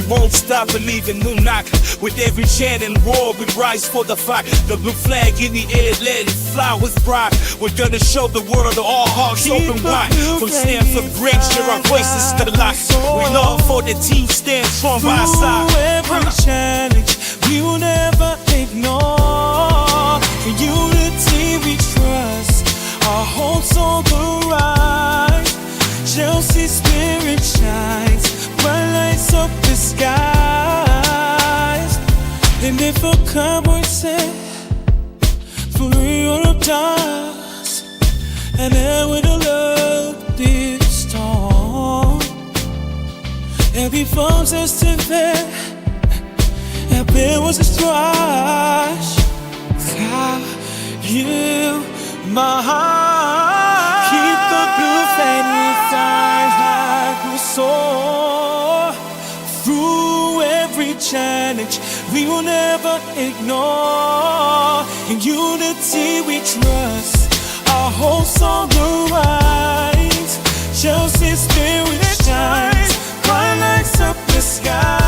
won't stop believing. New knock with every chant and roar. We rise for the fight. The blue flag in the air, let it fly with pride. We're gonna show the world that all hearts open wide. From stands of great, share our voices to the light. We love for the team stand strong by our side. Every challenge we will never ignore. In unity we trust. Our hopes on the rise. Chelsea spirit shines. Bright lights up the skies. And if a cowboy said, for real of dust, and then with a love this storm, every phone's estimate, every was a strife. God, you, my heart, keep the blue flame inside like we soar. Through every challenge we will never ignore. In unity we trust. Our hopes on the rise. Chelsea spirit shines. Bright lights up the sky.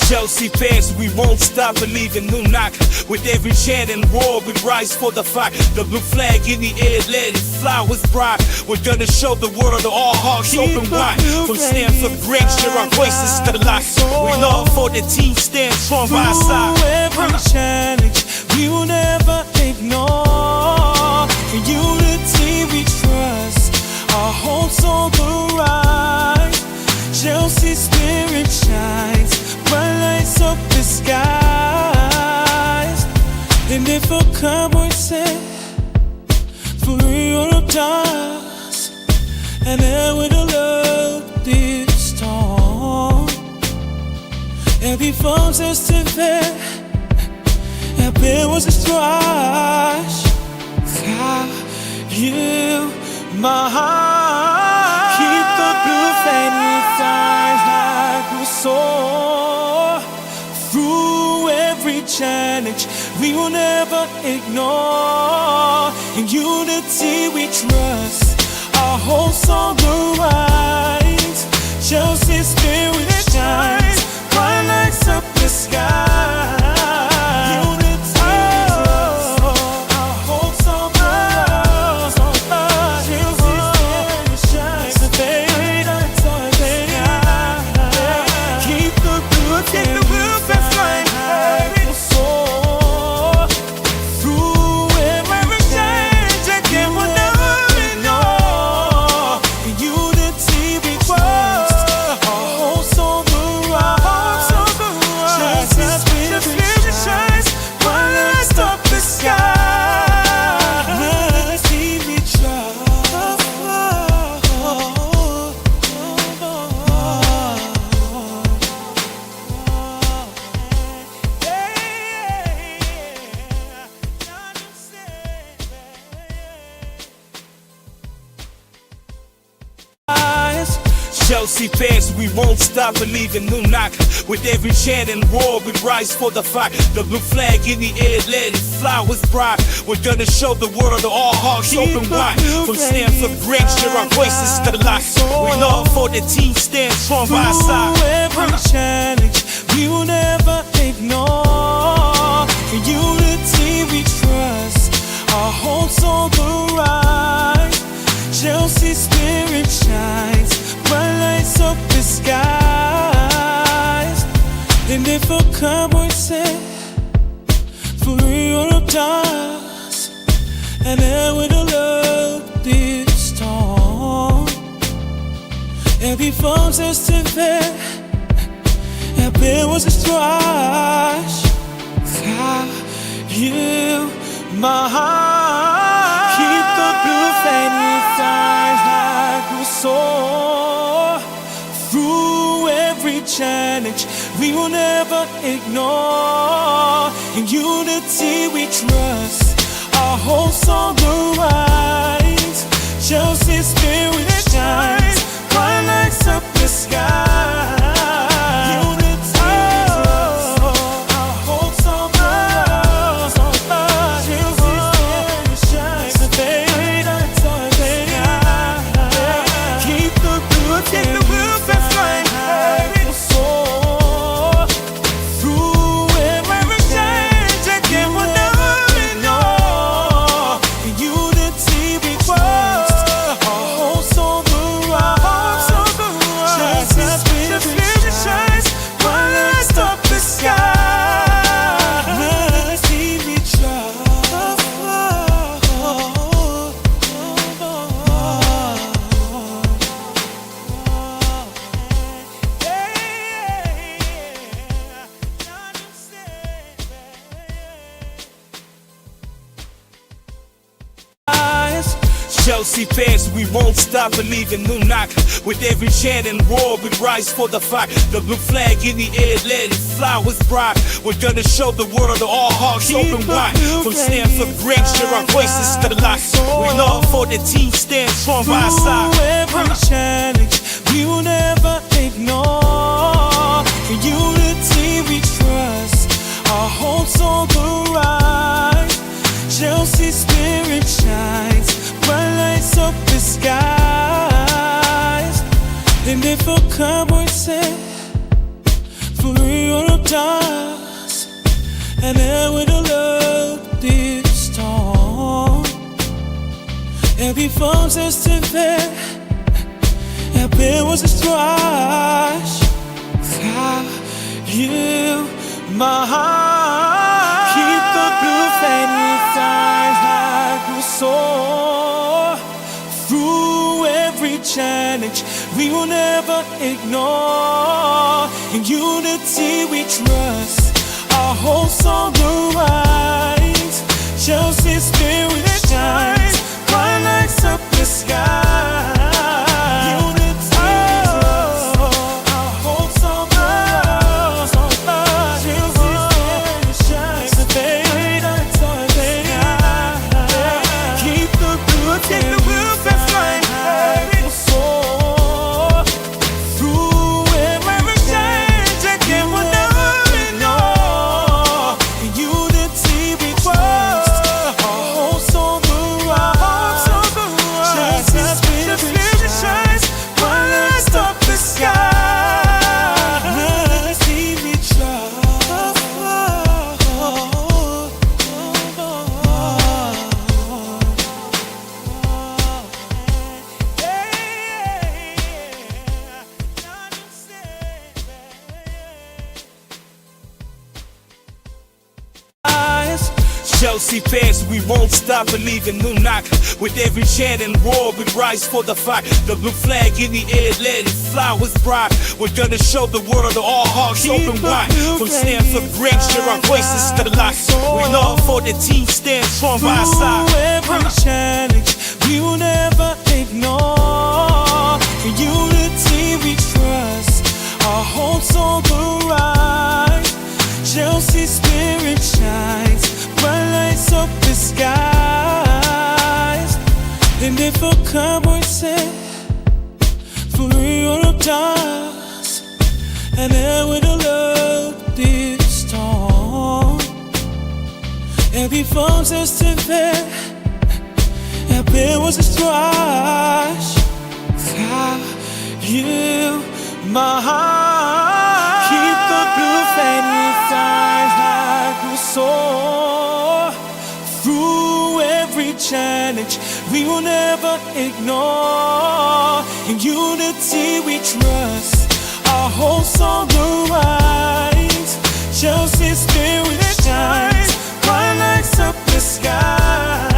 Chelsea fans, we won't stop believing. New knock with every chant and roar. We rise for the fight. The blue flag in the air, let it fly with pride. We're gonna show the world that all hearts open wide. From stands of great, share our voices to the light. We love for the team stand strong by our side. Every challenge we will never ignore. In unity we trust. Our hopes on the rise. Chelsea spirit shines. Bright lights up the skies. And if a cowboy said, for real of dust, and then with a love this storm, every phone's estimate, every was a strife. God, you, my heart, keep the blue flame inside like we soar. Through every challenge we will never ignore. In unity we trust. Our hopes on the rise. Chelsea spirit shines. Bright lights up the sky. Chelsea fans, we won't stop believing. New knock with every chant and roar. We rise for the fight. The blue flag in the air, let it fly with pride. We're gonna show the world that all hearts open wide. From stands of great, share our voices to the light. We love for the team stand strong by our side. Every challenge we will never ignore. In unity we trust. Our hopes on the rise. Chelsea spirit shines. Bright lights up the skies. And if a cowboy said, for real of dust, and then with a love this storm. Every phone says to there, every was a stretch. You, my heart, keep the blue flame inside like we soar. Through every challenge, we will never ignore. In unity we trust, our hopes on the rise. Chelsea's spirit shines, bright lights up the sky. Chelsea fans, we won't stop believing. New knock with every chant and roar, we rise for the fight. The blue flag in the air, let it fly with pride. We're gonna show the world all hearts open wide. From Stanford Bridge, share our voices to the light. We love for the team, stand strong by our side. Through every challenge, we will never ignore. In unity we trust, our hopes on the rise. Chelsea's spirit shines, bright lights up the skies. And if a cowboy said, for real of does, and then with a love this storm. Every phone says to there, every was a stretch. You, my heart, keep the blue flame inside like we soar. Through every challenge, we will never ignore. In unity we trust, our hopes on the rise. Chelsea's spirit shines, bright lights up the sky. Chelsea fans, we won't stop believing. New knock with every chant and roar, we rise for the fight. The blue flag in the air, let it fly with pride. We're gonna show the world all hearts open wide. From Stanford Bridge, share our voices to the light. We love for the team, stand strong by our side. Through every challenge, we will never ignore. In unity we trust, our hopes on the rise. Chelsea's spirit shines, bright lights up the skies. And if a cowboy said, for real of does, and then with a love this storm. Every phone says to there, every was a stretch. You, my heart, keep the blue flame inside like we soar. Through every challenge, we will never ignore. In unity we trust, our hopes on the rise. Chelsea's spirit shines, bright lights up the sky.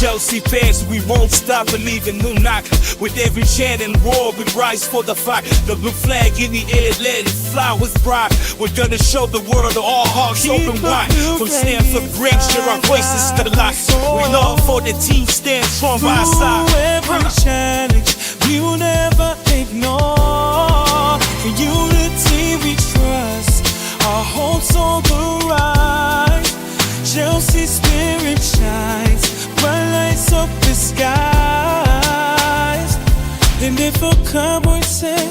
Chelsea fans, we won't stop believing. New knock with every chant and roar, we rise for the fight. The blue flag in the air, let it fly with pride. We're gonna show the world that all hearts open wide. From Stanford Bridge to our voices to the light. We love for the team stand strong by our side. Every challenge we will never ignore. In unity we trust, our hopes on the rise. Chelsea spirit shines, bright lights up the skies. And if a cowboy said,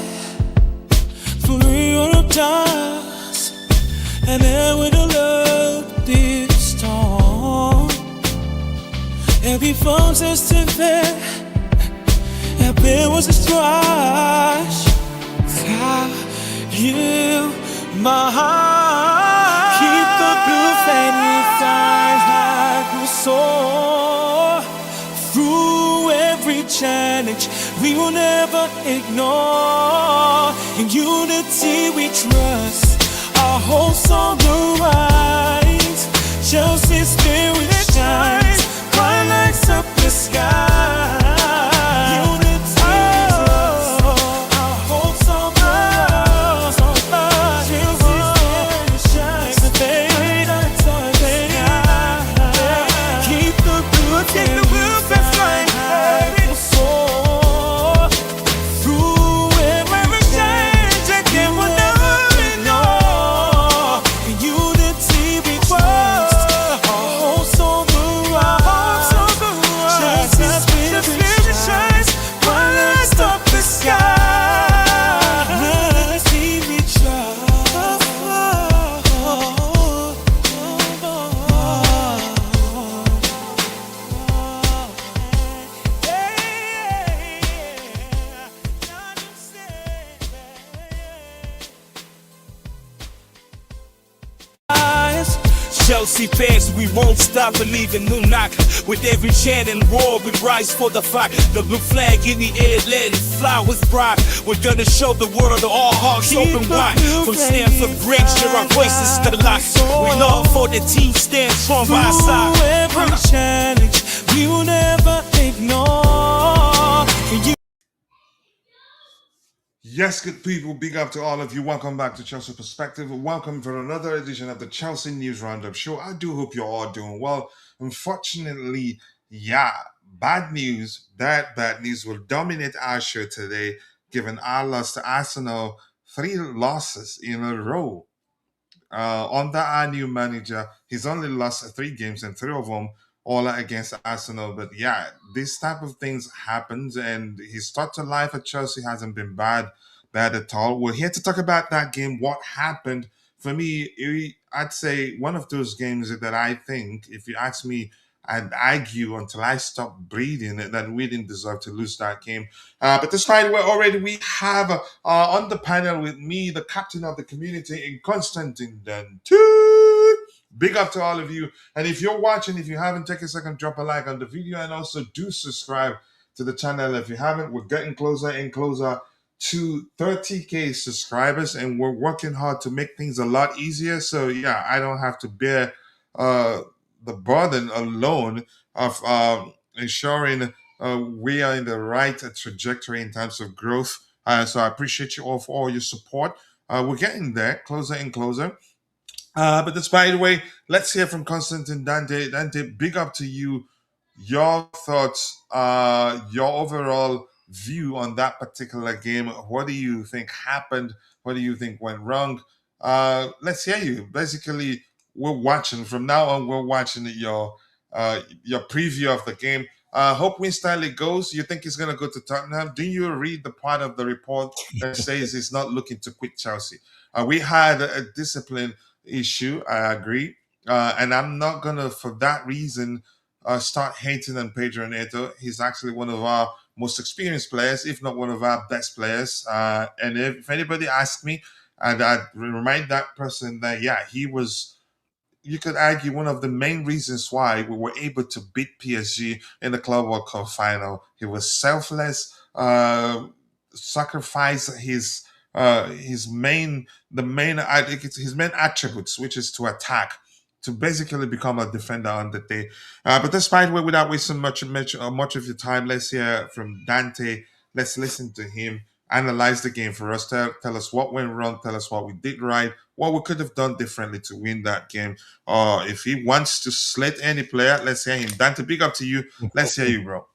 for real of dust, and then with a love this storm, every phone's just to there, and there was a strife. You, my heart, keep the blue flame flying high, will soar through every challenge we will never ignore. In unity we trust, our hopes on the rise. Chelsea spirit shines, bright lights up the sky. Chelsea fans, we won't stop believing. New knock with every chant and roar, we rise for the fight. The blue flag in the air, let it fly with pride. We're gonna show the world that all hearts open wide. From Stanford Bridge to our voices to the light. We love for the team stand strong by our side. Every challenge we will never ignore. Yes, good people, big up to all of you. Welcome back to Chelsea Perspective. Welcome for another edition of the Chelsea News Roundup Show. I do hope you're all doing well. Unfortunately, bad news. That bad news will dominate our show today, given our loss to Arsenal, 3 losses in a row. Under our new manager, he's only lost 3 games and 3 of them all against Arsenal. But this type of things happens, and his start to life at Chelsea hasn't been bad at all. We're here to talk about that game, what happened. For me, I'd say one of those games that I think, if you ask me, I'd argue until I stop breathing that we didn't deserve to lose that game. But despite we have on the panel with me, the captain of the community in Constantine Dantu. Big up to all of you. And if you're watching, if you haven't, take a second, drop a like on the video, and also do subscribe to the channel if you haven't. We're getting closer and closer to 30K subscribers, and we're working hard to make things a lot easier. So I don't have to bear the burden alone of ensuring we are in the right trajectory in terms of growth. So I appreciate you all for all your support. We're getting there, closer and closer. But by the way, let's hear from Constantine Dante. Dante, big up to you. Your thoughts, your overall view on that particular game. What do you think happened? What do you think went wrong? Let's hear you. Basically, we're watching from now on. We're watching your preview of the game. Hope Winstanley goes. You think he's going to go to Tottenham? Do you read the part of the report that says he's not looking to quit Chelsea? We had a discipline issue. I agree, and I'm not gonna, for that reason, start hating on Pedro Neto. He's actually one of our most experienced players, if not one of our best players. And if anybody asks me, and I'd remind that person that he was, you could argue, one of the main reasons why we were able to beat PSG in the Club World Cup final. He was selfless, sacrificed his main attributes, which is to attack. to basically become a defender on the day. But despite without wasting much of your time, let's hear from Dante. Let's listen to him analyze the game for us. Tell us what went wrong. Tell us what we did right. What we could have done differently to win that game. Or if he wants to slit any player, let's hear him. Dante, big up to you. Let's hear you, bro.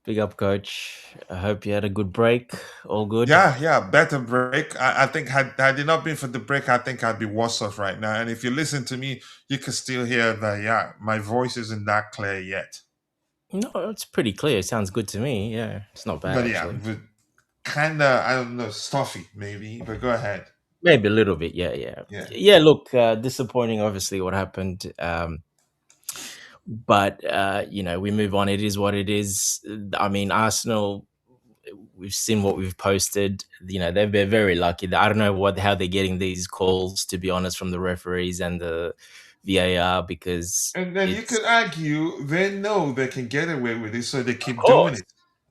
Big up, coach. I hope you had a good break. All good. Yeah, better break. I think had it not been for the break, I think I'd be worse off right now. And if you listen to me, you can still hear that. Yeah, my voice isn't that clear yet. No, it's pretty clear. It sounds good to me. Yeah, it's not bad But yeah, actually. but kinda, I don't know, stuffy maybe. But go ahead. Maybe a little bit. Yeah. Yeah. Yeah. Look, disappointing. Obviously, what happened. But we move on. It is what it is. I mean, Arsenal. We've seen what we've posted. They've been very lucky. I don't know how they're getting these calls, to be honest, from the referees and the VAR, because And then you it's could argue they know they can get away with it, so they of keep doing course. it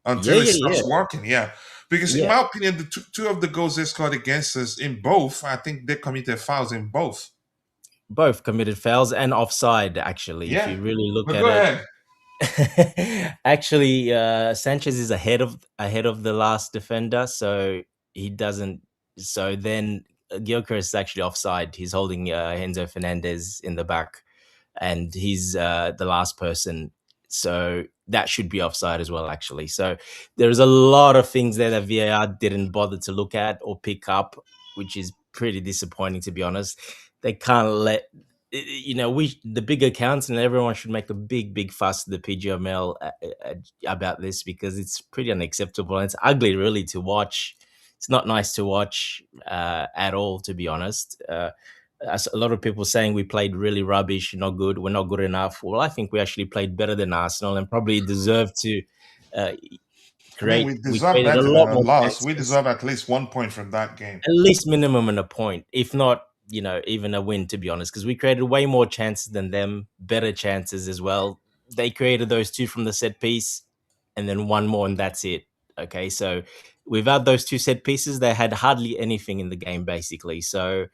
Yeah, until it yeah, yeah, stops working. Yeah, because in yeah. my opinion, the two of the goals they scored against us in both, I think they committed fouls in both. Both committed fouls and offside. Actually, if Yeah, you really look but at go it, ahead. actually, Sanchez is ahead of the last defender, so he doesn't. So then Gyökeres is actually offside. He's holding Enzo Fernandez in the back, and he's the last person. So that should be offside as well, actually. So there's a lot of things there that VAR didn't bother to look at or pick up, which is pretty disappointing, to be honest. They can't let we the big accounts and everyone should make a big fuss to the PGML about this, because it's pretty unacceptable and it's ugly really to watch. It's not nice to watch at all, to be honest. As a lot of people saying we played really rubbish, not good, we're not good enough. Well, I think we actually played better than Arsenal and probably deserved to uh, I mean, we we deserve created a better lot than a more loss. We chances, deserve at least 1 point from that game. at least minimum and a point, if not, even a win, to be honest, because we created way more chances than them, better chances as well. They created those two from the set piece and then one more, and that's it. Okay, so without those two set pieces, they had hardly anything in the game, basically. So,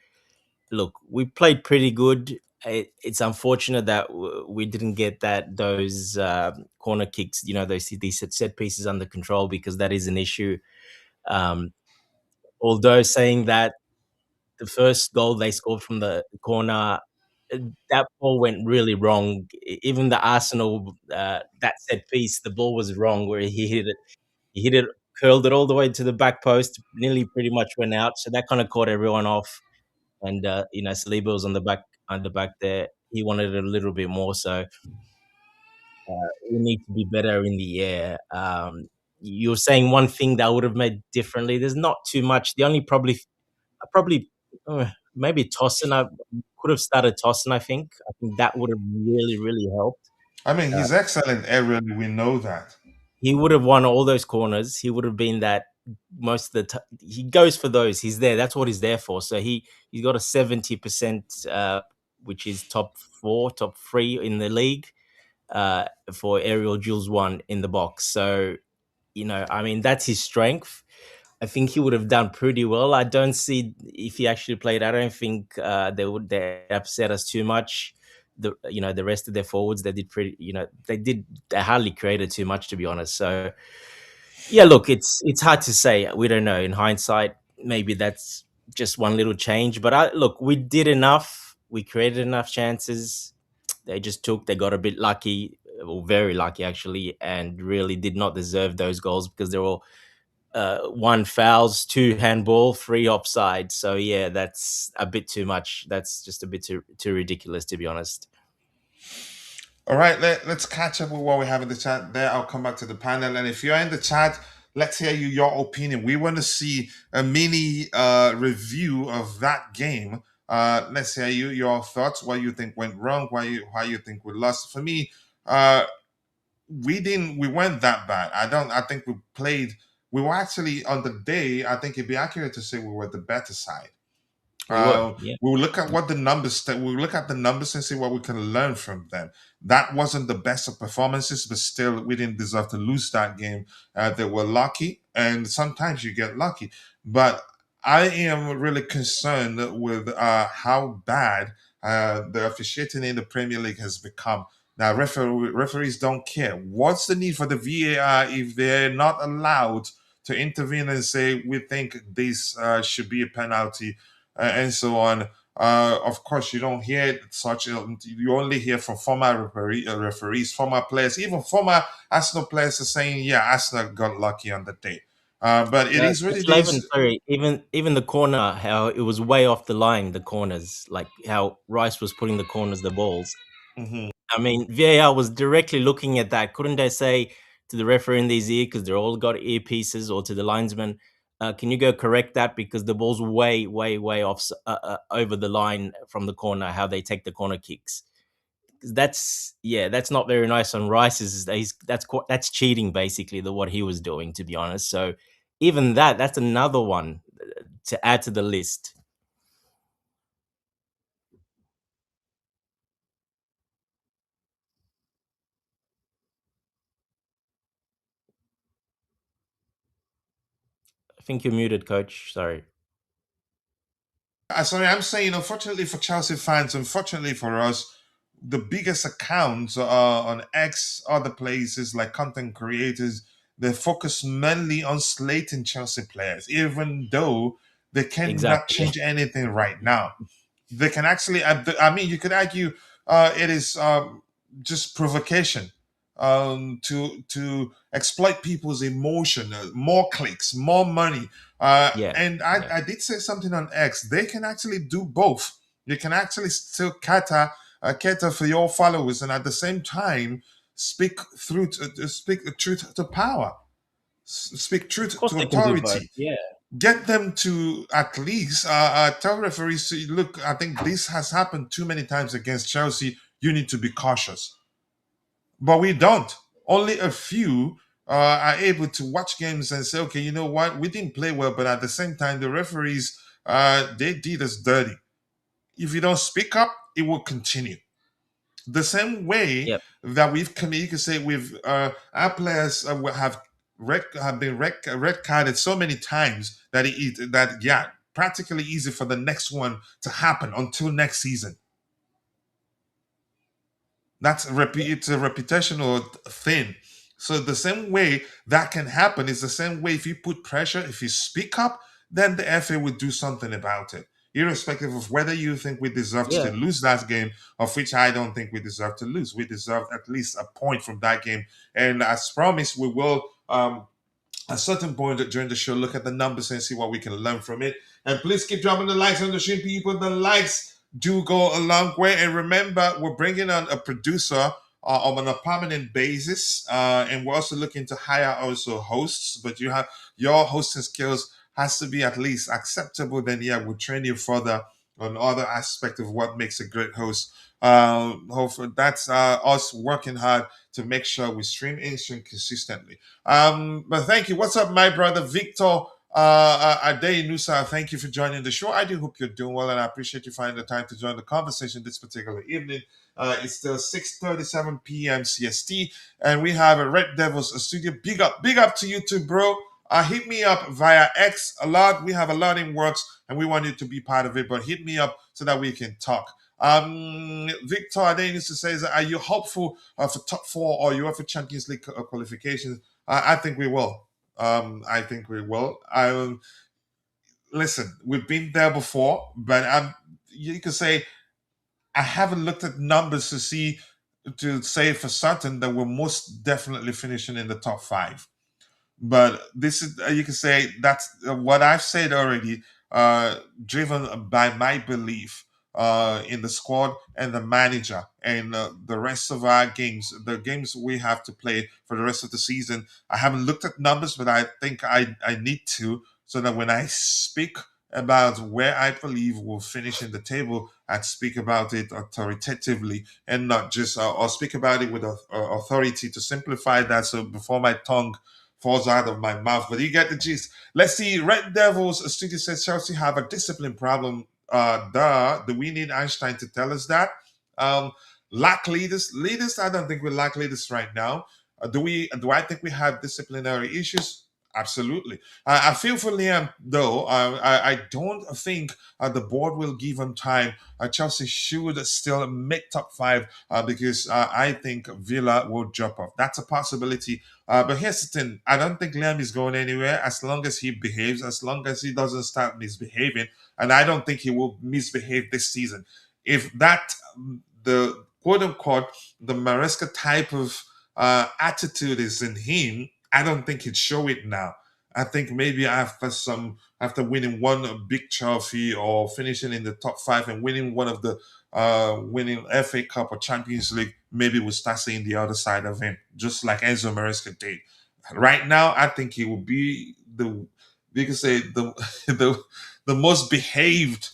look, we played pretty good. It's unfortunate that we didn't get those corner kicks, these set pieces under control, because that is an issue. Um, Although saying that, the first goal they scored from the corner, uh, that ball went really wrong. Even the Arsenal, that set piece, the ball was wrong where he hit it, curled it all the way to the back post, nearly pretty much went out. So that kind of caught everyone off. And Saliba was on the back there. He wanted it a little bit more. So we need to be better in the air. You're saying one thing that I would have made differently. There's not too much. The only probably maybe Tosin. I could have started Tosin. I think that would have really helped. I mean, Uh, he's excellent aerially. We know that. he would have won all those corners. He would have been that most of the time. He goes for those. He's there. That's what he's there for. So he's got a 70%, which is top four, top three in the league for aerial duels won in the box. So I mean, that's his strength. I think he would have done pretty well. I don't see, if he actually played, I don't think they upset us too much. The rest of their forwards, they did pretty. They hardly created too much, to be honest. So yeah, look, it's hard to say. We don't know. In hindsight, maybe that's just one little change. But look, we did enough. We created enough chances. They got a bit lucky, or very lucky actually, and really did not deserve those goals, because they're all one fouls, two handball, three offside. So yeah, that's a bit too much. That's just a bit too ridiculous, to be honest. All right, let's catch up with what we have in the chat there. I'll come back to the panel. And if you're in the chat, let's hear your opinion. We want to see a mini review of that game. Let's hear your thoughts, what you think went wrong, why you think we lost. For me, we weren't that bad. I think we were actually on the day, I think it'd be accurate to say we were the better side. We were, yeah. We'll look at what the numbers. We'll look at the numbers and see what we can learn from them. That wasn't the best of performances, but still, we didn't deserve to lose that game. They were lucky, and sometimes you get lucky. But I am really concerned with how bad the officiating in the Premier League has become. Now, referees don't care. What's the need for the VAR if they're not allowed to intervene and say, we think this should be a penalty, and so on? Of course, you don't hear such. You only hear from former referees, former players, even former Arsenal players are saying, "Yeah, Arsenal got lucky on the day." But it is what It's it Laven, is. sorry, even the corner, how it was way off the line, the corners, like how Rice was putting the corners, the balls. Mhm. I mean, VAR was directly looking at that. Couldn't they say to the referee in his ear, because they're all got earpieces, or to the linesman, can you go correct that because the ball's way, way, way off over the line from the corner? How they take the corner kicks. That's not very nice on Rice's. That's cheating basically. What he was doing, to be honest. So even that's another one to add to the list. I think you're muted, coach. Sorry. Sorry, I'm saying, unfortunately for Chelsea fans, unfortunately for us, the biggest accounts on X, other places like content creators, they focus mainly on slating Chelsea players, even though they cannot Exactly. Yeah. change anything right now. They can actually, I mean, you could argue it is just provocation to exploit people's emotion, more clicks, more money. Yeah. And Yeah. I did say something on X. They can actually do both. You can actually still cater for your followers, and at the same time speak the truth to power, speak Of truth course, to they can do both. authority. Yeah. Get them to at least tell referees, look, I think this has happened too many times against Chelsea. You need to be cautious. But we don't. Only a few are able to watch games and say, okay, you know what? We didn't play well, but at the same time, the referees, they did us dirty. If you don't speak up, it will continue. The same way Yep. that you can say our players have been red carded so many times that practically easy for the next one to happen until next season. It's a reputational thing. So the same way that can happen is the same way if you put pressure, if you speak up, then the FA would do something about it. Irrespective of whether you think we deserve to Yeah. lose that game, of which I don't think we deserve to lose. We deserve at least a point from that game. And as promised, we will at a certain point during the show, look at the numbers and see what we can learn from it. And please keep dropping the likes on the stream, people. The likes do go a long way. And remember, we're bringing on a producer on a permanent basis, and we're also looking to hire also hosts. But you have your hosting skills has to be at least acceptable. Then we'll train you further on other aspect of what makes a great host. Hopefully, that's us working hard to make sure we stream consistently. But thank you. What's up, my brother Victor Adeynusa? Thank you for joining the show. I do hope you're doing well, and I appreciate you finding the time to join the conversation this particular evening. It's still 6:37 p.m. CST, and we have a Red Devils studio. Big up to you too, bro. Hit me up via X a lot. We have a lot in works, and we want you to be part of it. But hit me up so that we can talk. Victor Adenis says, are you hopeful for top four or UEFA Champions League qualifications? I think we will. I think we will. Listen, we've been there before, but you can say I haven't looked at numbers to say for certain that we're most definitely finishing in the top five. But this is, you can say that's what I've said already, driven by my belief in the squad and the manager and the rest of our games, the games we have to play for the rest of the season. I haven't looked at numbers, but I think I need to, so that when I speak about where I believe we'll finish in the table, I'd speak about it authoritatively and not just, or speak about it with authority to simplify that. So before my tongue falls out of my mouth, but you get the gist. Let's see. Red Devils studio says Chelsea have a discipline problem. Do we need Einstein to tell us that? Lack leaders. I don't think we lack leaders right now. Do I think we have disciplinary issues? Absolutely. I feel for Liam, though. I don't think the board will give him time. Chelsea should still make top five because I think Villa will drop off. That's a possibility. But here's the thing: I don't think Liam is going anywhere as long as he behaves, as long as he doesn't start misbehaving. And I don't think he will misbehave this season. If that, the quote unquote, the Maresca type of attitude is in him, I don't think he'd show it now. I think maybe after winning one big trophy or finishing in the top five and winning one of the winning FA Cup or Champions League, maybe we'll start seeing the other side of him, just like Enzo Maresca did. Right now, I think he will be the, we can say, the the most behaved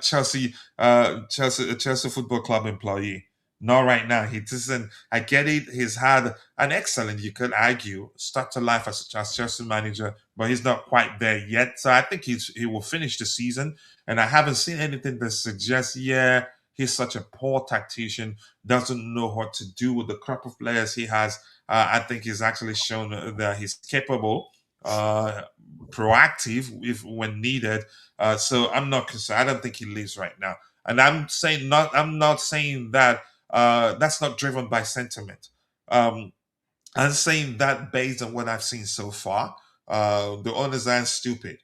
Chelsea Football Club employee. Not right now. He doesn't. I get it. He's had an excellent, you could argue, start to life as Chelsea manager, but he's not quite there yet. So I think he will finish the season. And I haven't seen anything that suggests, yeah, he's such a poor tactician, doesn't know what to do with the crop of players he has. I think he's actually shown that he's capable, proactive if when needed. So I'm not concerned. I don't think he leaves right now. And I'm not saying that that's not driven by sentiment. Um, I'm saying that based on what I've seen so far. The owners aren't stupid.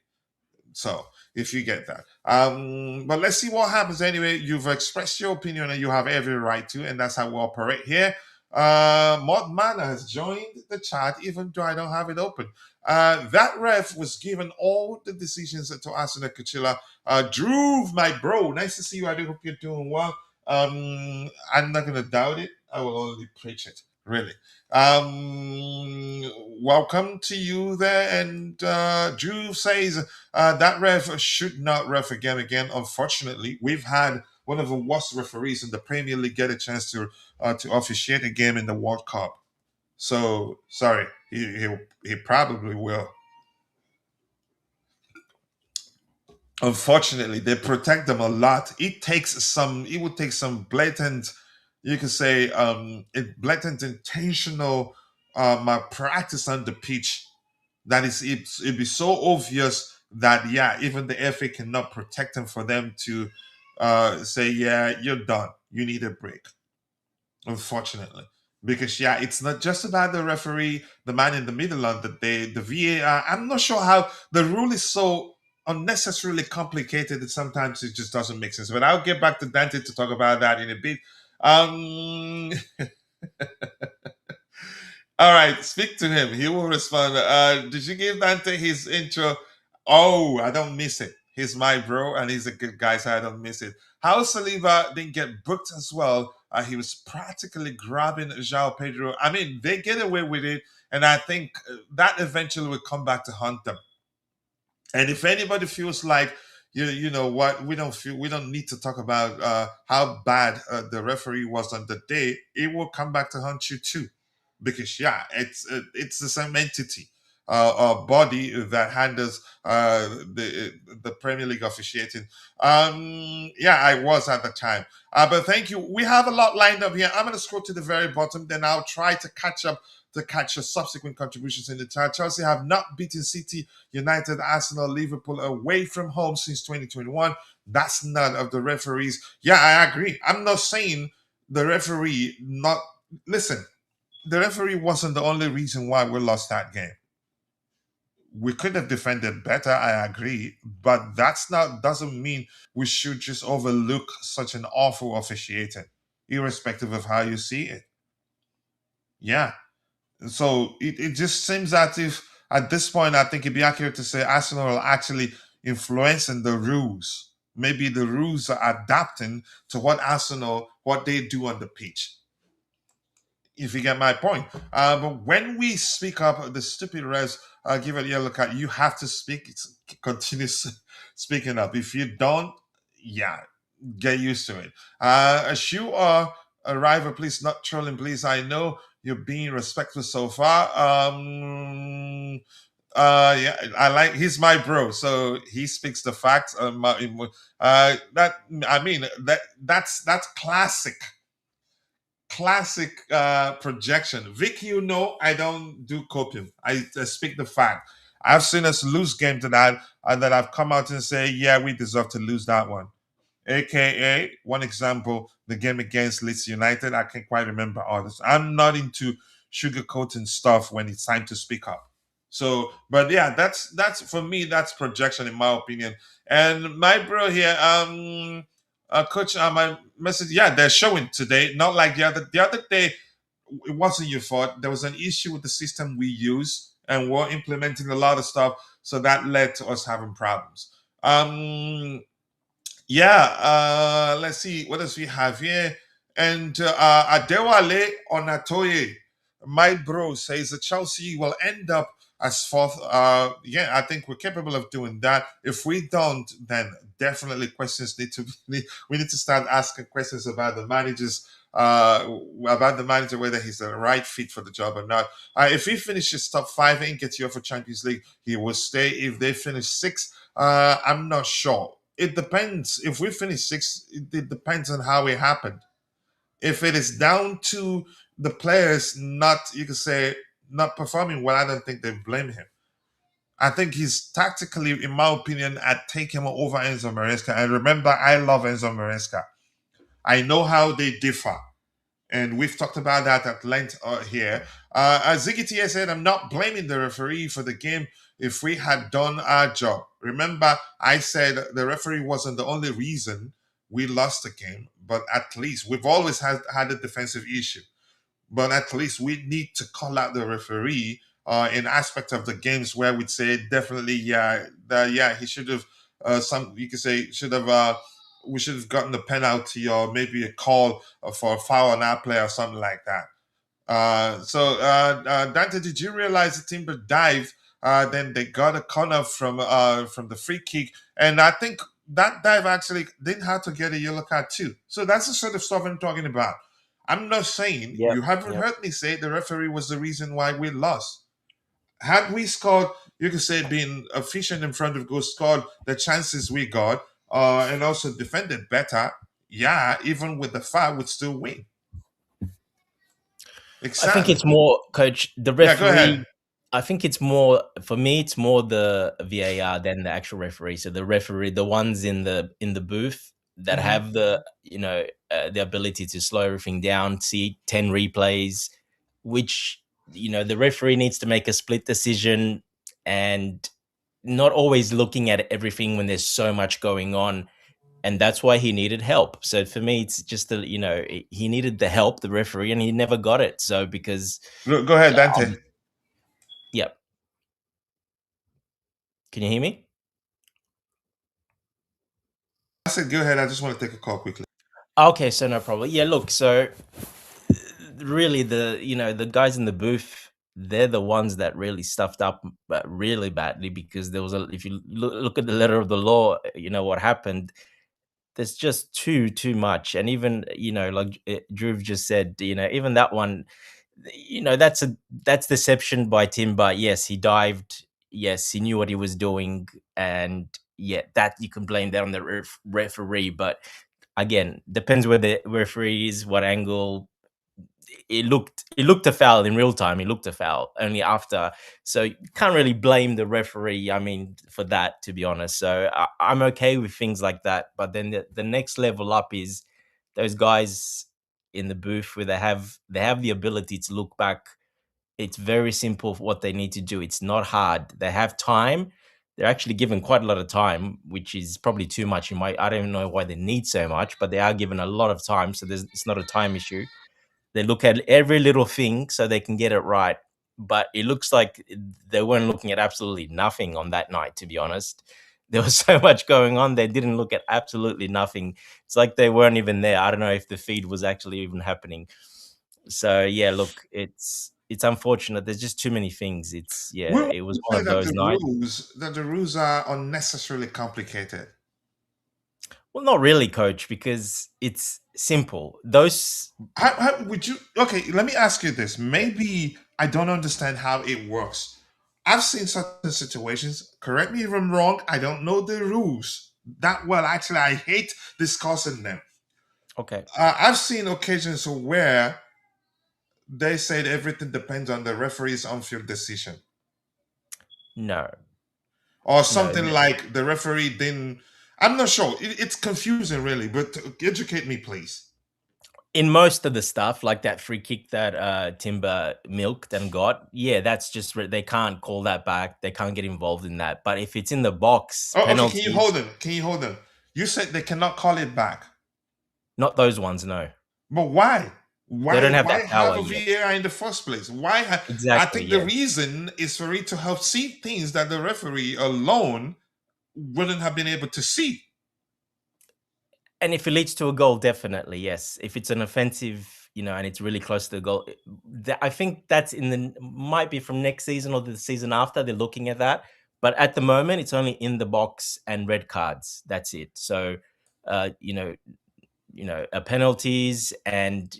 So if you get that. But let's see what happens anyway. You've expressed your opinion and you have every right to, and that's how we operate here. Mod has joined the chat, even though I don't have it open. That ref was given all the decisions to Arsenal Kachila. Drew, my bro, nice to see you. I do hope you're doing well. I'm not gonna doubt it. I will only preach it. Really. Welcome to you there. And Drew says that ref should not ref again. Unfortunately, we've had one of the worst referees in the Premier League get a chance to officiate a game in the World Cup. So sorry, he probably will. Unfortunately, they protect them a lot. It would take some blatant, you could say, blatant intentional practice on the pitch that it'd be so obvious that, yeah, even the FA cannot protect them for them to say, yeah, you're done, you need a break. Unfortunately, because yeah, it's not just about the referee, the man in the middle on the VAR. I'm not sure how the rule is so unnecessarily complicated that sometimes it just doesn't make sense. But I'll get back to Dante to talk about that in a bit. All right, speak to him. He will respond. Did you give Dante his intro? Oh, I don't miss it. He's my bro, and he's a good guy, so I don't miss it. How Saliba didn't get booked as well. He was practically grabbing João Pedro. I mean, they get away with it, and I think that eventually will come back to haunt them. And if anybody feels like you know what, we don't need to talk about how bad the referee was on the day, it will come back to haunt you too, because yeah, it's the same entity, body that handles the Premier League officiating. Yeah, I was at the time. But thank you. We have a lot lined up here. I'm going to scroll to the very bottom, then I'll try to catch up to catch your subsequent contributions in the chat. Chelsea have not beaten City, United, Arsenal, Liverpool away from home since 2021. That's none of the referees. Yeah, I agree. I'm not saying the referee not listen. The referee wasn't the only reason why we lost that game. We could have defended better, I agree, but doesn't mean we should just overlook such an awful officiating, irrespective of how you see it. Yeah. So it just seems that if at this point, I think it'd be accurate to say Arsenal are actually influencing the rules. Maybe the rules are adapting to what they do on the pitch. If you get my point. But when we speak up, the stupid refs give a yellow card, you have to continue speaking up. If you don't, yeah, get used to it. As you are a rival, please, not trolling, please. I know you're being respectful so far. Yeah, I like, he's my bro, so he speaks the facts. That's classic classic projection. Vic, you know, I don't do coping. I speak the fact. I've seen us lose games that I've come out and say, yeah, we deserve to lose that one. AKA, one example, the game against Leeds United. I can't quite remember others. I'm not into sugarcoating stuff when it's time to speak up. So, but yeah, that's for me. That's projection, in my opinion. And my bro here, coach, my message. Yeah, they're showing today. Not like the other day. It wasn't your fault. There was an issue with the system we use, and we're implementing a lot of stuff, so that led to us having problems. Yeah, let's see what else we have here. And Adewale Onatoye, my bro, says that Chelsea will end up as fourth. Yeah, I think we're capable of doing that. If we don't, then definitely questions need to be. We need to start asking questions about the managers. About the manager, whether he's the right fit for the job or not. If he finishes top five and gets you for Champions League, he will stay. If they finish sixth, I'm not sure. It depends. If we finish sixth, it depends on how it happened. If it is down to the players not, you could say, not performing well, I don't think they blame him. I think he's tactically, in my opinion, I'd take him over Enzo Maresca. And remember, I love Enzo Maresca. I know how they differ. And we've talked about that at length here. As Ziggy T said, I'm not blaming the referee for the game if we had done our job. Remember, I said the referee wasn't the only reason we lost the game, but at least we've always had a defensive issue. But at least we need to call out the referee in aspect of the games where we'd say definitely, yeah, he should have some. You could say should have. We should have gotten a penalty or maybe a call for a foul on our player or something like that. Dante, did you realize the Timber dive? Then they got a corner from the free kick, and I think that dive actually didn't have to get a yellow card too. So that's the sort of stuff I'm talking about. I'm not saying Yep, you haven't yep. heard me say the referee was the reason why we lost. Had we scored, you could say being efficient in front of goal, scored the chances we got, and also defended better. Yeah, even with the foul, would still win. I think Exactly. it's more, coach, the Yeah, go referee. ahead. I think it's more, for me, it's more the VAR than the actual referee. So the referee, the ones in the booth that Mhm. have the ability to slow everything down, see 10 replays, which the referee needs to make a split decision and not always looking at everything when there's so much going on. And that's why he needed help. So for me, it's just he needed the help, the referee, and he never got it. So because, Go ahead, Dante. yeah, can you hear me? I said, go ahead. I just want to take a call quickly. Okay, so no problem. Yeah, look, so really the guys in the booth, they're the ones that really stuffed up really badly, because there was if you look at the letter of the law, what happened. There's just too much. And even like Drew just said, even that one, that's deception by Tim. But yes, he dived. Yes, he knew what he was doing, and yeah, that you can blame that on the referee. But again, depends where the referee is, what angle. It looked a foul in real time. It looked a foul only after, so you can't really blame the referee. I mean, for that, to be honest. So I'm okay with things like that. But then the next level up is those guys in the booth where they have the ability to look back. It's very simple for what they need to do. It's not hard. They have time. They're actually given quite a lot of time, which is probably too much. I don't even know why they need so much, but they are given a lot of time. So it's not a time issue. They look at every little thing so they can get it right. But it looks like they weren't looking at absolutely nothing on that night, to be honest. There was so much going on. They didn't look at absolutely nothing. It's like they weren't even there. I don't know if the feed was actually even happening. So yeah, look, it's unfortunate. There's just too many things. We want It was to one say of those nights. that the rules are unnecessarily complicated. Well, not really, coach, because it's simple. Those How would you? Okay, let me ask you this. Maybe I don't understand how it works. I've seen certain situations. Correct me if I'm wrong. I don't know the rules that well. Actually, I hate discussing them. okay. I've seen occasions where they said everything depends on the referee's on-field decision, No, or no. something like the referee didn't. I'm not sure. It's confusing, really. But educate me, please. In most of the stuff, like that free kick that Timber milked and got, yeah, that's just they can't call that back. They can't get involved in that. But if it's in the box, Oh, okay. Can you penalties, hold them? Can you hold them? You said they cannot call it back, not those ones. No, but why? they don't have Why that have power a yet. VAR in the first place? Why? I Exactly. think the Yeah. reason is for it to help see things that the referee alone wouldn't have been able to see. And if it leads to a goal, definitely yes. If it's an offensive, and it's really close to the goal, I think that's might be from next season or the season after. They're looking at that, but at the moment, it's only in the box and red cards. That's it. So, uh, you know, penalties and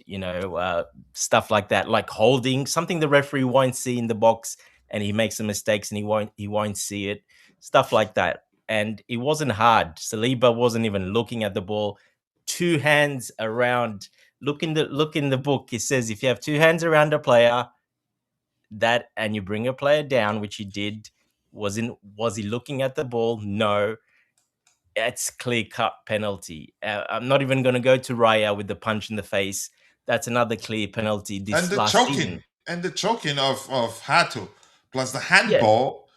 stuff like that, like holding something the referee won't see in the box, and he makes some mistakes and he won't see it, stuff like that. And it wasn't hard. Saliba wasn't even looking at the ball. Two hands around. Look in the book. It says if you have two hands around a player, and you bring a player down, which he did. Was he looking at the ball? No. It's clear-cut penalty. I'm not even going to go to Raya with the punch in the face. That's another clear penalty And this the last choking, season. of Hato, plus the Yeah, handball.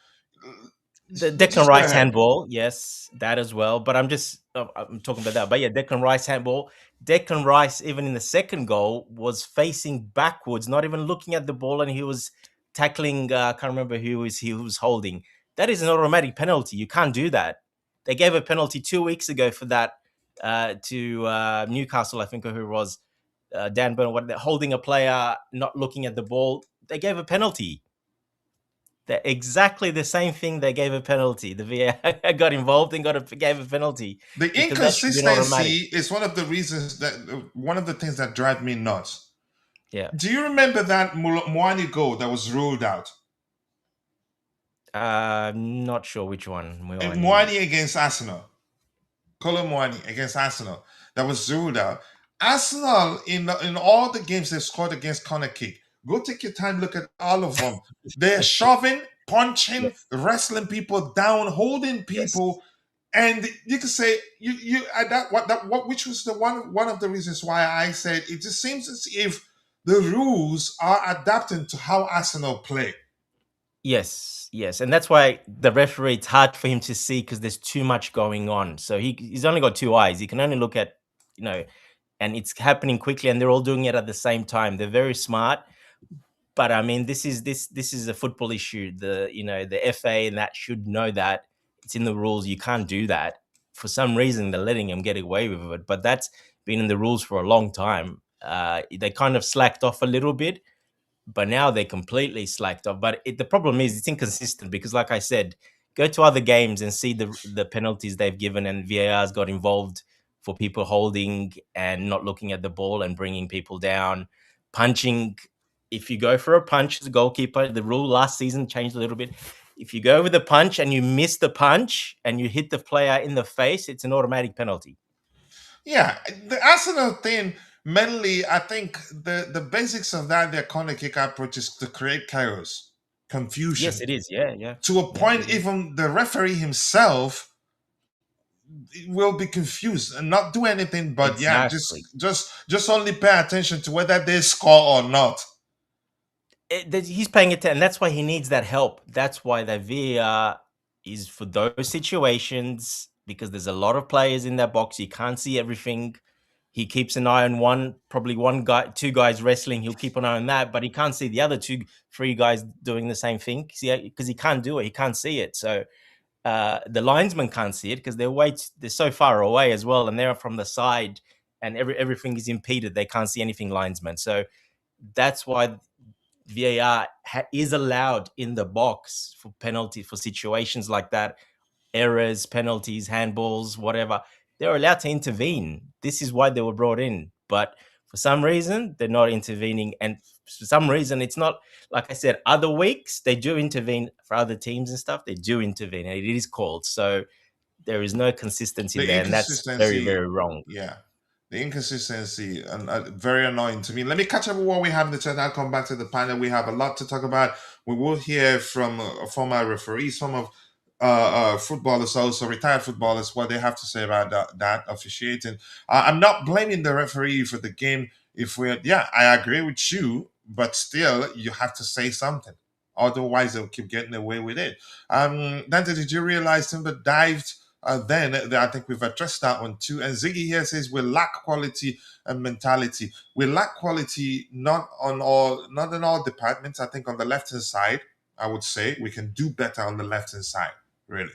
the Declan Just go Rice ahead. handball, yes, that as well. But I'm talking about that. But yeah, Declan Rice handball. Declan Rice, even in the second goal, was facing backwards, not even looking at the ball, and he was tackling. I can't remember who was holding. That is an automatic penalty. You can't do that. They gave a penalty 2 weeks ago for that to Newcastle, I think, or who it was Dan Burn. What they're holding a player, not looking at the ball. They gave a penalty. They're exactly the same thing. They gave a penalty. The VAR got involved and gave a penalty The because that should be an automatic. inconsistency is one of the reasons that one of the things that drive me nuts. Yeah. Do you remember that Moani goal that was ruled out? Not sure which one. Moani against Arsenal. Kolo Moani against Arsenal. That was ruled out. Arsenal, in all the games they've scored against corner kick, go take your time, look at all of them. They're shoving, punching, Yes. wrestling people down, holding Yes. people. And you can say which was the one of the reasons why I said it just seems as if the rules are adapting to how Arsenal play. Yes, yes, and that's why the referee, it's hard for him to see because there's too much going on. So he's only got two eyes. He can only look at, and it's happening quickly, and they're all doing it at the same time. They're very smart, but I mean, this is a football issue. The FA and that should know that it's in the rules. You can't do that. For some reason, they're letting him get away with it, but that's been in the rules for a long time. They kind of slacked off a little bit, but now they completely slacked off. But the problem is it's inconsistent because, like I said, go to other games and see the penalties they've given, and VAR's got involved for people holding and not looking at the ball and bringing people down, punching. If you go for a punch as a goalkeeper, the rule last season changed a little bit. If you go with a punch and you miss the punch and you hit the player in the face, it's an automatic penalty. Yeah, the Arsenal thing, mainly, I think the basics of that, their corner kick approach is to create chaos, Yes, confusion. it is. Yeah, yeah. To a Yeah, point, it is. even the referee himself will be confused and not do anything but yeah, Exactly. just only pay attention to whether they score or not. He's paying attention. That's why he needs that help. That's why the VAR is for those situations because there's a lot of players in that box. You can't see everything. He keeps an eye on probably one guy, two guys wrestling. He'll keep an eye on that, but he can't see the other two, three guys doing the same thing because he can't do it. He can't see it. So the linesman can't see it because they're so far away as well, and they're from the side, and everything is impeded. They can't see anything, linesman. So that's why VAR is allowed in the box for penalty for situations like that, errors, penalties, handballs, whatever. They're allowed to intervene. This is why they were brought in. But for some reason, they're not intervening. And for some reason, it's not, like I said, other weeks, they do intervene for other teams and stuff. They do intervene, and it is called. So there is no consistency The there. And that's very, inconsistency, very wrong. yeah. The inconsistency and very annoying to me. Let me catch up with what we have in the chat. I'll come back to the panel. We have a lot to talk about. We will hear from former referees, some of footballers, also retired footballers, what they have to say about that officiating. I'm not blaming the referee for the game. If we, yeah, I agree with you, but still, you have to say something. Otherwise, they'll keep getting away with it. Dante, did you realize Timber dived? Then I think we've addressed that one too. And Ziggy here says we lack quality and mentality. We lack quality not in all departments. I think on the left hand side, I would say we can do better on the left hand side, really.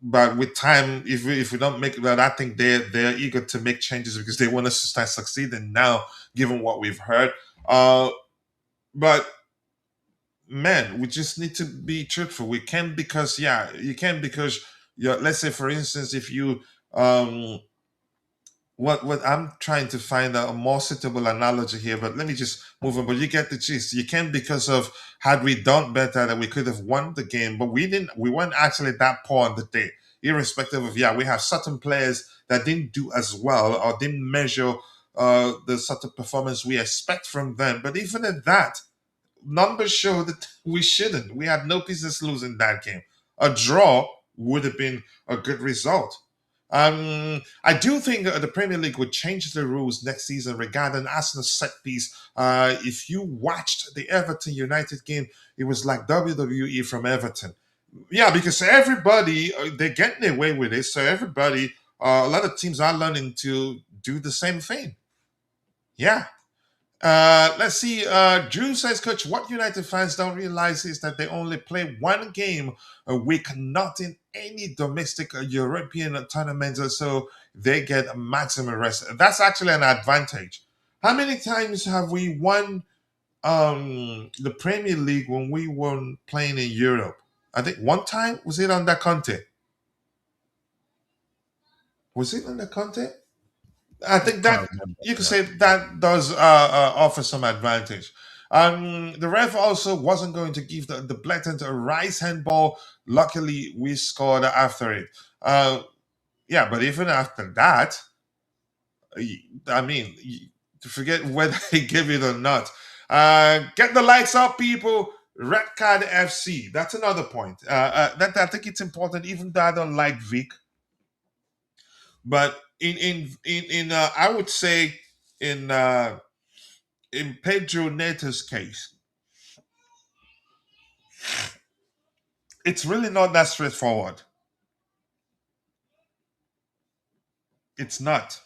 But with time, if we don't make that, I think they're eager to make changes because they want us to start succeeding now, given what we've heard. But man, we just need to be truthful. We can't because you can't because let's say for instance, if you what I'm trying to find a more suitable analogy here, but let me just move on. But you get the gist. You can't because of had we done better that we could have won the game, but we didn't. We weren't actually that poor on the day, irrespective of we have certain players that didn't do as well or didn't measure the sort of performance we expect from them. But even at that, numbers show that we shouldn't. We had no business losing that game. A draw would have been a good result. I do think the Premier League would change the rules next season regarding Arsenal's set piece. If you watched the Everton United game, it was like WWE from Everton. Yeah, because everybody, they're getting away with it. So everybody, a lot of teams are learning to do the same thing. Yeah. Let's see. Drew says, Coach, what United fans don't realize is that they only play one game a week, not in any domestic European tournaments, so they get a maximum rest. That's actually an advantage. How many times have we won the Premier League when we weren't playing in Europe? I think one time. Was it under Conte? Was it under Conte? I think that you could say that does offer some advantage. The ref also wasn't going to give the blatant Rice handball. Luckily, we scored after it. Yeah, but even after that, I mean, to forget whether he gave it or not. Get the lights up, people. Red card FC. That's another point. That I think it's important, even though I don't like Vic. But in I would say in Pedro Neto's case, it's really not that straightforward. It's not,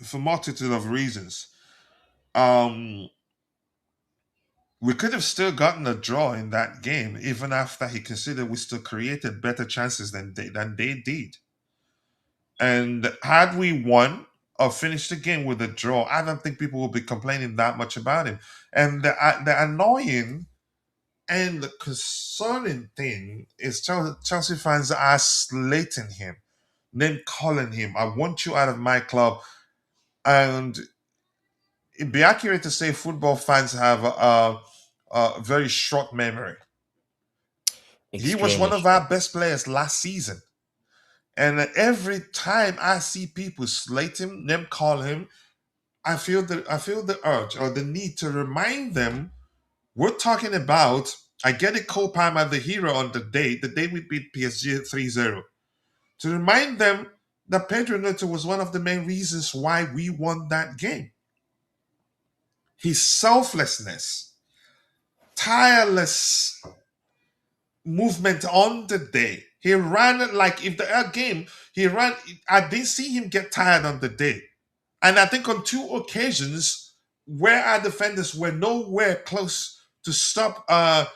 for a multitude of reasons. We could have still gotten a draw in that game, even after he considered we still created better chances than they did. And had we won or finished the game with a draw, I don't think people will be complaining that much about him. And the annoying and the concerning thing is Chelsea fans are slating him, name calling him. I want you out of my club. And it'd be accurate to say football fans have a very short memory. He was one of our best players last season. And every time I see people slate him, name call him, I feel the urge or the need to remind them we're talking about. I get it, Cole Palmer, the hero on the day we beat PSG 3-0. To remind them that Pedro Neto was one of the main reasons why we won that game. His selflessness, tireless movement on the day. He ran like if the game, he ran. I didn't see him get tired on the day. And I think on two occasions where our defenders were nowhere close to stop the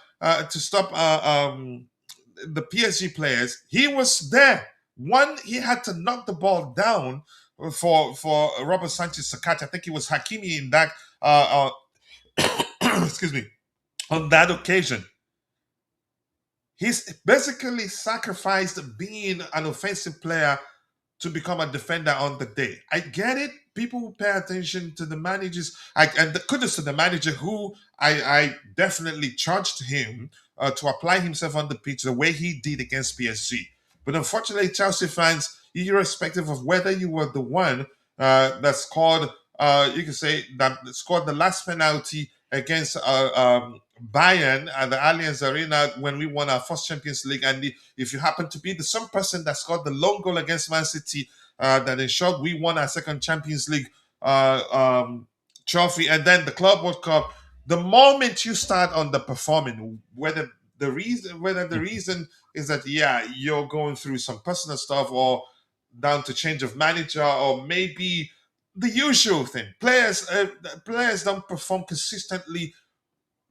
PSG players, he was there. One, he had to knock the ball down for Robert Sanchez Sakati. I think it was Hakimi in that excuse me, on that occasion. He's basically sacrificed being an offensive player to become a defender on the day. I get it. People will pay attention to the managers, and the kudos to the manager who I definitely charged him to apply himself on the pitch the way he did against PSG. But unfortunately, Chelsea fans, irrespective of whether you were the one that scored, you can say, that scored the last penalty against Bayern at the Allianz Arena when we won our first Champions League. And if you happen to be the same person that scored the lone goal against Man City, that ensured we won our second Champions League uh, um, trophy, and then the Club World Cup. The moment you start underperforming, whether the reason is that, yeah, you're going through some personal stuff, or down to change of manager, or maybe the usual thing. Players don't perform consistently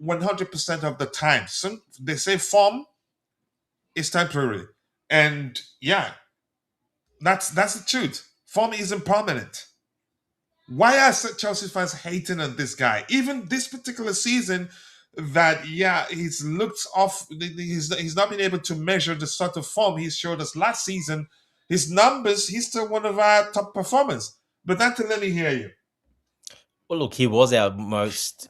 100% of the time. Some they say form is temporary, and yeah, that's the truth. Form isn't permanent. Why are Chelsea fans hating on this guy? Even this particular season, that yeah, he's looked off. He's not been able to measure the sort of form he showed us last season. His numbers, he's still one of our top performers. But that, let me hear you. Well, look, he was our most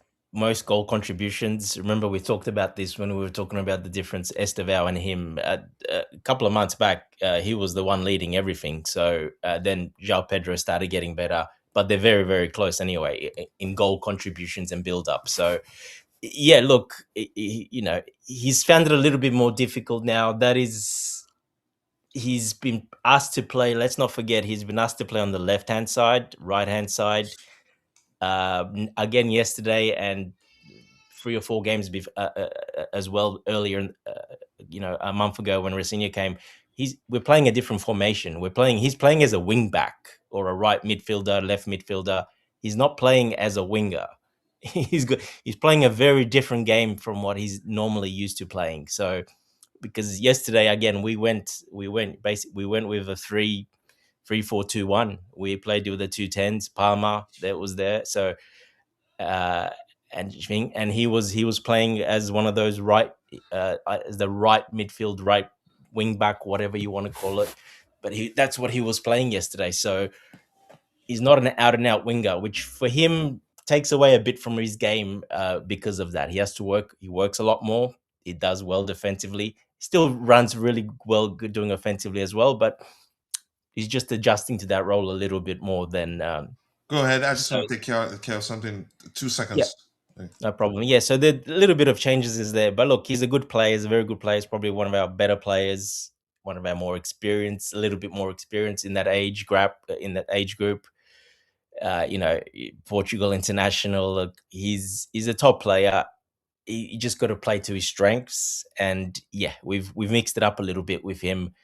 goal contributions. Remember, we talked about this when we were talking about the difference Estevao and him a couple of months back. He was the one leading everything. So then João Pedro started getting better, but they're very, very close anyway in goal contributions and build up. So yeah, look, he's found it a little bit more difficult now. He's been asked to play. Let's not forget, he's been asked to play on the left-hand side, right-hand side. Again yesterday, and 3 or 4 games as well earlier, a month ago when Rosenior came. We're playing a different formation. He's playing as a wing back or a right midfielder, left midfielder. He's not playing as a winger. He's playing a very different game from what he's normally used to playing. So because yesterday again we went with a 3-4-2-1. We played with the 2 10s. Palmer that was there. So and he was playing as one of those as the right midfield, right wing back, whatever you want to call it. But that's what he was playing yesterday. So he's not an out and out winger, which for him takes away a bit from his game because of that. He has to work. He works a lot more. He does well defensively. Still runs really well, good doing offensively as well. But he's just adjusting to that role a little bit more than. Go ahead. I just want to take care of something. 2 seconds. Yeah, no problem. Yeah, so the little bit of changes is there. But look, he's a good player. He's a very good player. He's probably one of our better players, one of our more experienced, a little bit more experience in that age group. Portugal international. Look, he's a top player. You just got to play to his strengths, and yeah, we've mixed it up a little bit with him.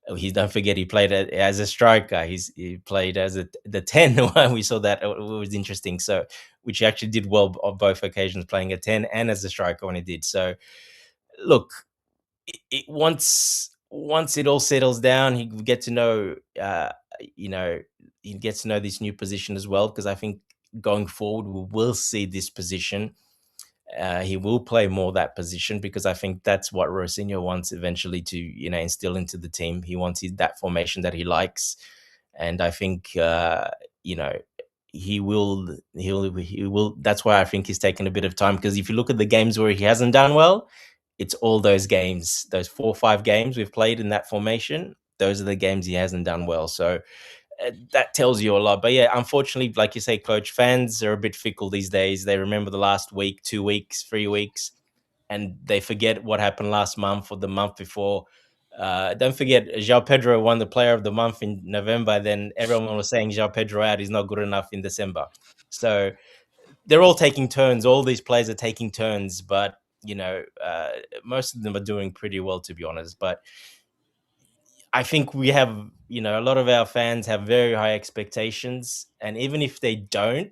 Don't forget he played as a striker. He played as the 10. We saw that, it was interesting. So, which he actually did well on both occasions, playing a 10 and as a striker when he did. So, look, once it all settles down, he get to know, he gets to know this new position as well. Because I think going forward, we will see this position. He will play more that position, because I think that's what Rosenior wants eventually to instill into the team. He wants that formation that he likes, and I think he will. That's why I think he's taken a bit of time, because if you look at the games where he hasn't done well, it's all those games, those 4 or 5 games we've played in that formation. Those are the games he hasn't done well. So that tells you a lot. But yeah, unfortunately, like you say, Coach, fans are a bit fickle these days. They remember the last week, 2 weeks, 3 weeks, and they forget what happened last month or the month before. Don't forget, João Pedro won the Player of the Month in November. Then everyone was saying João Pedro out is not good enough in December. So they're all taking turns. All these players are taking turns, but most of them are doing pretty well, to be honest. But I think we have, a lot of our fans have very high expectations. And even if they don't,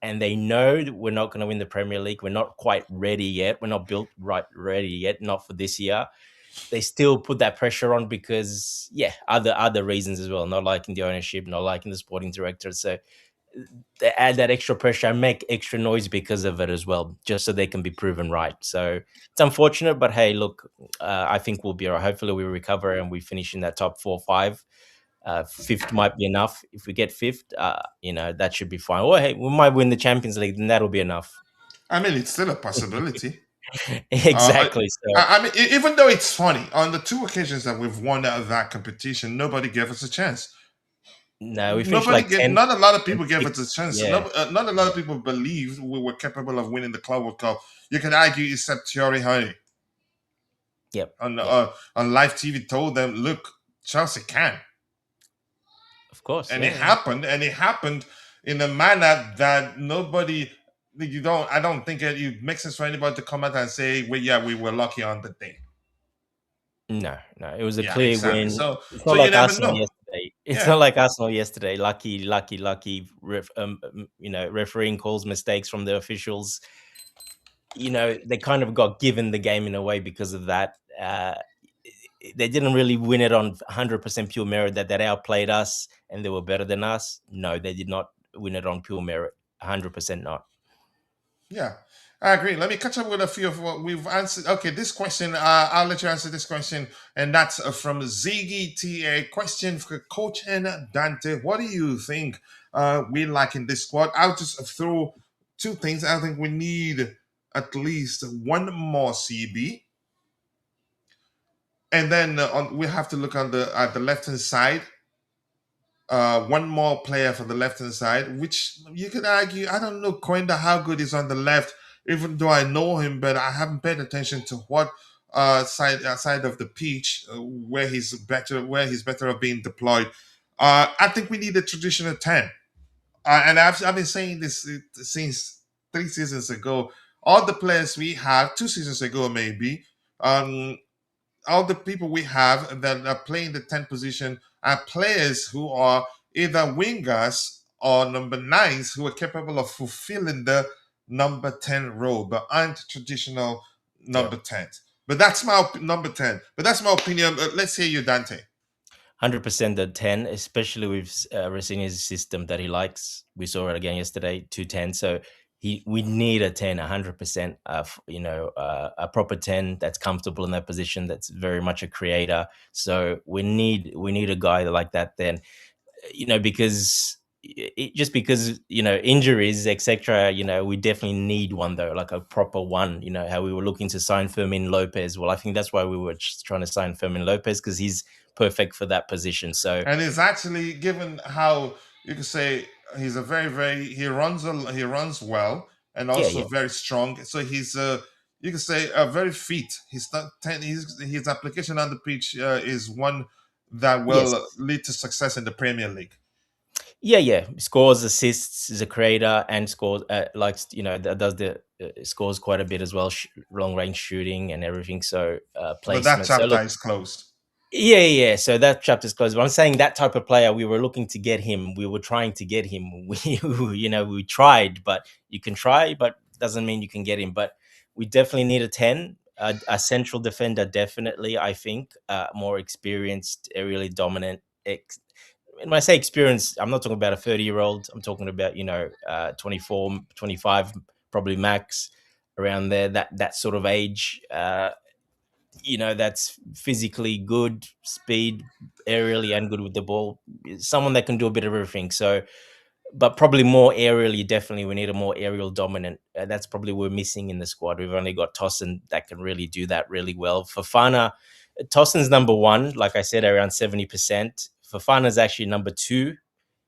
and they know that we're not going to win the Premier League, we're not quite ready yet, we're not built right ready yet, not for this year, they still put that pressure on because, other reasons as well, not liking the ownership, not liking the sporting director. So they add that extra pressure and make extra noise because of it as well, just so they can be proven right. So it's unfortunate, but hey, look, I think we'll be all right. Hopefully we recover and we finish in that top 4 or 5. 5th might be enough. If we get 5th, that should be fine. Or hey, we might win the Champions League, then that'll be enough. I mean, it's still a possibility. Exactly. I mean, even though it's funny, on the 2 occasions that we've won that competition, nobody gave us a chance. No, we finished like 10 Not a lot of and people gave it a 6. chance. Yeah. Not a lot of people believed we were capable of winning the Club World Cup. You can argue, except Thierry Henry Yep. Yep. on live TV told them, "Look, Chelsea can," Of course. and Yeah. Yeah. it happened in a manner that nobody. You don't. I don't think it makes sense for anybody to come out and say, "Well, yeah, we were lucky on the day." No, no, it was a Yeah, clear exactly. win. So, It's so not you like never Arsenal know. yesterday. It's Yeah. not like Arsenal yesterday. Lucky, lucky, lucky. Refereeing calls mistakes from the officials. They kind of got given the game in a way because of that. They didn't really win it on 100% pure merit that they outplayed us and they were better than us. No, they did not win it on pure merit. 100% not. Yeah, I agree. Let me catch up with a few of what we've answered. Okay, this question, I'll let you answer this question, and that's from Ziggy TA. Question for Coach and Dante. What do you think we like in this squad? I'll just throw two things. I think we need at least one more CB, and then we have to look on the at the left hand side. One more player for the left hand side, which you could argue. I don't know Koenda how good he's on the left, even though I know him, but I haven't paid attention to what side of the pitch where he's better of being deployed. I think we need a traditional 10, and I've been saying this since 3 seasons ago. All the players we have 2 seasons ago, maybe. Um, all the people we have that are playing the 10 position are players who are either wingers or number nines who are capable of fulfilling the number 10 role, but aren't traditional Yeah. number 10. But that's my number 10. But that's my opinion. Let's hear you, Dante. 100% the 10, especially with Rosenior's system that he likes. We saw it again yesterday, 210. So we need a 10, 100%. A proper 10 that's comfortable in that position, that's very much a creator. So we need a guy like that. Then, because just because injuries, etc. We definitely need one though, like a proper one. How we were looking to sign Fermin Lopez. Well, I think that's why we were just trying to sign Fermin Lopez, because he's perfect for that position. So And it's actually given how you could say he's a he runs well and yeah, also yeah, very strong. So he's you could say very fit. He's not his application on the pitch is one that yes, will lead to success in the Premier League. yeah. Scores, assists, is a creator, and scores likes does the scores quite a bit as well. Long range shooting and everything. So But that placement. So chapter look, is closed. yeah, yeah. So that chapter's closed. But I'm saying that type of player, we were looking to get him. We were trying to get him. We tried, but you can try, but doesn't mean you can get him. But we definitely need a 10, a central defender, definitely. I think more experienced, aerially dominant. When I say experience, I'm not talking about a 30-year-old. I'm talking about 24, 25, probably max, around there. That sort of age. That's physically good, speed, aerially, and good with the ball. Someone that can do a bit of everything. So, but probably more aerially. Definitely, we need a more aerial dominant. That's probably what we're missing in the squad. We've only got Tosin that can really do that really well. Fofana, Tosin's number one, like I said, around 70%. Fofana's actually number two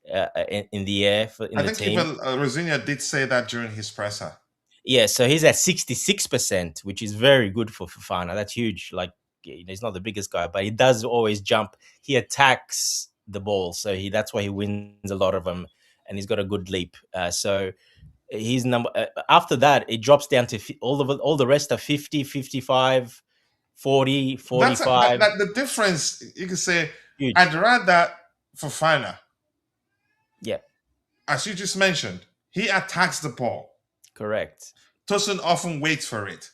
in the air in I the think team. even Rosinia did say that during his presser. Yeah, so he's at 66%, which is very good for Fofana. That's huge. Like, he's not the biggest guy, but he does always jump. He attacks the ball, so that's why he wins a lot of them, and he's got a good leap. So he's number. After that, it drops down to all the rest are 50, 55, 40, That's 45. the difference. You could say I'd Huge. rather Fofana, Yeah, as you just mentioned, he attacks the ball. correct. Tosin often waits for it.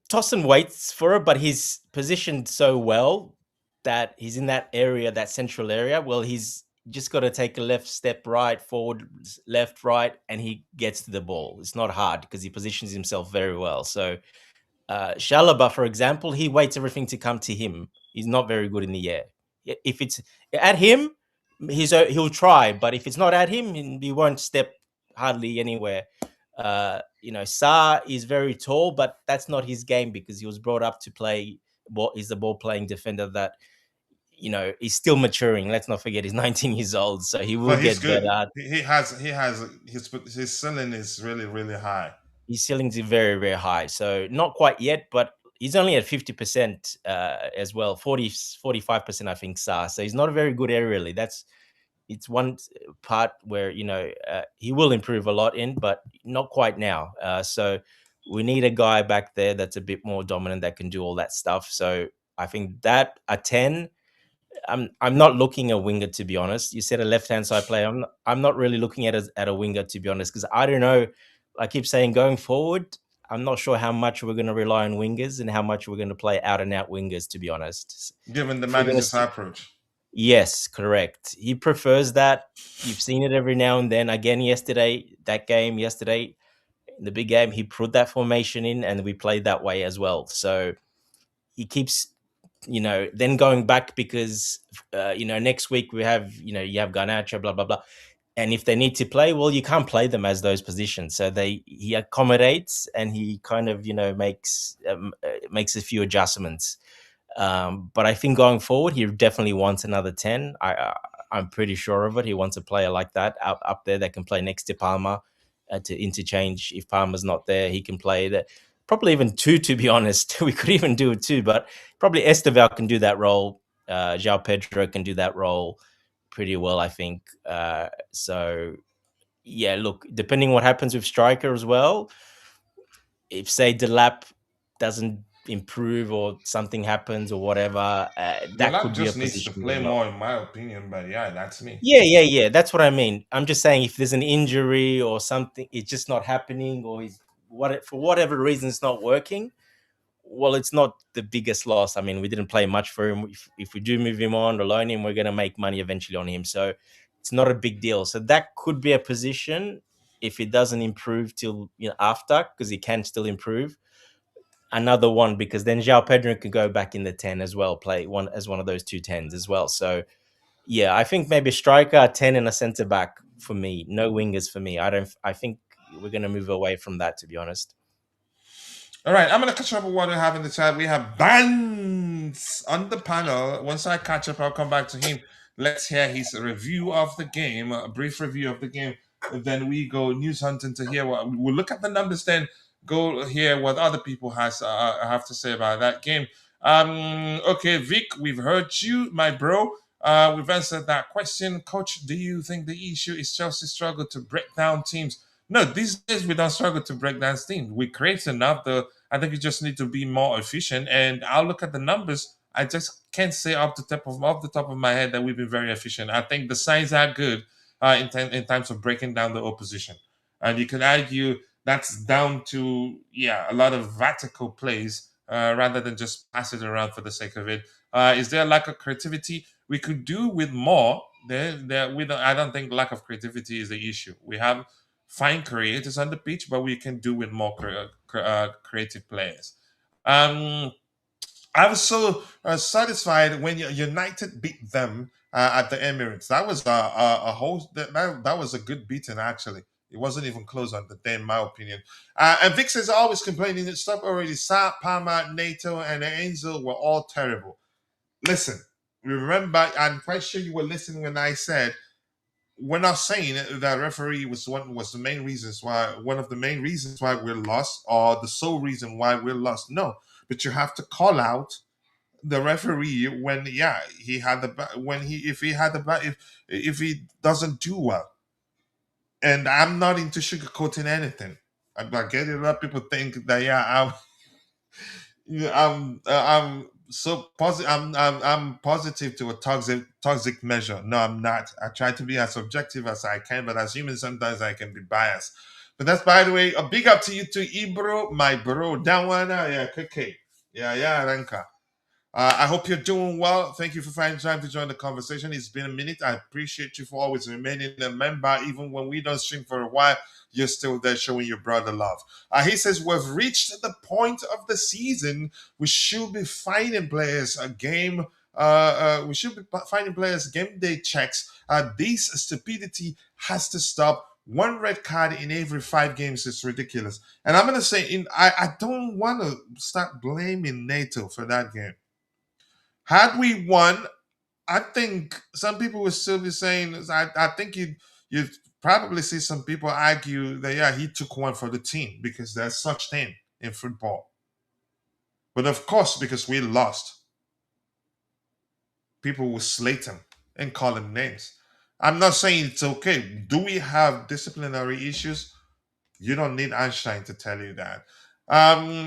Tossin waits for it, but he's positioned so well that he's in that area, that central area. Well, he's just got to take a left step, right, forward, left, right, and he gets to the ball. It's not hard because he positions himself very well. So Shalaba, for example, he waits everything to come to him. He's not very good in the air. If it's at him, he'll try, but if it's not at him, he won't step hardly anywhere. Sa is very tall, but that's not his game because he was brought up to play. He's the ball playing defender that he's still maturing. Let's not forget he's 19 years old, so he will But he's get good. better. His ceiling is really really high. His ceilings are very, very high. So not quite yet, but he's only at 50% as well. 45%, I think, SAR. So he's not very good aerially. It's one part where he will improve a lot in, but not quite now. So we need a guy back there that's a bit more dominant that can do all that stuff. So I think that a 10. I'm not looking at winger, to be honest. You said a left hand side player. I'm not really looking at a winger, to be honest, because I don't know. I keep saying going forward, I'm not sure how much we're going to rely on wingers and how much we're going to play out and out wingers, to be honest. Given the If we're going to manager's stick, approach. yes, correct. He prefers that. You've seen it every now and then. Again, yesterday, in the big game, he put that formation in, and we played that way as well. So he keeps then going back because next week we have you have Garnacho, blah blah blah, and if they need to play, well, you can't play them as those positions. So he accommodates, and he kind of makes a few adjustments. But I think going forward, he definitely wants another 10. I'm pretty sure of it. He wants a player like that up there that can play next to Palmer to interchange. If Palmer's not there, he can play that. Probably even two, to be honest. We could even do it two, but probably Esteval can do that role. João Pedro can do that role pretty well, I think. So, yeah, look, depending what happens with striker as well, if, say, Delap doesn't improve or something happens or whatever, that Delap could be a just needs to position as play well. more, in my opinion. But yeah, that's me. Yeah. That's what I mean. I'm just saying if there's an injury or something, it's just not happening, or for whatever reason it's not working. Well, it's not the biggest loss. I mean, we didn't play much for him. If we do move him on or loan him, we're going to make money eventually on him. So it's not a big deal. So that could be a position if it doesn't improve till after, because he can still improve. Another one, because then João Pedro can go back in the 10 as well, play one of those two 10s as well. So yeah, I think maybe striker, a 10, and a centre back for me. No wingers for me. I think we're going to move away from that, to be honest. All right, I'm going to catch up with what we have in the chat. We have Bands on the panel. Once I catch up, I'll come back to him. Let's hear his review of the game, a brief review of the game. Then we go news hunting to hear what we'll look at the numbers. Then go hear what other people have to say about that game. Okay, Vic, we've heard you, my bro. We've answered that question. Coach, do you think the issue is Chelsea's struggle to break down teams? No, these days we don't struggle to break down teams. We create enough. I think you just need to be more efficient. And I'll look at the numbers. I just can't say off the top of my head that we've been very efficient. I think the signs are good in terms of breaking down the opposition. And you could argue that's down to a lot of vertical plays rather than just pass it around for the sake of it. Is there a lack of creativity? We could do with more. I don't think lack of creativity is the issue. We have fine creators on the pitch, but we can do with more creative players. I was so satisfied when United beat them at the Emirates. That was that was a good beating, actually. It wasn't even close on the day, in my opinion. And Vic says always complaining that stuff already. Sa, Palmer, Neto, and Enzo were all terrible. Listen, remember, I'm quite sure you were listening when I said we're not saying that referee was one of the main reasons why we're lost, or the sole reason why we're lost. No, but you have to call out the referee when he had if he doesn't do well. And I'm not into sugarcoating anything. I get it. A lot of people think that I'm so positive. I'm positive to a toxic measure. No, I'm not. I try to be as objective as I can, but as human, sometimes I can be biased. But that's, by the way, a big up to you too, Ibro, my bro. Dawana, KK. Renka. I hope you're doing well. Thank you for finding time to join the conversation. It's been a minute. I appreciate you for always remaining a member. Even when we don't stream for a while, you're still there showing your brother love. He says, we've reached the point of the season. We should be finding players a game. We should be finding players game day checks. This stupidity has to stop. One red card in every 5 games is ridiculous. And I'm going to say, I don't want to start blaming Neto for that game. Had we won, I think some people will still be saying. I think you probably see some people argue that yeah he took one for the team because there's such thing in football. But of course, because we lost, people will slate him and call him names. I'm not saying it's okay. Do we have disciplinary issues? You don't need Einstein to tell you that.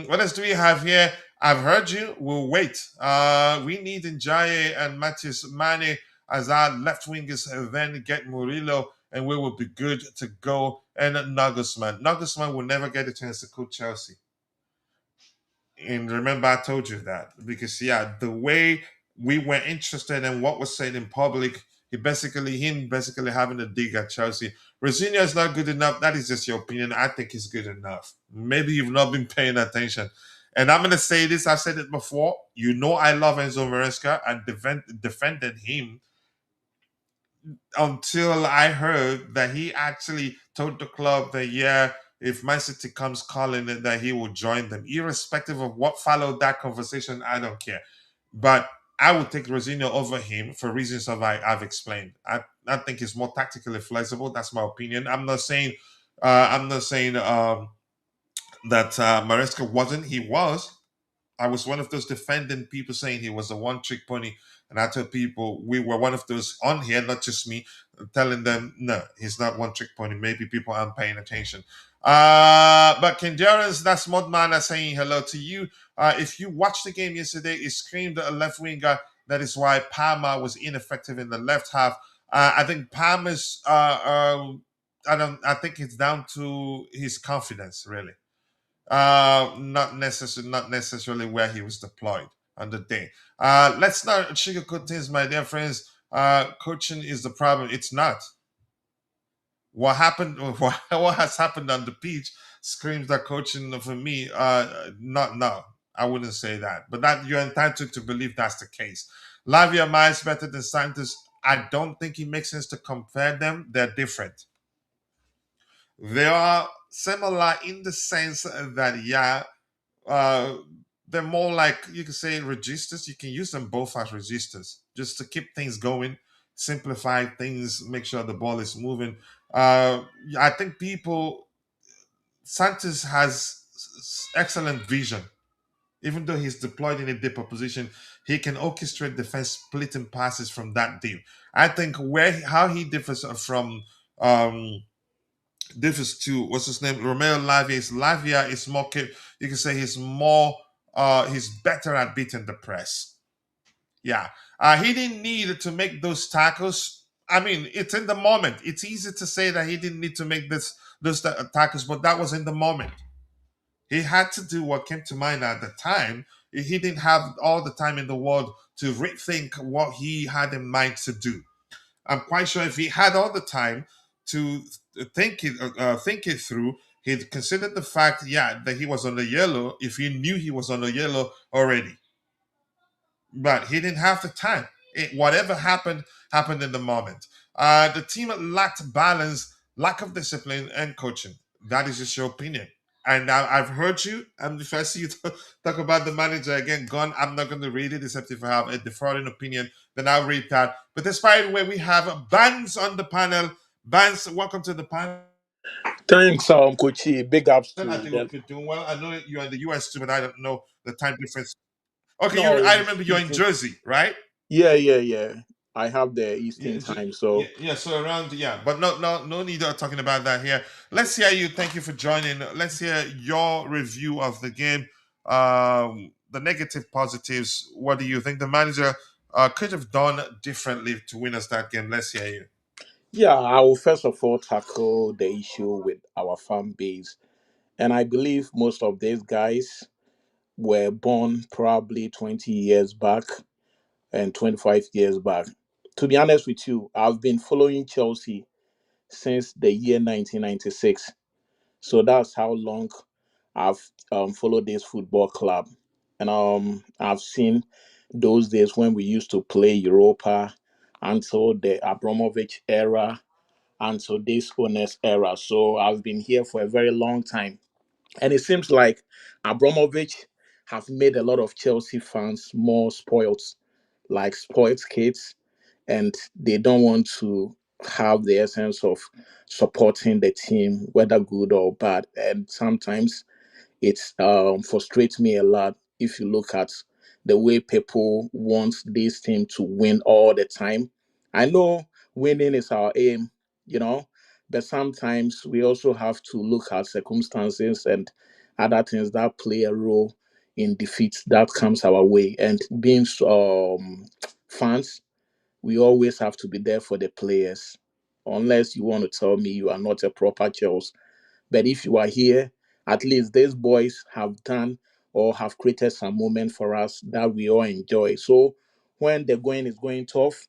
What else do we have here? I've heard you. We'll wait. We need Njaye and Matis Mane as our left wingers, and then get Murillo, and we will be good to go. And Nagelsmann. Nagelsmann will never get a chance to coach Chelsea. And remember, I told you that because yeah, the way we were interested in what was said in public, him basically having a dig at Chelsea. Rosenior is not good enough. That is just your opinion. I think he's good enough. Maybe you've not been paying attention. And I'm gonna say this. I've said it before. You know, I love Enzo Maresca and defended him until I heard that he actually told the club that yeah, if Man City comes calling it, that he will join them, irrespective of what followed that conversation. I don't care, but I would take Rosino over him for reasons I've explained. I think he's more tactically flexible. That's my opinion. I'm not saying that Maresca wasn't. He was. I was one of those defending people saying he was a one trick pony. And I told people we were one of those on here, not just me, telling them, no, he's not one trick pony. Maybe people aren't paying attention. But Kendurans, that's Modman saying hello to you. If you watched the game yesterday, it screamed at a left winger. That is why Palmer was ineffective in the left half. I think Palmer's, I think it's down to his confidence, really. Not necessarily where he was deployed on the day. Let's not sugarcoat things, my dear friends. Coaching is the problem. It's not. What happened? What has happened on the pitch screams that coaching for me. Not no, I wouldn't say that. But that you're entitled to believe that's the case. Lavia Miles better than Santos. I don't think it makes sense to compare them. They're different. They are similar in the sense that yeah, uh, they're more like you can say registers. You can use them both as registers just to keep things going, simplify things, make sure the ball is moving. I think people Sanchez has excellent vision. Even though he's deployed in a deeper position, he can orchestrate defense splitting passes from that deep. I think how he differs from differs to what's his name, Romeo Lavia. Lavia is more. You can say he's more. He's better at beating the press. Yeah, he didn't need to make those tackles. I mean, it's in the moment. It's easy to say that he didn't need to make those tackles, but that was in the moment. He had to do what came to mind at the time. He didn't have all the time in the world to rethink what he had in mind to do. I'm quite sure if he had all the time to think it through, he'd considered the fact, yeah, that he was on the yellow. If he knew he was on the yellow already, but he didn't have the time. Whatever happened happened in the moment. The team lacked balance, lack of discipline, and coaching. That is just your opinion. And I've heard you. And if I see you talk about the manager again, gone, I'm not going to read it except if I have a different opinion. Then I'll read that. But despite where we have Bands on the panel, Bands, welcome to the panel. Thanks, Kochi. Big ups I to think them. hope you're doing well. I know you're in the US too, but I don't know the time difference. Okay, No, I it's remember you're in Eastern. Jersey, right? Yeah. I have the Yeah, Eastern time, yeah, so yeah. So around, yeah, but no need of talking about that here. Let's hear you. Thank you for joining. Let's hear your review of the game. The negative, positives. What do you think the manager could have done differently to win us that game? Let's hear you. yeah, I will first of all tackle the issue with our fan base. And I believe most of these guys were born probably 20 years back and 25 years back. To be honest with you, I've been following Chelsea since the year 1996. So that's how long I've followed this football club. And I've seen those days when we used to play Europa until the Abramovich era, until this owners era. So I've been here for a very long time. And it seems like Abramovich have made a lot of Chelsea fans more spoiled, like spoiled kids. and they don't want to have the essence of supporting the team, whether good or bad. And sometimes it frustrates me a lot if you look at the way people want this team to win all the time. I know winning is our aim, you know, but sometimes we also have to look at circumstances and other things that play a role in defeat that comes our way. And being fans, we always have to be there for the players. Unless you want to tell me you are not a proper Chelsea, but if you are here, at least these boys have done or have created some moment for us that we all enjoy. So when the going is going tough,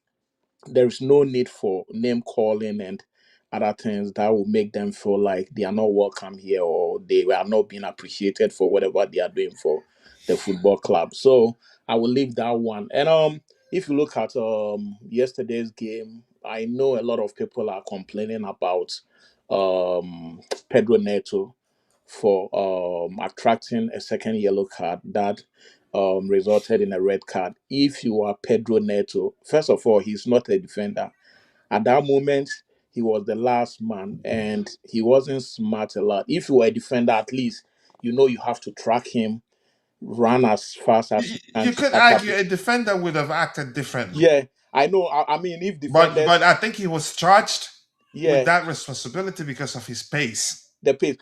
there is no need for name calling and other things that will make them feel like they are not welcome here or they are not being appreciated for whatever they are doing for the football club. So I will leave that one. And if you look at yesterday's game, I know a lot of people are complaining about Pedro Neto for attracting a second yellow card that resulted in a red card. If you are Pedro Neto, first of all, he's not a defender. At that moment, he was the last man and he wasn't smart a lot. If you were a defender, at least you know you have to track him, run as fast as you can You to could catch up argue with. a defender would have acted differently, Yeah, I know. I mean, if but defenders, I think he was charged with yeah, that responsibility because of his pace. the pace.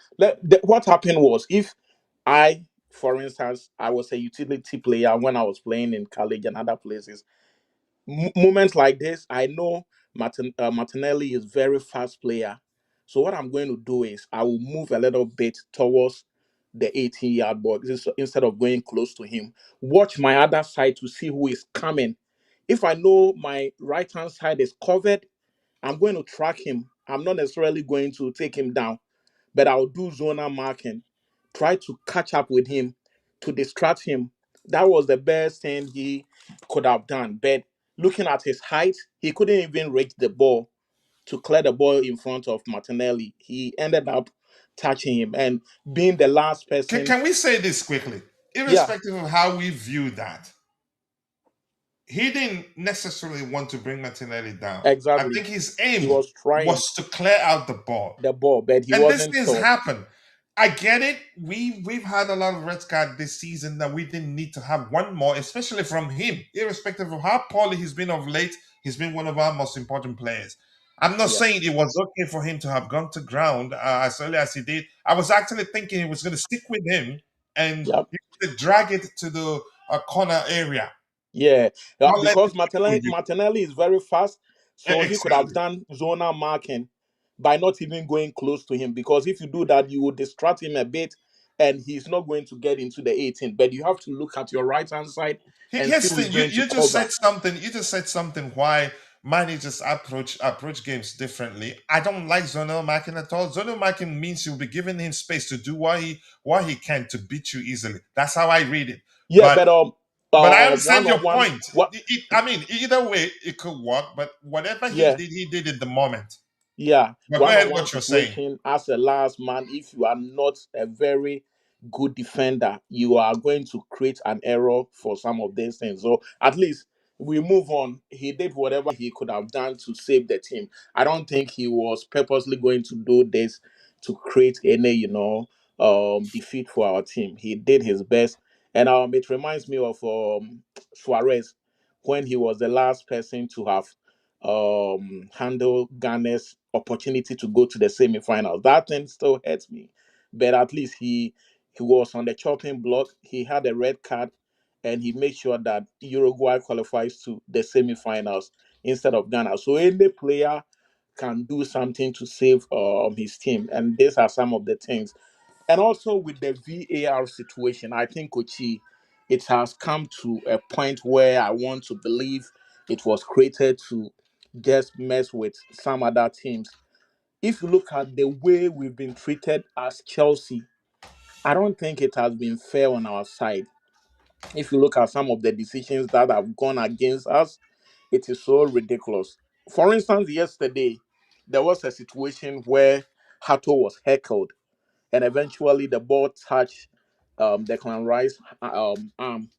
What happened was if for instance, I was a utility player when I was playing in college and other places. Moments like this, I know Martinelli is very fast player. So what I'm going to do is I will move a little bit towards the 18-yard box instead of going close to him. Watch my other side to see who is coming. If I know my right hand side is covered, I'm going to track him. I'm not necessarily going to take him down, but I'll do zonal marking, try to catch up with him to distract him. That was the best thing he could have done. But looking at his height, he couldn't even reach the ball to clear the ball in front of Martinelli. He ended up touching him and being the last person. Can we say this quickly? Yeah, Irrespective of how we view that, he didn't necessarily want to bring Martinelli down. I exactly. think his He aim was trying was to clear out the ball. the ball, but he And these wasn't things sure. happen. I get it. We've had a lot of red card this season that we didn't need to have one more, especially from him. Irrespective of how poorly he's been of late, he's been one of our most important players. I'm not Yeah, saying it was okay for him to have gone to ground as early as he did. I was actually thinking he was going to stick with him and yeah. drag it to the corner area. Yeah, Not let because him stick with you. Martinelli is very fast, so he could have Exactly. done zonal marking by not even going close to him. Because if you do that, you will distract him a bit, and he's not going to get into the 18. But you have to look at your right hand side and see Here's who the is thing. going to You just cover. said something. You just said something. Why managers approach games differently? I don't like zonal marking at all. Zonal marking means you'll be giving him space to do what he can to beat you easily. That's how I read it. Yeah, But but I understand one your on one. point. What? I mean, either way, it could work. But whatever Yeah, he did in the moment. yeah, But go ahead. one-on-one What you're saying? situation as a last man, if you are not a very good defender, you are going to create an error for some of these things. So at least we move on. He did whatever he could have done to save the team. I don't think he was purposely going to do this to create any, defeat for our team. He did his best. And it reminds me of Suarez when he was the last person to have handle Ghana's opportunity to go to the semifinals. That thing still hurts me, but at least he was on the chopping block. He had a red card, and he made sure that Uruguay qualifies to the semifinals instead of Ghana. So any player can do something to save his team, and these are some of the things. And also with the VAR situation, I think Kochi, it has come to a point where I want to believe it was created to just mess with some other teams. If you look at the way we've been treated as Chelsea, I don't think it has been fair on our side. If you look at some of the decisions that have gone against us, it is so ridiculous. For instance, yesterday, there was a situation where Hato was heckled and eventually the ball touched Declan Rice arm.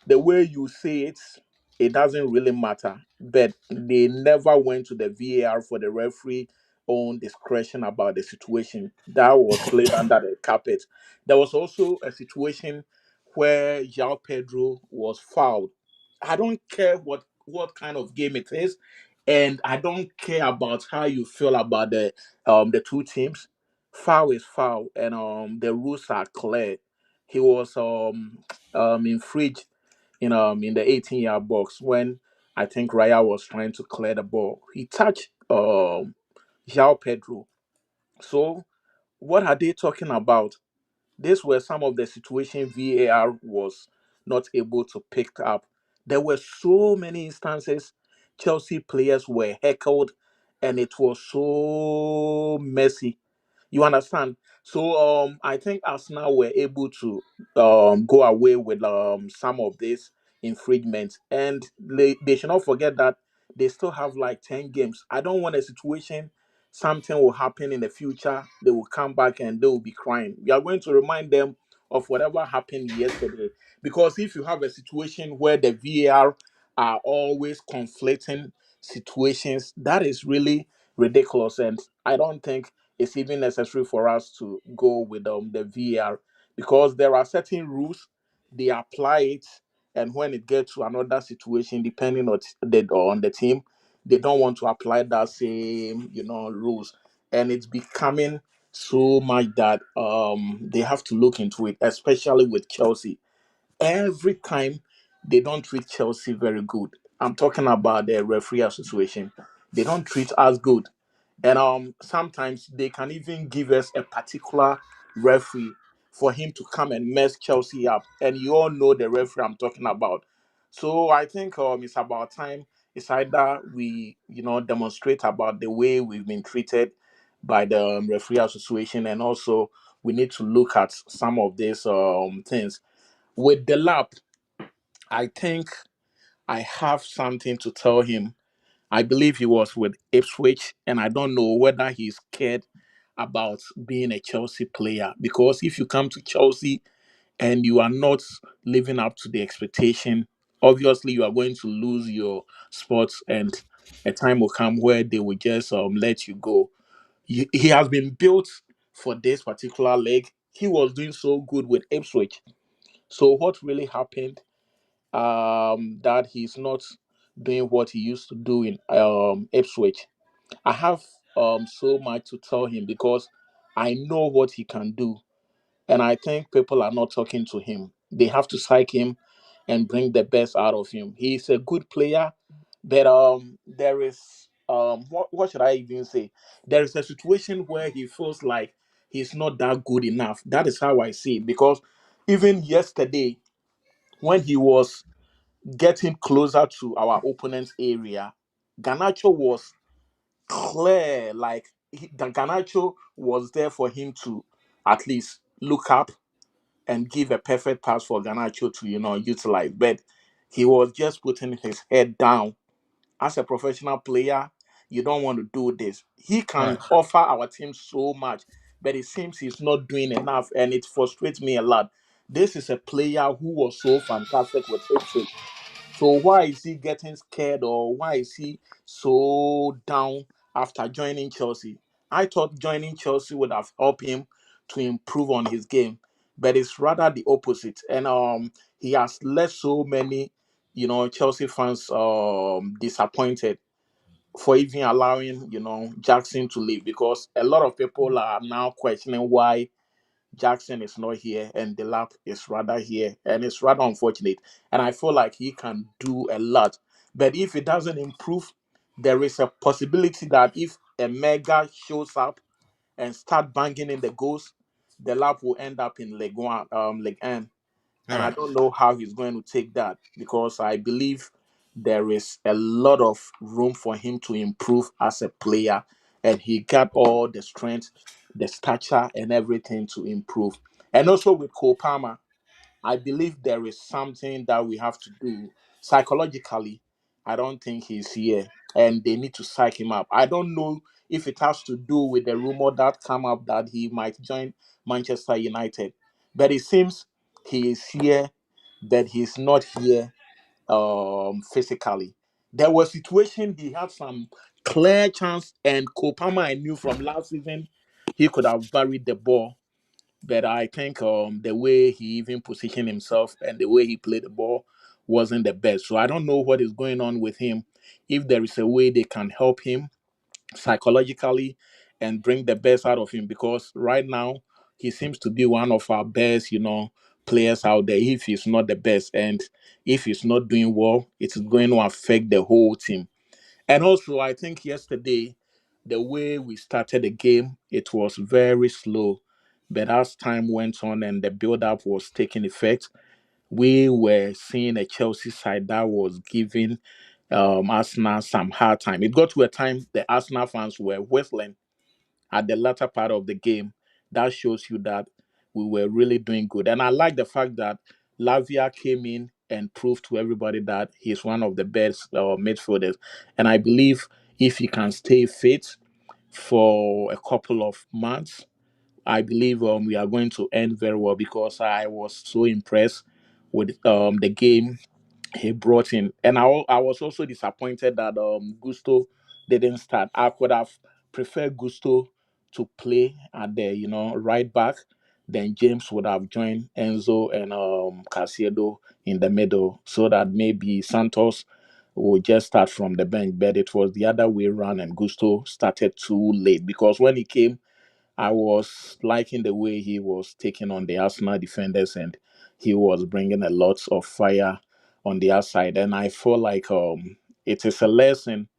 The way you say it, it doesn't really matter. But they never went to the VAR for the referee own discretion about the situation. That was played under the carpet. There was also a situation where João Pedro was fouled. I don't care what kind of game it is, and I don't care about how you feel about the two teams. Foul is foul, and the rules are clear. He was infringed in the 18-yard box when I think Raya was trying to clear the ball. He touched João Pedro. So what are they talking about? These were some of the situation VAR was not able to pick up. There were so many instances Chelsea players were heckled, and it was so messy. You understand? So I think Arsenal were able to go away with some of this infringement, and they should not forget that they still have like 10 games. I don't want a situation something will happen in the future, they will come back and they will be crying. We are going to remind them of whatever happened yesterday. Because if you have a situation where the VAR are always conflicting situations, that is really ridiculous. And I don't think it's even necessary for us to go with the VAR, because there are certain rules, they apply it, and when it gets to another situation, depending on the team, they don't want to apply that same rules, and it's becoming so much that they have to look into it, especially with Chelsea. Every time they don't treat Chelsea very good. I'm talking about the referee association. They don't treat us good. And sometimes they can even give us a particular referee for him to come and mess Chelsea up. And you all know the referee I'm talking about. So I think it's about time. It's either we demonstrate about the way we've been treated by the referee association, and also we need to look at some of these things. With the lap, I think I have something to tell him. I believe he was with Ipswich, and I don't know whether he's scared about being a Chelsea player. Because if you come to Chelsea and you are not living up to the expectation, obviously you are going to lose your spot, and a time will come where they will just let you go. He has been built for this particular leg. He was doing so good with Ipswich. So what really happened? That he's not doing what he used to do in Ipswich. I have so much to tell him, because I know what he can do, and I think people are not talking to him. They have to psych him and bring the best out of him. He's a good player, but there is what should I even say? There is a situation where he feels like he's not that good enough. That is how I see it, because even yesterday when he was getting closer to our opponent's area, Ganacho was clear. Like the Ganacho was there for him to at least look up and give a perfect pass for Ganacho to utilize. But he was just putting his head down. As a professional player, you don't want to do this. He can Right. offer our team so much, but it seems he's not doing enough, and it frustrates me a lot. This is a player who was so fantastic with Ipswich. So why is he getting scared, or why is he so down after joining Chelsea? I thought joining Chelsea would have helped him to improve on his game, but it's rather the opposite. And he has left so many, Chelsea fans disappointed for even allowing, Jackson to leave, because a lot of people are now questioning why Jackson is not here and Delap is rather here, and it's rather unfortunate. And I feel like he can do a lot, but if it doesn't improve, there is a possibility that if a mega shows up and start banging in the goals, Delap will end up in Leg N, All and I right. don't know how he's going to take that, because I believe there is a lot of room for him to improve as a player, and he got all the strength, the stature, and everything to improve. And also with Cole Palmer, I believe there is something that we have to do psychologically. I don't think he's here, and they need to psych him up. I don't know if it has to do with the rumor that come up that he might join Manchester United, but it seems he is here, but he's not here physically. There was situation he had some clear chance, and Kopama I knew from last season he could have buried the ball, but I think the way he even positioned himself and the way he played the ball wasn't the best. So I don't know what is going on with him. If there is a way they can help him psychologically and bring the best out of him, because right now he seems to be one of our best, players out there. If he's not the best, and if he's not doing well, it's going to affect the whole team. And also, I think yesterday, the way we started the game, it was very slow. But as time went on and the build up was taking effect, we were seeing a Chelsea side that was giving Arsenal some hard time. It got to a time the Arsenal fans were whistling at the latter part of the game. That shows you that we were really doing good. And I like the fact that Lavia came in and proved to everybody that he's one of the best midfielders. And I believe if he can stay fit for a couple of months, I believe we are going to end very well, because I was so impressed with the game he brought in. And I was also disappointed that Gusto didn't start. I could have preferred Gusto to play at the right back. Then James would have joined Enzo and Caicedo in the middle, so that maybe Santos would just start from the bench. But it was the other way around, and Gusto started too late, because when he came, I was liking the way he was taking on the Arsenal defenders, and he was bringing a lot of fire on the outside. And I feel like it is a lesson,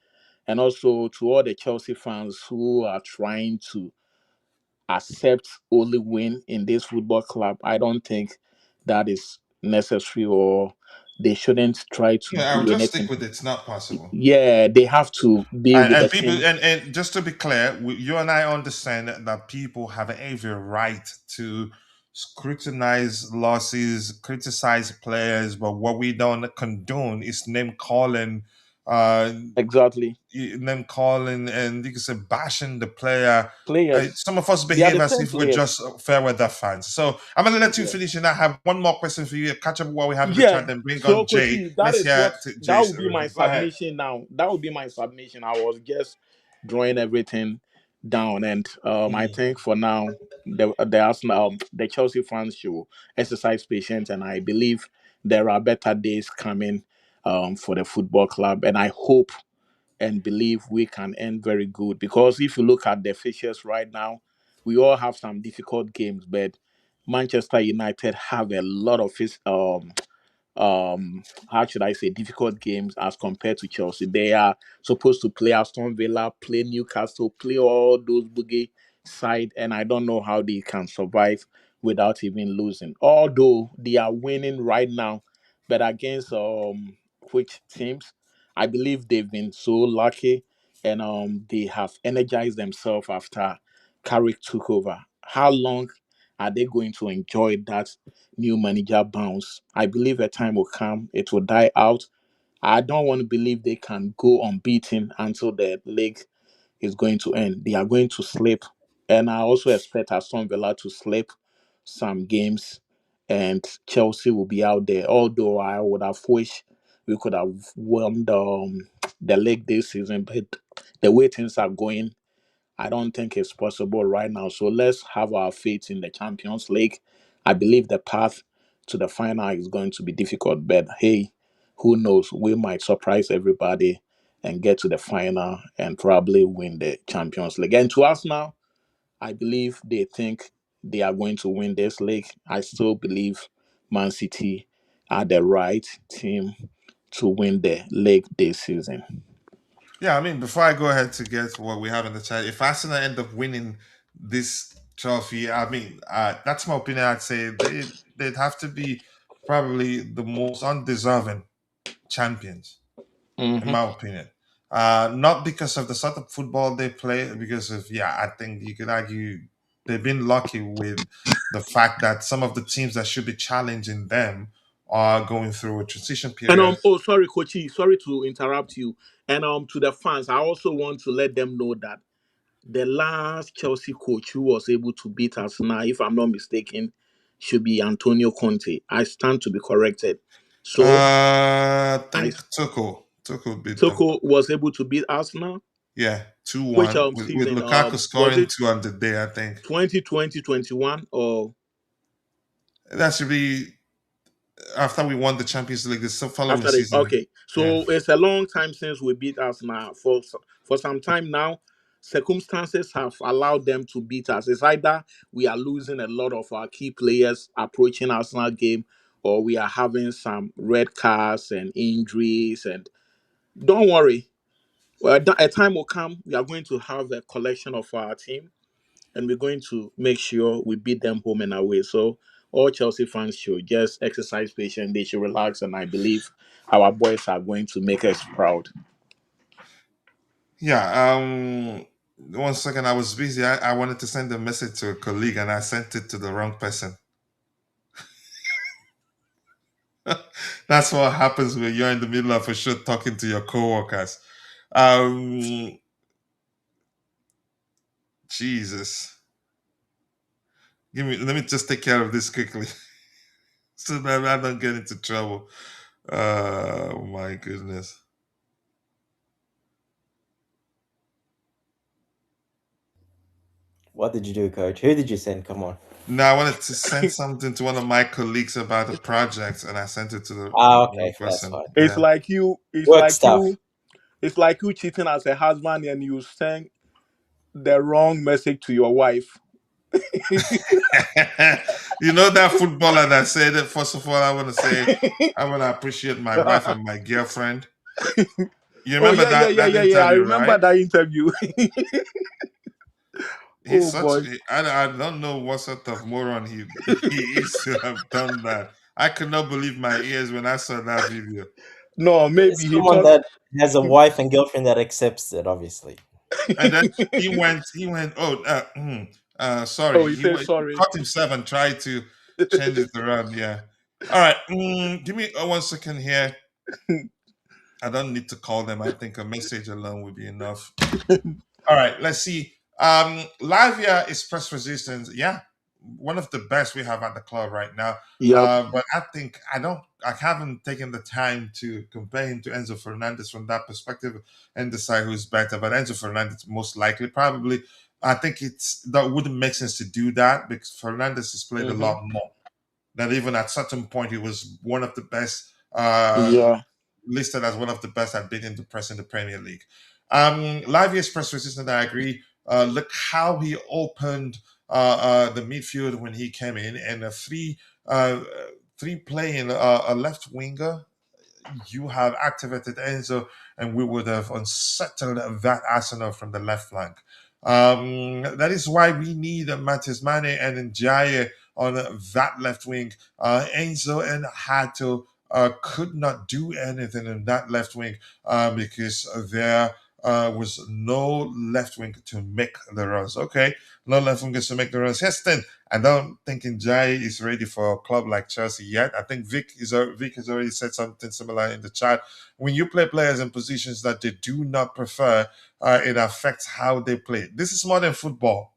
and also to all the Chelsea fans who are trying to accept only win in this football club. I don't think that is necessary, or they shouldn't try to Yeah, I'll do just stick anything. with it's not possible. Yeah, they have to be with And the people, team. and just to be clear, you and I understand that people have every right to scrutinize losses, criticize players, but what we don't condone is uh, Exactly. name calling, and you can say bashing the player. Players, Some of us they are behave the as same if we're players. just fair weather fans. So I'm going to let you finish, and I have one more question for you. Catch up what we have in the Yeah. chat, then bring So, on Jay. Kochi, that Let's is hear what that Jay's would be my review. Go ahead. submission now. That would be my submission. I was just drawing everything down, and I think for now, the Arsenal, the Chelsea fans should exercise patience, and I believe there are better days coming for the football club, and I hope and believe we can end very good, because if you look at the fixtures right now, we all have some difficult games, but Manchester United have a lot of how should I say, difficult games as compared to Chelsea. They are supposed to play Aston Villa, play Newcastle, play all those boogie side, and I don't know how they can survive without even losing. Although they are winning right now, but against which teams? I believe they've been so lucky, and they have energized themselves after Carrick took over. How long are they going to enjoy that new manager bounce? I believe a time will come, it will die out. I don't want to believe they can go unbeaten until the league is going to end. They are going to slip. And I also expect Aston Villa to slip some games, and Chelsea will be out there. Although I would have wished we could have won the league this season, but the way things are going, I don't think it's possible right now. So let's have our faith in the Champions League. I believe the path to the final is going to be difficult, but hey, who knows? We might surprise everybody and get to the final and probably win the Champions League. And to us now, I believe they think they are going to win this league. I still believe Man City are the right team to win the league this season. Yeah, I mean, before I go ahead to get what we have in the chat, if Arsenal end up winning this trophy, I mean, that's my opinion. I'd say they'd have to be probably the most undeserving champions, in Mhm. my opinion. Not because of the sort of football they play, because of, yeah, I think you could argue they've been lucky with the fact that some of the teams that should be challenging them are going through a transition And period. oh, sorry, Kochi, sorry to interrupt you. And to the fans, I also want to let them know that the last Chelsea coach who was able to beat Arsenal, if I'm not mistaken, should be Antonio Conte. I stand to be corrected. So I I think Tuchel beat them. Tuchel was able to beat Arsenal, Yeah, two which one with season Lukaku was scoring it two on the day. I think 2020-21 or that should be after we won the Champions League. The following after the season. okay. Yeah. So it's a long time since we beat Arsenal. For some time now, circumstances have allowed them to beat us. It's either we are losing a lot of our key players approaching Arsenal game, or we are having some red cards and injuries. And don't worry, well, a time will come. We are going to have a collection of our team, and we're going to make sure we beat them home and away. So all Chelsea fans should just exercise patience. They should relax, and I believe our boys are going to make us proud. Yeah. 1 second. I was busy. I wanted to send a message to a colleague and I sent it to the wrong person. That's what happens when you're in the middle of a show talking to your coworkers. Um, Jesus. Let me just take care of this quickly so that I don't get into trouble. Oh my goodness. What did you do, coach? Who did you send? Come on. No, I wanted to send something to one of my colleagues about a project and I sent it to the Ah, wrong okay, that's person. fine. It's Yeah. like you. It's Work like stuff. you. It's like you cheating as a husband and you send the wrong message to your wife. You know that footballer that said it? First of all, I want to say I want to appreciate my wife and my girlfriend. You Oh remember yeah, yeah, yeah, that yeah, yeah. I interview, remember right? that interview. He's Oh such boy. I don't know what sort of moron he is to have done that. I could not believe my ears when I saw that video. No, It's maybe he someone thought. that has a wife and girlfriend that accepts it, obviously. And then he went, sorry. Oh, he said He sorry. caught himself and tried to change it around. Yeah. All right. Give me 1 second here. I don't need to call them. I think a message alone would be enough. All right, let's see. Lavia is press resistance. Yeah, one of the best we have at the club right now. Yep. But I haven't taken the time to compare him to Enzo Fernandez from that perspective and decide who's better. But Enzo Fernandez most likely, probably. I think that wouldn't make sense to do that because Fernandez has played a Hmm. lot more. That even at certain point he was one of the best. Yeah. Listed as one of the best at beating the press in the Premier League. Livia's press resistant, I agree. Look how he opened the midfield when he came in, and uh, three playing a left winger. You have activated Enzo, and we would have unsettled that Arsenal from the left flank. That is why we need Matis Mane and Njaye on that left wing. Enzo and Hato could not do anything in that left wing because there was no left wing to make the runs. Okay, no left wingers to make the runs. Heston, I don't think Njai is ready for a club like Chelsea yet. I think Vic has already said something similar in the chat. When you play players in positions that they do not prefer, it affects how they play. This is modern football.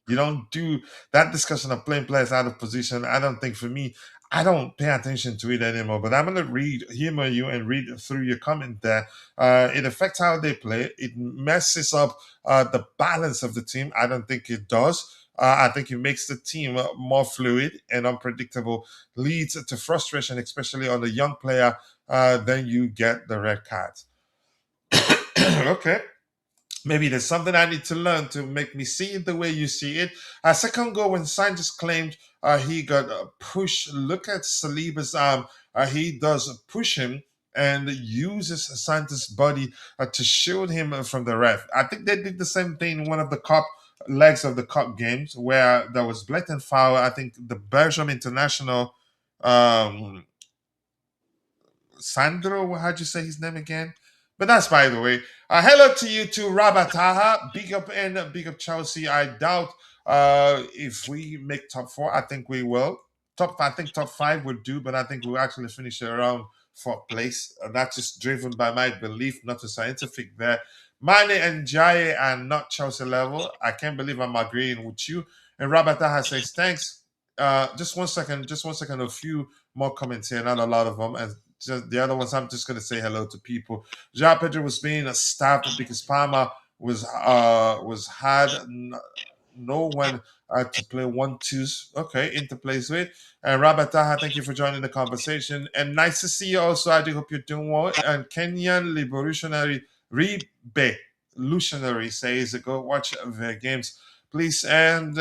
You don't do that discussion of playing players out of position. I don't think for me, I don't pay attention to it anymore. But I'm going to humor you and read through your comment there. It affects how they play. It messes up the balance of the team. I don't think it does. I think it makes the team more fluid and unpredictable, leads to frustration, especially on the young player. Then you get the red card. Okay. Maybe there's something I need to learn to make me see it the way you see it. A second goal when Sanchez claimed he got pushed. Look at Saliba's arm. He does push him and uses Santos' body to shield him from the ref. I think they did the same thing in one of the cup legs of the cup games where there was blatant foul. I think the Belgium international um, Sandro, how'd you say his name again? But that's by the way. Hello to you too, Rabataha. Big up and big up Chelsea. I doubt if we make top four. I think we will. I think top five would do, but I think we'll actually finish around fourth place. That's just driven by my belief, not a scientific there. Mane and Jai are not Chelsea level. I can't believe I'm agreeing with you. And Rabataha says, thanks. just 1 second, just 1 second. A few more comments here, not a lot of them, and just the other ones. I'm just gonna say hello to people. Jean Pedro was being stabbed because Palmer was had no one to play 1-2s. Okay, interplays with. And Rabataha, thank you for joining the conversation. And nice to see you also. I do hope you're doing well. And Kenyan Liberation Lutionary says, go watch the games, please. And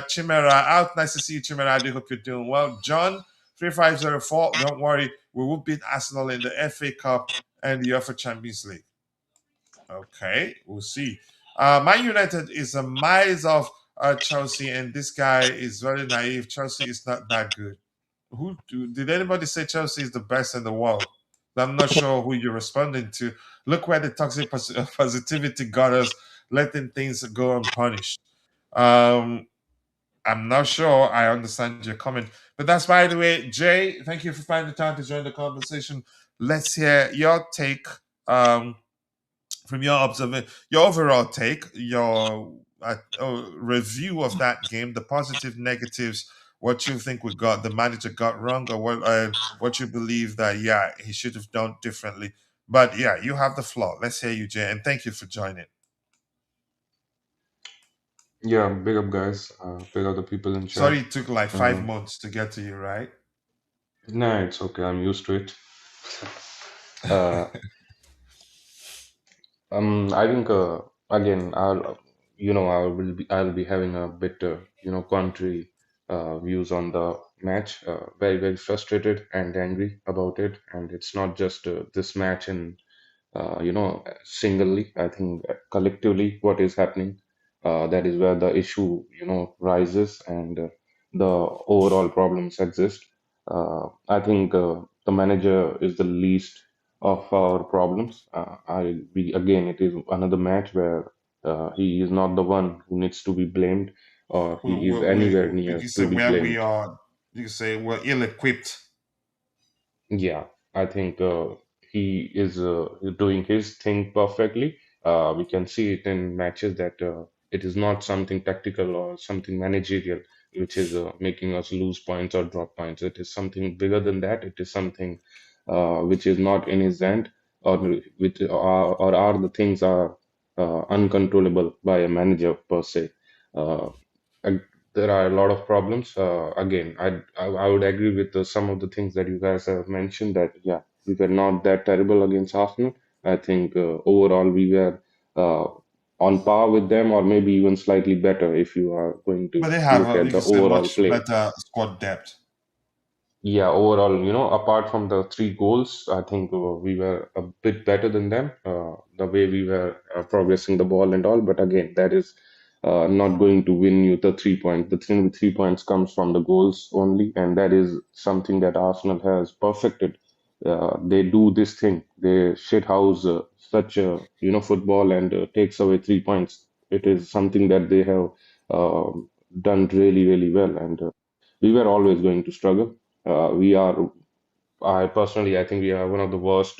Chimera out. Nice to see you, Chimera. I do hope you're doing well. John 3504, don't worry. We will beat Arsenal in the FA Cup and the UEFA Champions League. Okay, we'll see. Man United is a miles off Chelsea, and this guy is very naive. Chelsea is not that good. Did anybody say Chelsea is the best in the world? I'm not sure who you're responding to. Look where the toxic positivity got us, letting things go unpunished. Um, I'm not sure I understand your comment, but that's by the way, Jay. Thank you for finding the time to join the conversation. Let's hear your take. From your observation, your overall take, your review of that game, the positive, negatives, what you think the manager got wrong, or what you believe that he should have done differently. But yeah, you have the floor. Let's hear you, Jay, and thank you for joining. Yeah, big up, guys. Big up the people in Sorry chat. it took like Uh, 5 months to get to you, right? nah, it's okay. I'm used to it. Uh, I think again, I'll be having a bit contrary views on the match. Very very frustrated and angry about it, and it's not just this match in singly. I think collectively, what is happening, that is where the issue, rises and the overall problems exist. I think the manager is the least of our problems. Again, it is another match where he is not the one who needs to be blamed, or he is anywhere You near can say to be where we blamed. are. You can say we're ill-equipped. Yeah, I think he is doing his thing perfectly. We can see it in matches that it is not something tactical or something managerial which is making us lose points or drop points. It is something bigger than that. It is something which is not in his hand, or or are the things are uncontrollable by a manager per se. Uh, ag- there are a lot of problems. Again, I would agree with some of the things that you guys have mentioned. That yeah, we were not that terrible against Arsenal. I think overall we were uh, on par with them, or maybe even slightly better if you are going to But they have, look at you the can say, overall much play. better squad depth. Yeah, overall, apart from the three goals, I think we were a bit better than them, the way we were progressing the ball and all. But again, that is not going to win you the 3 points. The 3 points comes from the goals only, and that is something that Arsenal has perfected. They do this thing. They shithouse such a football and takes away 3 points. It is something that they have done really, really well, and we were always going to struggle. We are I think we are one of the worst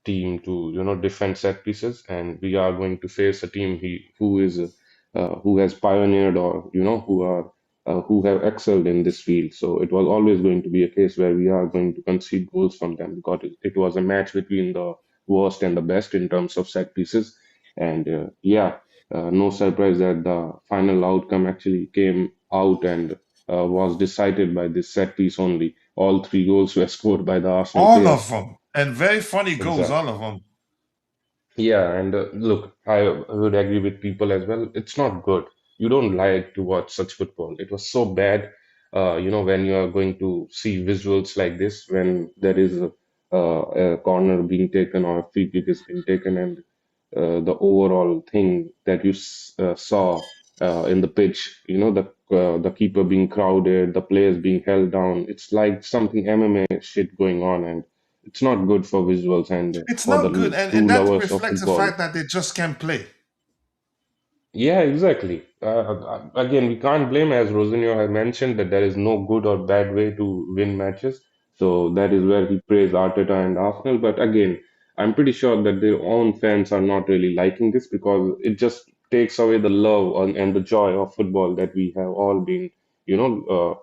team to defend set pieces, and we are going to face a team who has pioneered, or who have excelled in this field. So it was always going to be a case where we are going to concede goals from them, because it was a match between the worst and the best in terms of set pieces. And no surprise that the final outcome actually came out and was decided by this set piece only. All three goals were scored by the Arsenal All of players. them. And very funny goals, Exactly. all of them. Yeah, and look, I would agree with people as well. It's not good. You don't like to watch such football. It was so bad, when you are going to see visuals like this, when there is a corner being taken or a free kick is being taken, and the overall thing that you saw in the pitch, the keeper being crowded, the players being held down. It's like something MMA shit going on, and it's not good for visuals and It's for the not good. And true that lovers of reflects the football. fact that they just can't play. Yeah, exactly. Again, we can't blame, as Rosenior has mentioned, that there is no good or bad way to win matches. So that is where he praised Arteta and Arsenal. But again, I'm pretty sure that their own fans are not really liking this, because it just takes away the love and the joy of football that we have all been,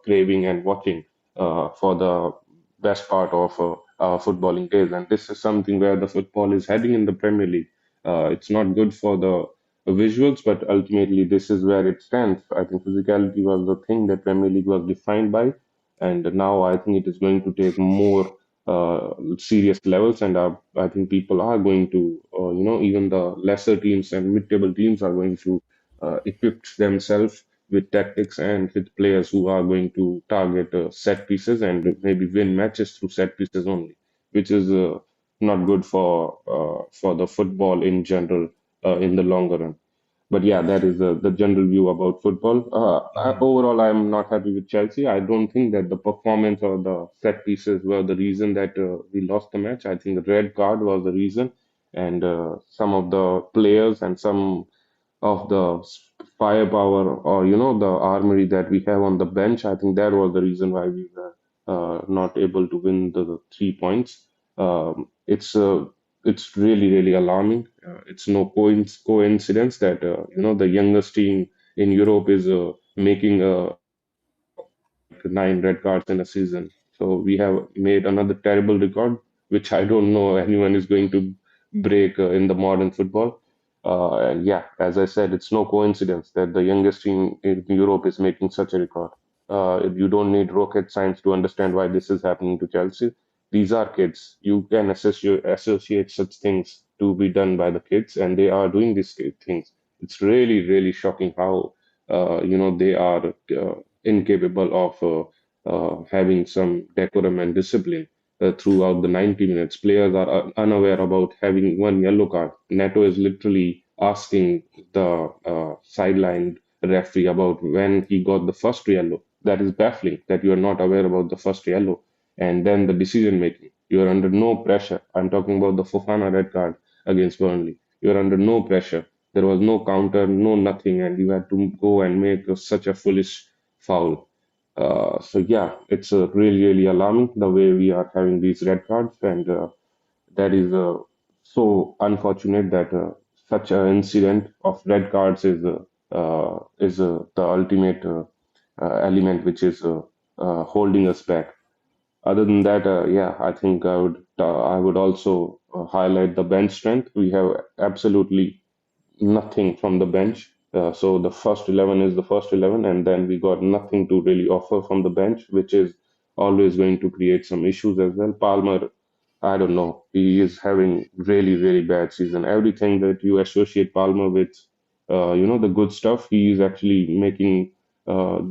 craving and watching for the best part of our footballing days. And this is something where the football is heading in the Premier League. It's not good for the visuals, but ultimately this is where it stands. I think physicality was the thing that Premier League was defined by, and now I think it is going to take more serious levels, and I think people are going to, even the lesser teams and mid-table teams are going to equip themselves with tactics and with players who are going to target set pieces and maybe win matches through set pieces only, which is not good for the football in general in the longer run. But yeah, that is the general view about football. Overall, I'm not happy with Chelsea. I don't think that the performance or the set pieces were the reason that we lost the match. I think the red card was the reason, and some of the players and some of the firepower, or the armory that we have on the bench. I think that was the reason why we were not able to win the 3 points. It's really alarming. It's no coincidence that the youngest team in Europe is making 9 red cards in a season. So we have made another terrible record, which I don't know anyone is going to break in the modern football. And yeah, as I said, it's no coincidence that the youngest team in Europe is making such a record. You don't need rocket science to understand why this is happening to Chelsea. These are kids. You can associate such things to be done by the kids, and they are doing these things. It's really shocking how they are incapable of having some decorum and discipline throughout the 90 minutes. Players are unaware about having one yellow card. Neto is literally asking the sideline referee about when he got the first yellow. That is baffling that you are not aware about the first yellow. And then the decision making. You are under no pressure. I'm talking about the Fofana red card against Burnley. You are under no pressure. There was no counter, no nothing, and you had to go and make such a foolish foul. So yeah, it's really alarming the way we are having these red cards, and that is so unfortunate that such an incident of red cards is the ultimate element which is holding us back. Other than that, yeah, I think I would also highlight the bench strength. We have absolutely nothing from the bench. So the first 11 is the first 11, and then we got nothing to really offer from the bench, which is always going to create some issues as well. Palmer, I don't know, he is having really bad season. Everything that you associate Palmer with, the good stuff, he is actually making uh,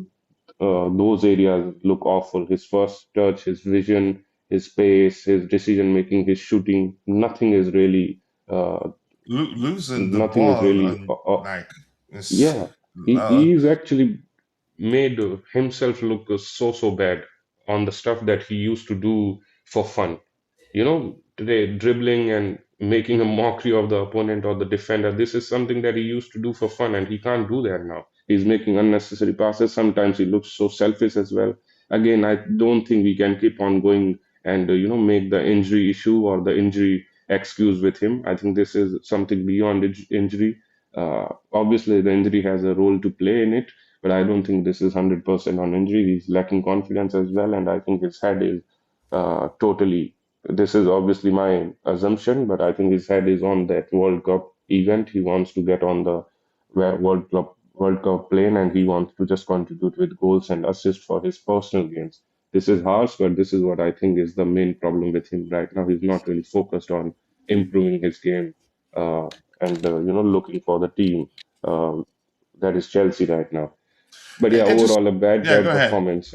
those areas look awful. His first touch, his vision, his pace, his decision making, his shooting, Losing the nothing is ball really and like it's yeah, uh, he's actually made himself look so bad on the stuff that he used to do for fun. Today dribbling and making a mockery of the opponent or the defender, this is something that he used to do for fun, and he can't do that now. He's making unnecessary passes. Sometimes he looks so selfish as well. Again, I don't think we can keep on going and make the injury issue or the injury excuse with him. I think this is something beyond injury. Obviously, the injury has a role to play in it, but I don't think this is 100% on injury. He's lacking confidence as well, and I think his head is totally. This is obviously my assumption, but I think his head is on that World Cup event. He wants to get on the World Cup plane, and he wants to just contribute with goals and assists for his personal gains. This is harsh, but this is what I think is the main problem with him right now. He's not really focused on improving his game uh, and looking for the team um, that is Chelsea right now. But yeah, it just overall a bad yeah. Go bad ahead. performance.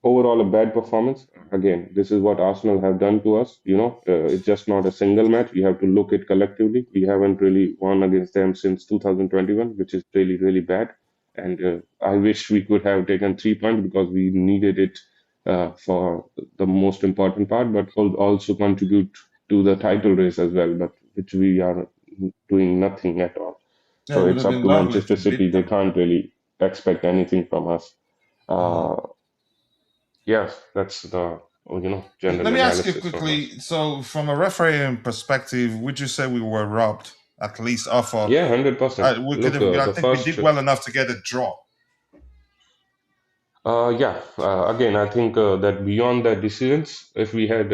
Overall a bad performance. Again, this is what Arsenal have done to us. It's just not a single match. We have to look at collectively. We haven't really won against them since 2021, which is really bad. And I wish we could have taken 3 points because we needed it for the most important part, but also contribute to the title race as well, but which we are doing nothing at all. Yeah, So it would it's have up been to lovely Manchester to City. beat They them. can't really expect anything from us. Mhm. Uh, Yes, that's the Let general me ask you analysis from quickly. us. So, from a refereeing perspective, would you say we were robbed at least of a? Yeah, 100%. We could Look, have. I the think we first, did well enough to get a draw. Yeah, again, I think that beyond the decisions, if we had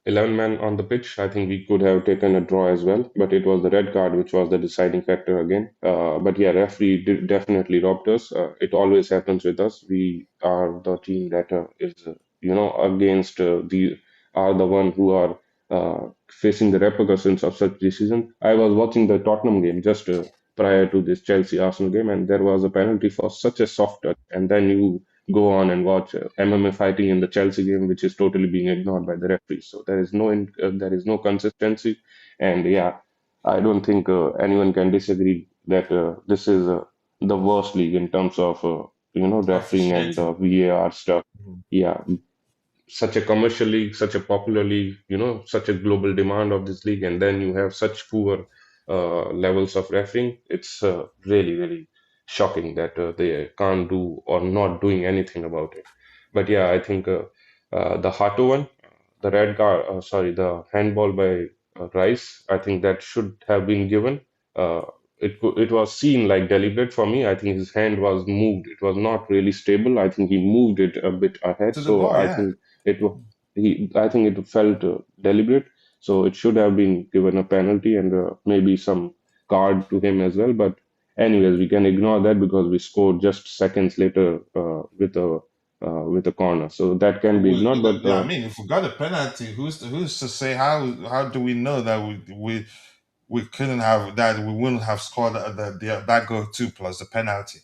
11 men on the pitch, I think we could have taken a draw as well. But it was the red card which was the deciding factor again. But yeah, referee did definitely robbed us. It always happens with us. We are the team that is, against are the one who are facing the repercussions of such decisions. I was watching the Tottenham game just prior to this Chelsea Arsenal game, and there was a penalty for such a soft touch, and then you go on and watch MMA fighting in the Chelsea game, which is totally being ignored by the referees. So there is no consistency, and yeah, I don't think anyone can disagree that this is the worst league in terms of refereeing and Officiating. VAR stuff. Mhm. Yeah, such a commercial league, such a popular league, such a global demand of this league, and then you have such poor levels of refereeing. It's really, really shocking that they can't do or not doing anything about it. But yeah, I think the Hato one, the red card, sorry, the handball by Rice, I think that should have been given. Uh, it was seen like deliberate for me. I think his hand was moved. It was not really stable. I think he moved it a bit ahead. To the So ball, I yeah. think it wa- I think it felt deliberate. So it should have been given a penalty and maybe some card to him as well. But anyways, we can ignore that because we scored just seconds later with a corner. So that can be ignored. But Yeah, I mean, if we got a penalty, who's to say how do we know that we couldn't have that we wouldn't have scored that goal too plus the penalty?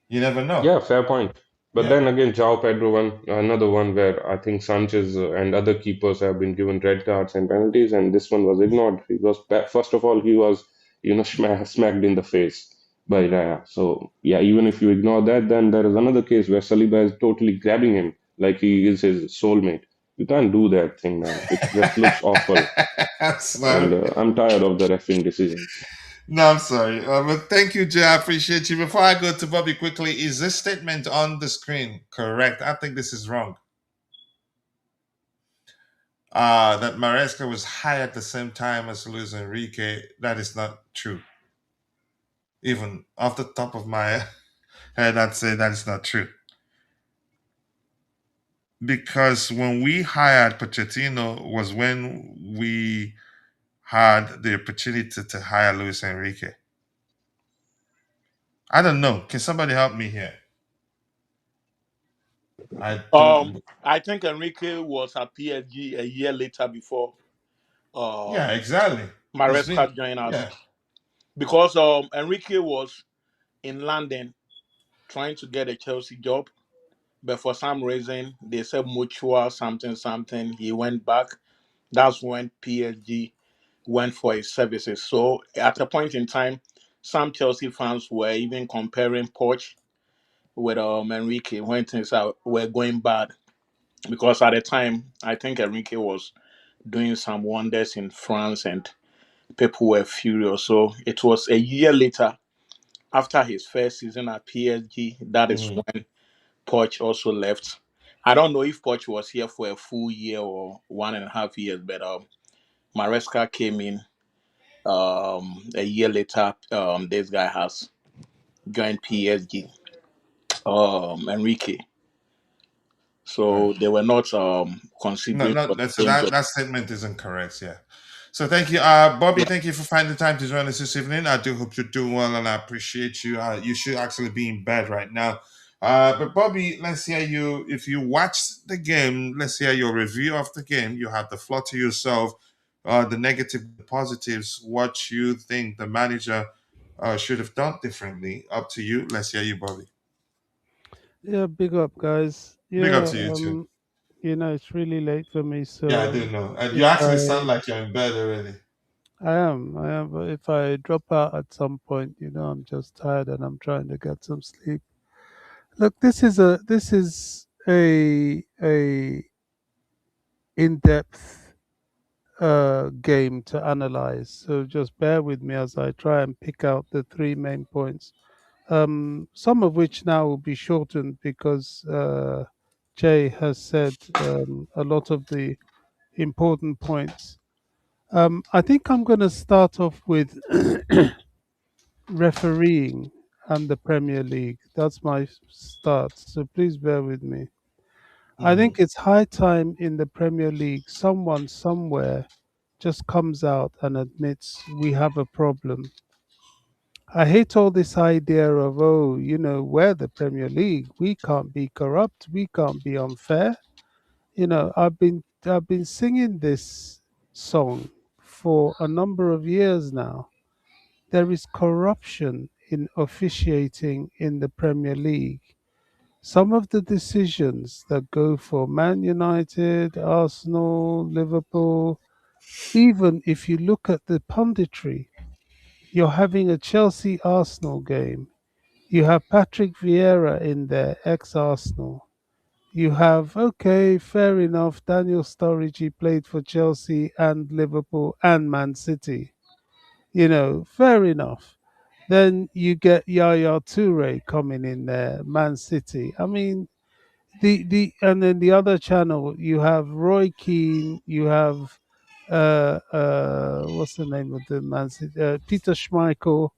You never know. yeah, fair point. But Yeah. then again, João Pedro one, another one where I think Sanchez and other keepers have been given red cards and penalties, and this one was ignored. First of all, he was, smacked in the face by Raya. So yeah, even if you ignore that, then there is another case where Saliba is totally grabbing him like he is his soulmate. You can't do that thing, man. It just looks awful, I'm and sorry. I'm tired of the refereeing decisions. No, I'm sorry. But thank you, Jay. I appreciate you. Before I go to Bobby quickly, is this statement on the screen correct? I think this is wrong. That Maresca was high at the same time as Luis Enrique. That is not true. Even off the top of my head, I'd say that is not true. Because when we hired Pochettino was when we had the opportunity to hire Luis Enrique. I don't know. Can somebody help me here? I don't. I think Enrique was at PSG a year later before Yeah, um, exactly. It's been Maresca joined us yeah. because Enrique was in London trying to get a Chelsea job, but for some reason they said mutual something something. He went back. That's when PSG went for his services. So at a point in time, some Chelsea fans were even comparing Poch with Enrique when things were going bad because at the time I think Enrique was doing some wonders in France and people were furious. So it was a year later after his first season at PSG that is Mhm. when Poch also left. I don't know if Poch was here for a full year or 1.5 years, but Maresca came in a year later. This guy has joined PSG, Enrique. Right. So they were not No, considering no. for That's the same that. job. That statement is incorrect. Yeah. So thank you, Bobby. Yeah. Thank you for finding the time to join us this evening. I do hope you're doing well, and I appreciate you. You should actually be in bed right now. But Bobby, let's hear you. If you watched the game, let's hear your review of the game. You have the floor to yourself. The negative, the positives. What you think the manager should have done differently. Up to you. Let's hear you, Bobby. Yeah, big up, guys. Big up Yeah, to you too. it's really late for me, Yeah, I so do know. And you if actually I, sound like you're in bed already. I am, but if I drop out at some point, I'm just tired and I'm trying to get some sleep. Look, this is a in-depth game to analyze. So just bear with me as I try and pick out the three main points. Some of which now will be shortened because Jay has said a lot of the important points. I think I'm going to start off with refereeing. and the Premier League. That's my start. So please bear with me. I Mm-hmm. think it's high time in the Premier League someone somewhere just comes out and admits we have a problem. I hate all this idea of, oh, we're the Premier League. We can't be corrupt. We can't be unfair. I've been singing this song for a number of years now. There is corruption in officiating in the Premier League. Some of the decisions that go for Man United, Arsenal, Liverpool, even if you look at the punditry, you're having a Chelsea Arsenal game. You have Patrick Vieira in there, ex Arsenal. You have, okay, fair enough, Daniel Sturridge played for Chelsea and Liverpool and Man City. Fair enough. Then you get Yaya Toure coming in there, Man City. I mean, and then the other channel, you have Roy Keane, you have what's the name of the Man City? Peter Schmeichel.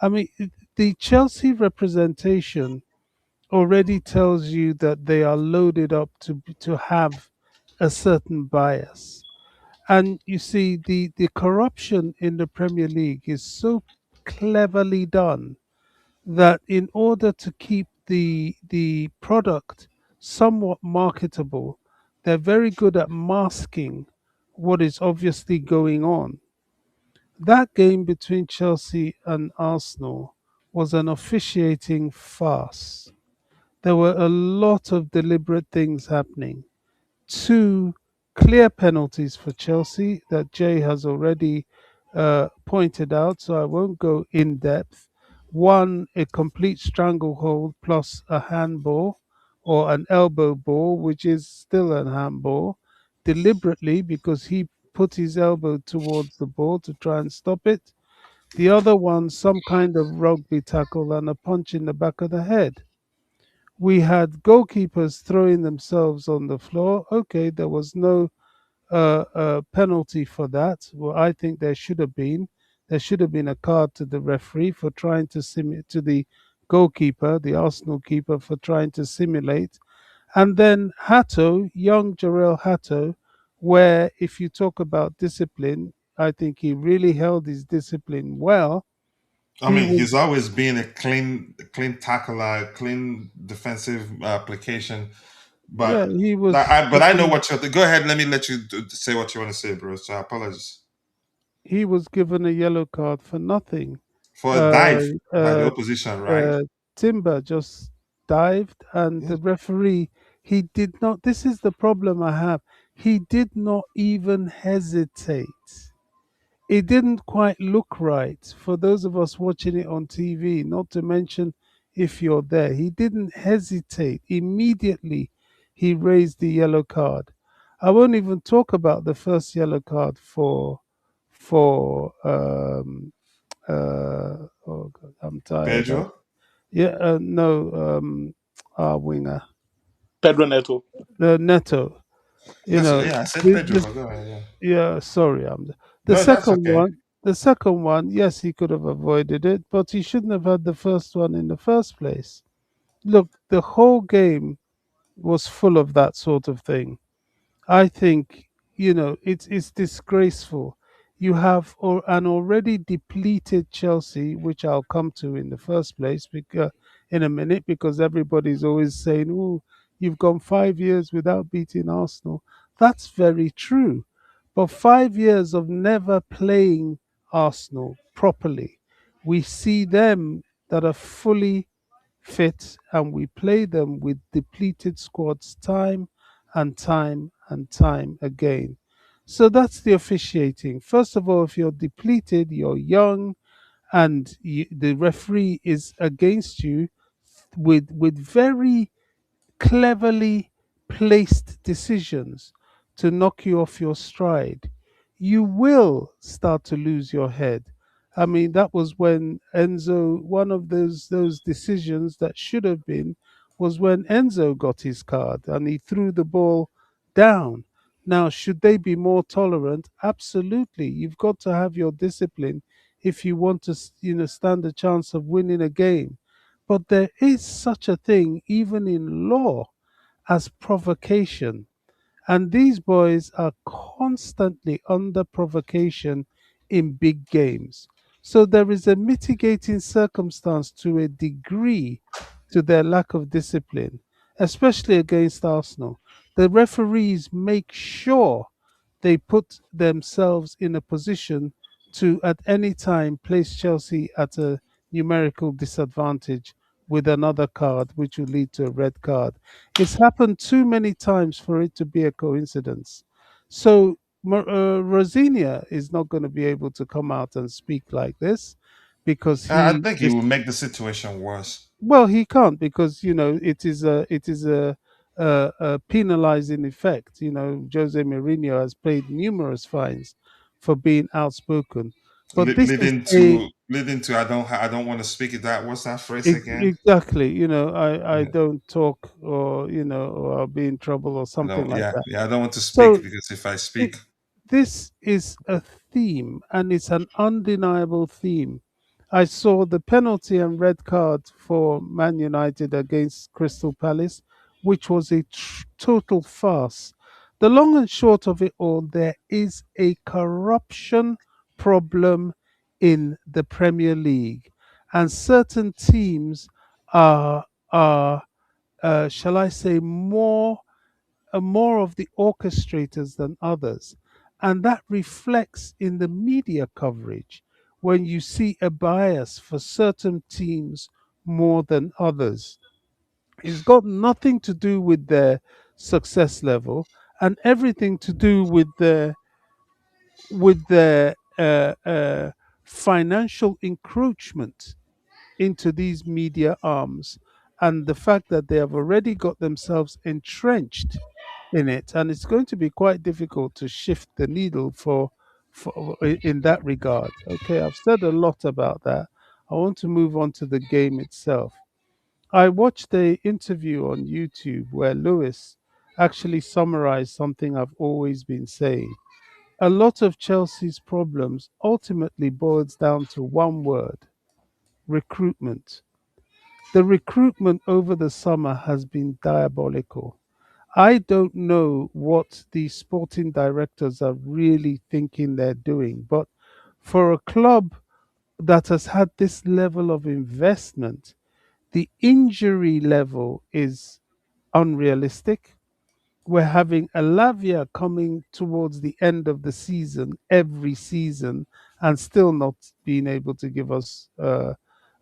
I mean, the Chelsea representation already tells you that they are loaded up to have a certain bias. And you see, the corruption in the Premier League is so cleverly done that in order to keep the product somewhat marketable, they're very good at masking what is obviously going on. That game between Chelsea and Arsenal was an officiating farce. There were a lot of deliberate things happening. Two clear penalties for Chelsea that Jay has already pointed out, so I won't go in depth. One, a complete stranglehold plus a handball or an elbow ball, which is still a handball, deliberately because he put his elbow towards the ball to try and stop it. The other one, some kind of rugby tackle and a punch in the back of the head. We had goalkeepers throwing themselves on the floor. Okay, there was no penalty for that. Well, I think there should have been. There should have been a card to the referee for trying to to the goalkeeper, the Arsenal keeper, for trying to simulate. And then Hatto, young Jarell Hatto, where if you talk about discipline, I think he really held his discipline well. I He mean, was, he's always been a clean tackler, clean defensive application. yeah, But he was but I know given what you're. Go ahead. Let me let you say what you want to say, bro. So apologies he was given a yellow card for nothing. for a Uh, dive by the uh, opposition, right? uh, Timber just dived, and Yeah. the referee, he did not. This is the problem I have. He did not even hesitate. It didn't quite look right for those of us watching it on TV, not to mention if you're there. He didn't hesitate. Immediately, he raised the yellow card. I won't even talk about the first yellow card for oh God, I'm tired. Pedro. Yeah, no, our winger, Pedro Neto. Neto. You Yes, know, yeah, I said the, Pedro, the but go ahead. Yeah. yeah, sorry, the No, that's second okay. one. The second one, yes, he could have avoided it, but he shouldn't have had the first one in the first place. Look, the whole game was full of that sort of thing. I think it's disgraceful. You have an already depleted Chelsea, which I'll come to in the first place, because in a minute, because everybody's always saying, "Oh, you've gone 5 years without beating Arsenal." That's very true, but 5 years of never playing Arsenal properly, we see them that are fully fit, and we play them with depleted squads time and time and time again. So that's the officiating. First of all, if you're depleted, you're young, and the referee is against you with very cleverly placed decisions to knock you off your stride, you will start to lose your head. I mean, that was when Enzo, one of those decisions that should have been, was when Enzo got his card and he threw the ball down. Now, should they be more tolerant? Absolutely. You've got to have your discipline if you want to, stand a chance of winning a game. But there is such a thing, even in law, as provocation. And these boys are constantly under provocation in big games. So there is a mitigating circumstance to a degree to their lack of discipline, especially against Arsenal. The referees make sure they put themselves in a position to, at any time, place Chelsea at a numerical disadvantage with another card, which will lead to a red card. It's happened too many times for it to be a coincidence. So Rosenior is not going to be able to come out and speak like this because I he think it is, will make the situation worse. well, he can't, because it is a penalizing effect. Jose Mourinho has paid numerous fines for being outspoken, but this is a Leading to I don't want to speak it. That what's that phrase again? exactly. I Yeah, don't talk, or I'll be in trouble or I something don't. like Yeah, that. yeah. I don't want to speak So because if I it, speak, this is a theme, and it's an undeniable theme. I saw the penalty and red card for Man United against Crystal Palace, which was a total farce. The long and short of it all, there is a corruption problem in the Premier League, and certain teams are shall I say, more of the orchestrators than others. And that reflects in the media coverage when you see a bias for certain teams more than others. It's got nothing to do with their success level and everything to do with their financial encroachment into these media arms, and the fact that they have already got themselves entrenched in it, and it's going to be quite difficult to shift the needle in that regard. Okay, I've said a lot about that. I want to move on to the game itself. I watched a interview on YouTube where Lewis actually summarized something I've always been saying. A lot of Chelsea's problems ultimately boils down to one word: recruitment. The recruitment over the summer has been diabolical. I don't know what the sporting directors are really thinking they're doing, but for a club that has had this level of investment, the injury level is unrealistic. We're having a Lavia coming towards the end of the season every season and still not being able to give us one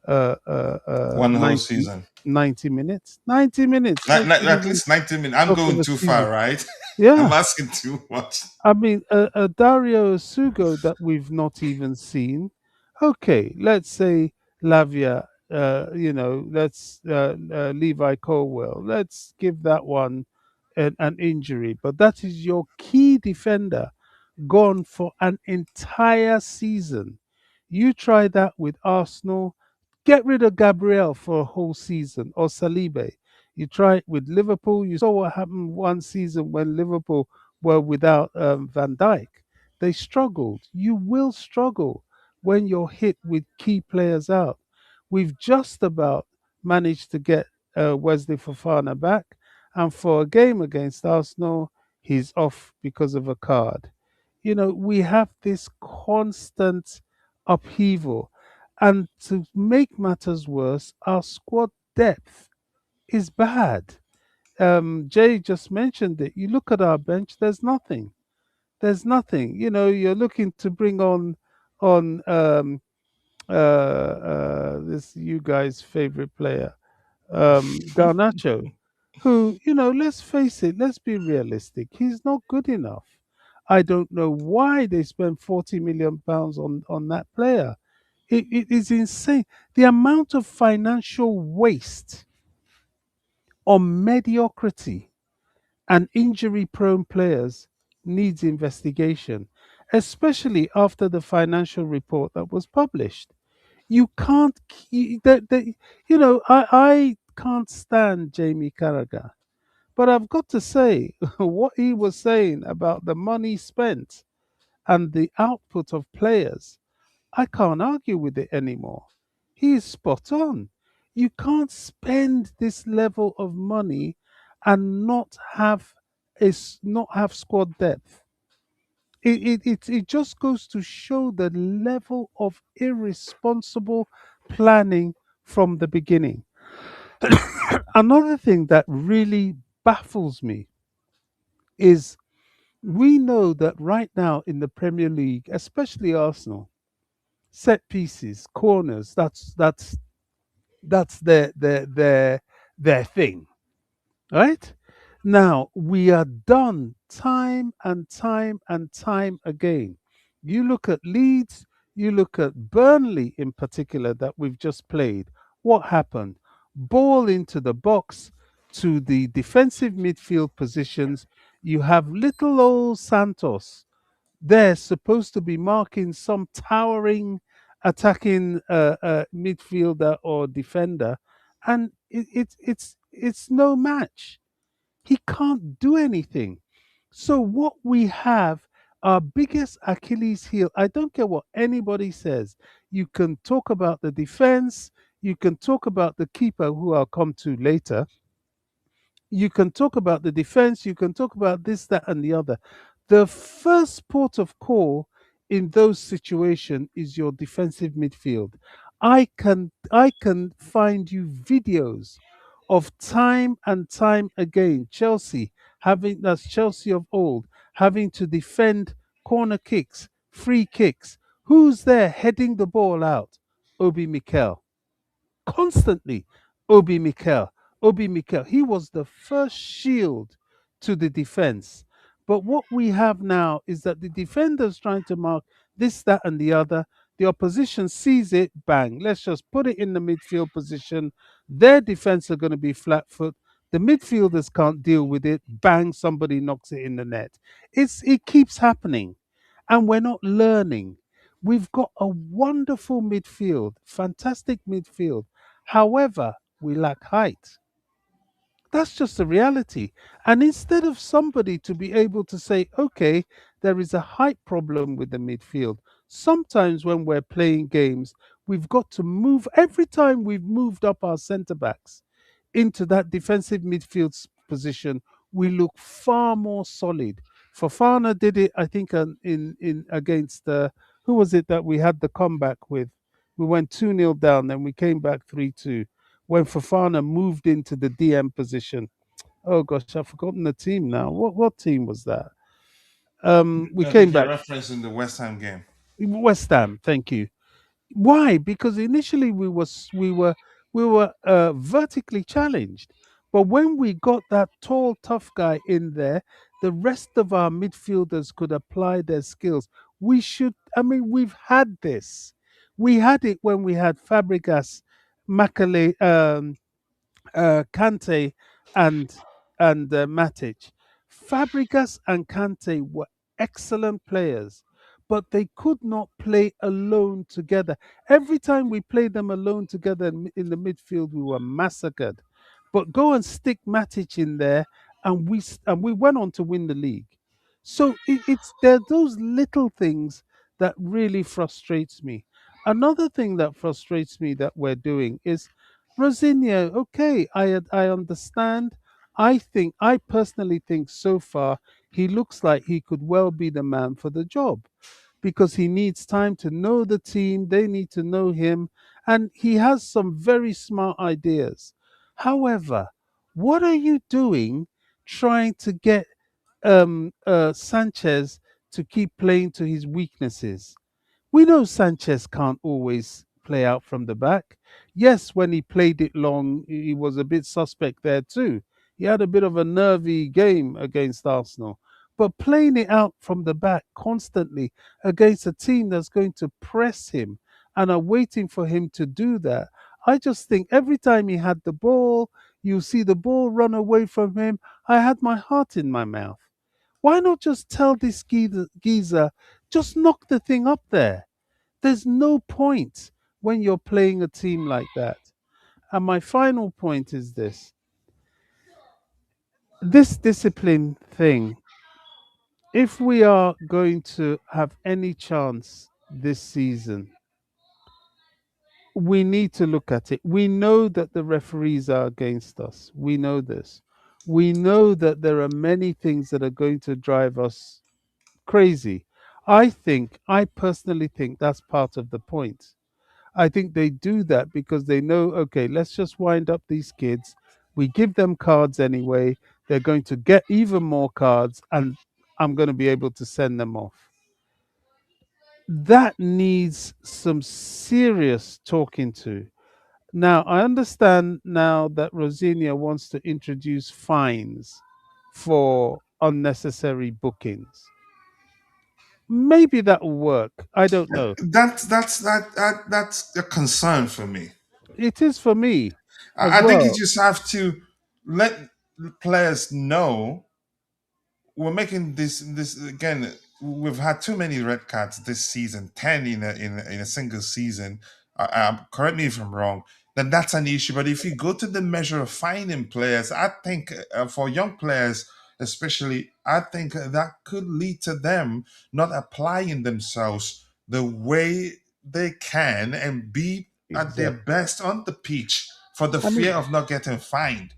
whole 90, season, 90 minutes. 90 minutes, not to at even least 90 minutes. I'm talk of going a too far, season. right? I'm Yeah. asking too much. I mean, a Dario Sugo that we've not even seen. Okay, let's say Lavia, let's Levi Colwell. Let's give that one an injury, but that is your key defender gone for an entire season. You try that with Arsenal, get rid of Gabriel for a whole season, or Saliba. You try it with Liverpool. You saw what happened one season when Liverpool were without Van Dijk. They struggled. You will struggle when you're hit with key players out. We've just about managed to get Wesley Fofana back, and for a game against Arsenal, he's off because of a card. We have this constant upheaval. And to make matters worse, our squad depth is bad. Jay just mentioned it. You look at our bench, there's nothing. There's nothing. You're looking to bring on this you guys' favorite player, Garnacho, who, let's face it, let's be realistic, he's not good enough. I don't know why they spent £40 million on that player. It is insane. The amount of financial waste on mediocrity and injury prone players needs investigation, especially after the financial report that was published. You can't, I can't stand Jamie Carragher, but I've got to say, what he was saying about the money spent and the output of players, I can't argue with it anymore. He is spot on. You can't spend this level of money and not have squad depth. It just goes to show the level of irresponsible planning from the beginning. Another thing that really baffles me is we know that right now in the Premier League, especially Arsenal, set pieces, corners, that's their thing, right? Now we are done time and time and time again. You look at Leeds, you look at Burnley in particular that we've just played. What happened? Ball into the box to the defensive midfield positions. You have little old Santos. They're supposed to be marking some towering attacking midfielder or defender, and it's no match. He can't do anything. So what we have, our biggest Achilles heel. I don't care what anybody says. You can talk about the defense. You can talk about the keeper, who I'll come to later. You can talk about the defense, you can talk about this, that, and the other. The first port of call in those situations is your defensive midfield. I can find you videos of time and time again Chelsea having that's Chelsea of old having to defend corner kicks, free kicks. Who's there heading the ball out? Obi Mikel constantly. Obi Mikel. Obi Mikel. He was the first shield to the defense. But what we have now is that the defender's trying to mark this, that, and the other. The opposition sees it, bang. Let's just put it in the midfield position. Their defense are going to be flat foot. The midfielders can't deal with it. Bang, somebody knocks it in the net. It keeps happening. And we're not learning. We've got a wonderful midfield, fantastic midfield. However, we lack height. That's just the reality. And instead of somebody to be able to say, okay, there is a height problem with the midfield, sometimes when we're playing games, we've got to move. Every time we've moved up our centre backs into that defensive midfield position, we look far more solid. Fofana did it, I think, in against who was it that we had the comeback with? We went 2-0 down, then we came back 3-2 when Fofana moved into the DM position. Oh gosh, I've forgotten the team now. What team was that? We I think came you're back. referencing the West Ham game. West Ham, thank you. Why? Because initially we were vertically challenged, but when we got that tall, tough guy in there, the rest of our midfielders could apply their skills. We should. I mean, we've had this. We had it when we had Fabregas, Makale, Kante and Matic. Fabregas and Kante were excellent players, but they could not play alone together. Every time we played them alone together in the midfield, we were massacred. But go and stick Matic in there, and we went on to win the league. So it's there are those little things that really frustrates me. Another thing that frustrates me that we're doing is Rosenior, okay, I understand. I personally think so far he looks like he could well be the man for the job because he needs time to know the team, they need to know him, and he has some very smart ideas. However, what are you doing trying to get Sanchez to keep playing to his weaknesses? We know Sanchez can't always play out from the back. Yes, when he played it long, he was a bit suspect there too. He had a bit of a nervy game against Arsenal. But playing it out from the back constantly against a team that's going to press him and are waiting for him to do that, I just think every time he had the ball, you see the ball run away from him. I had my heart in my mouth. Why not just tell this geezer, just knock the thing up there? There's no point when you're playing a team like that. And my final point is this discipline thing, if we are going to have any chance this season, we need to look at it. We know that the referees are against us. We know this. We know that there are many things that are going to drive us crazy. I personally think that's part of the point. I think they do that because they know, okay, let's just wind up these kids. We give them cards anyway. They're going to get even more cards, and I'm going to be able to send them off. That needs some serious talking to. Now, I understand now that Rosinia wants to introduce fines for unnecessary bookings. Maybe that will work. I don't know. That's a concern for me. It is for me as I think you well. just have to let players know we're making this again. We've had too many red cards this season, 10 in a single season. Correct me if I'm wrong. Then that's an issue. But if you go to the measure of finding players, I think for young players especially, I think that could lead to them not applying themselves the way they can and be at their Exactly. best on the pitch for the I fear mean, of not getting fined.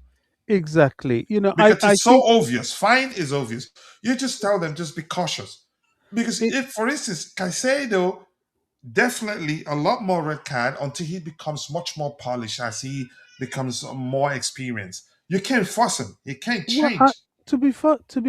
exactly. Because I it's so think obvious. Fine is obvious. You just tell them, just be cautious. Because it. if, for instance, Caicedo definitely a lot more red card until he becomes much more polished as he becomes more experienced. You can't force him. He can't Well, change. to be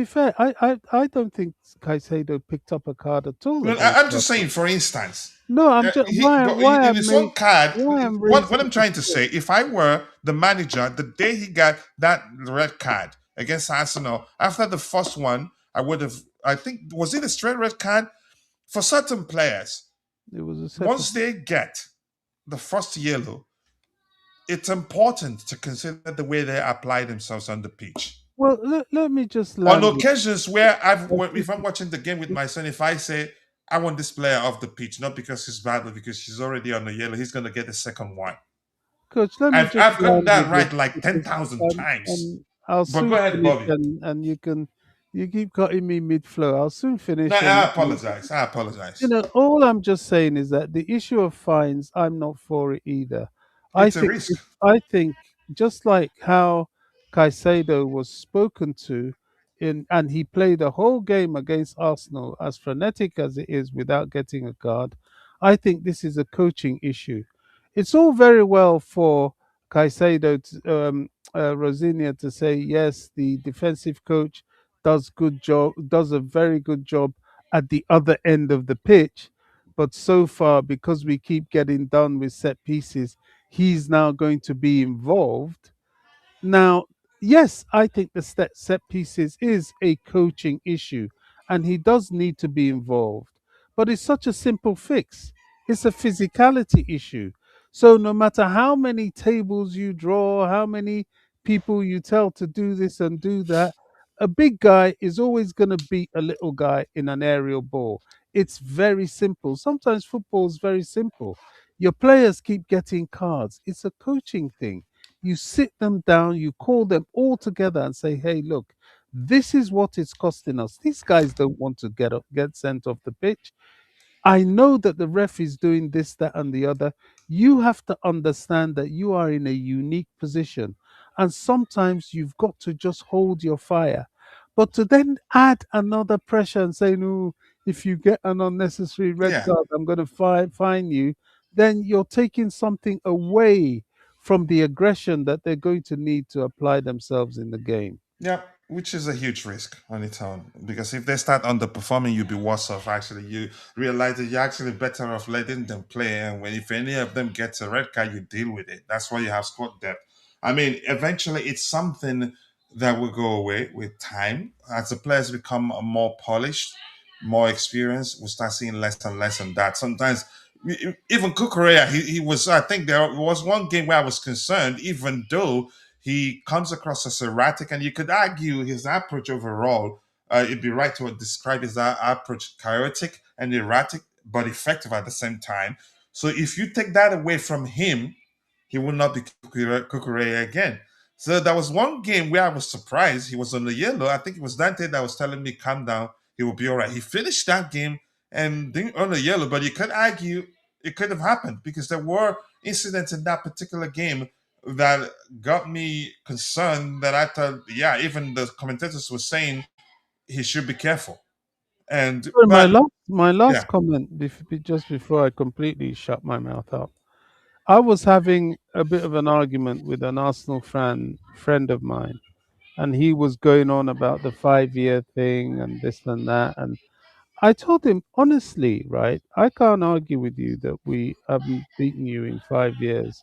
fair, I don't think Caicedo picked up a card at all Well, against I'm just saying, Arsenal. for instance, No, I'm just but why in I'm his own card, why I'm what raising I'm this trying to say, point. if I were the manager, the day he got that red card against Arsenal, after the first one, I would have, I think, was it a straight red card? For certain players, It was a set of. once they get the first yellow, it's important to consider the way they apply themselves on the pitch. Well, let me just On land with. occasions where I'll see if I'm watching the game with my son, if I say I want this player off the pitch, not because he's bad, but because he's already on the yellow, he's going to get the second one. Coach, let me just I've gotten land that with this right like ten because thousand times. I'll But go soon ahead, finish, Bobby. and you keep cutting me mid flow. I'll soon No, finish, I and apologize. I apologize. all I'm just saying is that the issue of fines, I'm not for it either. It's a risk. I think just like how Caicedo was spoken to and he played a whole game against Arsenal as frenetic as it is without getting a card, I think this is a coaching issue. It's all very well for Caicedo Rosinia to say yes, the defensive coach does a very good job at the other end of the pitch. But so far, because we keep getting done with set pieces, he's now going to be involved. Now, yes, I think the set pieces is a coaching issue and he does need to be involved. But it's such a simple fix. It's a physicality issue. So no matter how many tables you draw, how many people you tell to do this and do that, a big guy is always going to beat a little guy in an aerial ball. It's very simple. Sometimes football is very simple. Your players keep getting cards. It's a coaching thing. You sit them down, you call them all together and say, hey, look, this is what it's costing us. These guys don't want to get sent off the pitch. I know that the ref is doing this, that, and the other. You have to understand that you are in a unique position. And sometimes you've got to just hold your fire. But to then add another pressure and say, no, if you get an unnecessary red Yeah. card, I'm going to fine you, then you're taking something away from the aggression that they're going to need to apply themselves in the game. Yeah, which is a huge risk on its own. Because if they start underperforming, you'll be worse off. Actually, you realize that you're actually better off letting them play. And when if any of them gets a red card, you deal with it. That's why you have squad depth. I mean, eventually, it's something that will go away with time as the players become more polished, more experienced. We'll start seeing less and less on that. Sometimes. Even Kukurea, he was. I think there was one game where I was concerned, even though he comes across as erratic, and you could argue his approach overall. It'd be right to describe his approach chaotic and erratic, but effective at the same time. So if you take that away from him, he will not be Kukurea again. So there was one game where I was surprised he was on the yellow. I think it was Dante that was telling me, "Calm down, he will be all right." He finished that game and didn't earn a yellow, but you could argue it could have happened because there were incidents in that particular game that got me concerned that I thought, yeah, even the commentators were saying he should be careful. And Sorry, but my yeah, last comment, just before I completely shut my mouth up. I was having a bit of an argument with an Arsenal friend of mine, and he was going on about the 5 year thing and this and that. And I told him honestly, right, I can't argue with you that we haven't beaten you in 5 years.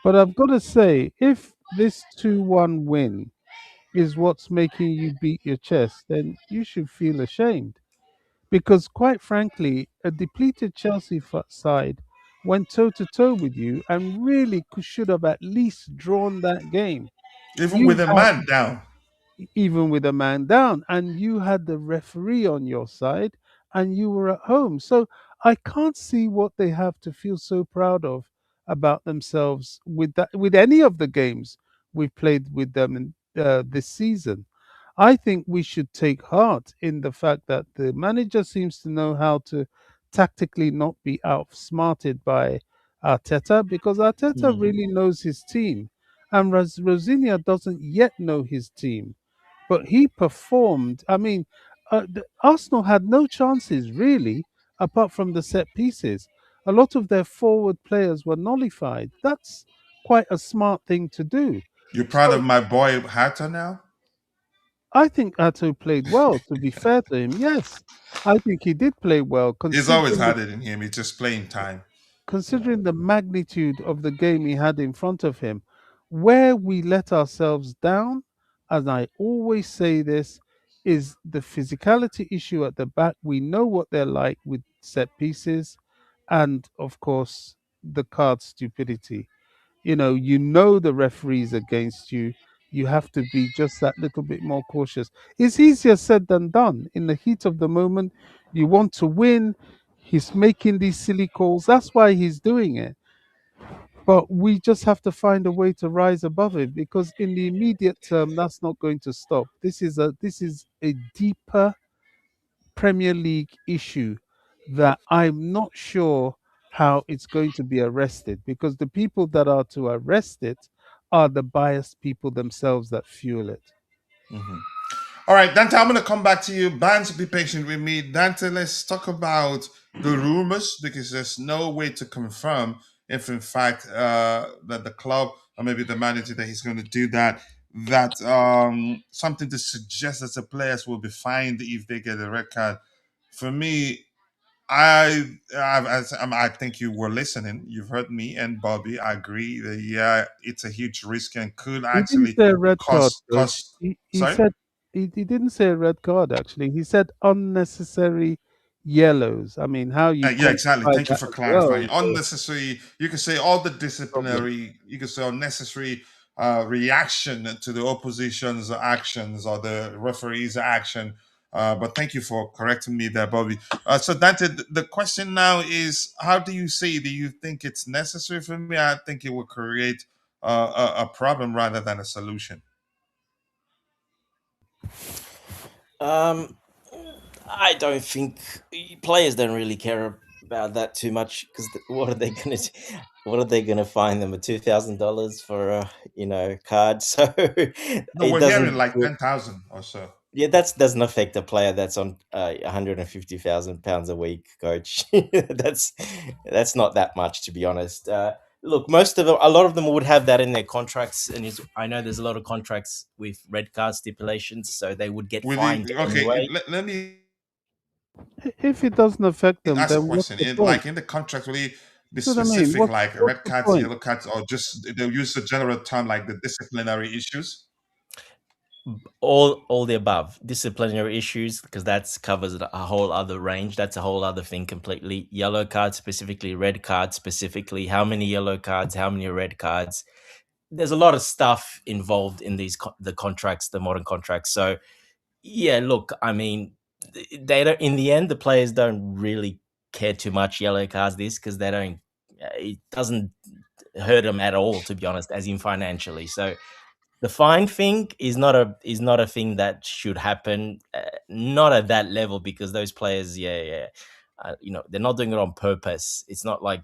But I've got to say, if this 2-1 win is what's making you beat your chest, then you should feel ashamed. Because quite frankly, a depleted Chelsea side went toe to toe with you and really should have at least drawn that game. even You with a had, man down, even with a man down, and you had the referee on your side and you were at home. So I can't see what they have to feel so proud of about themselves with that, with any of the games we've played with them in, this season. I think we should take heart in the fact that the manager seems to know how to tactically not be outsmarted by Arteta, because Arteta Mm. really knows his team and Rosinia doesn't yet know his team, but he performed. I mean, Arsenal had no chances really, apart from the set pieces. A lot of their forward players were nullified. That's quite a smart thing to do. you're proud of So my boy Hatter now. I think Atto played well. To be fair to him, yes, I think he did play well, He's always had it in him. It's just playing time. considering the magnitude of the game he had in front of him. Where we let ourselves down, as I always say this, is the physicality issue at the back. We know what they're like with set pieces, and of course, the card stupidity. You know the referee's against you. You have to be just that little bit more cautious. It's easier said than done. In the heat of the moment, you want to win. He's making these silly calls. That's why he's doing it. But we just have to find a way to rise above it, because in the immediate term, that's not going to stop. This is a deeper Premier League issue that I'm not sure how it's going to be arrested, because the people that are to arrest it are the biased people themselves that fuel it. Mhm. All right, Dante, I'm going to come back to you. Bands, be patient with me. Dante, let's talk about the rumors, because there's no way to confirm if, in fact, that the club or maybe the manager that he's going to do that. That something to suggest that the players will be fined if they get a red card. For me, I think you were listening. You've heard me and Bobby. I agree that yeah, it's a huge risk and could He didn't actually say a red card, coach. cost. He Sorry. said he didn't say a red card, actually. He said unnecessary yellows. I mean, how you Yeah, exactly. quantify Thank you that for as well clarifying. is a Unnecessary. You can say all the problem. disciplinary. You can say unnecessary reaction to the opposition's actions or the referee's action. But thank you for correcting me there, Bobby. So Dante, the question now is, how do you see? Do you think it's necessary? For me, I think it will create a problem rather than a solution. Um, I don't think players don't really care about that too much, because what are they gonna do? What are they gonna fine them, a $2,000 for a card? So No, it we're hearing doesn't. like 10,000 or so. Yeah, that doesn't affect a player that's on £150,000 a week, coach. that's not that much, to be honest. Look, most of them, a lot of them would have that in their contracts, and I know there's a lot of contracts with red card stipulations, so they would get With fined the, okay, anyway. let me If it doesn't affect them, ask a then what's question. the point? Like in the contract, will it be That's what I mean. specific, like What's red the cards, point? yellow cards, or just they'll use the general term like the disciplinary issues? All the above. Disciplinary issues, because that's covers a whole other range. That's a whole other thing completely. Yellow card specifically, red card specifically. How many yellow cards? How many red cards? There's a lot of stuff involved in these the contracts, the modern contracts. So yeah, look, I mean, they don't. In the end, the players don't really care too much yellow cards this, because they don't. It doesn't hurt them at all, to be honest, as in financially. So the fine thing is not a thing that should happen, not at that level, because those players, yeah, yeah. they're not doing it on purpose. It's not like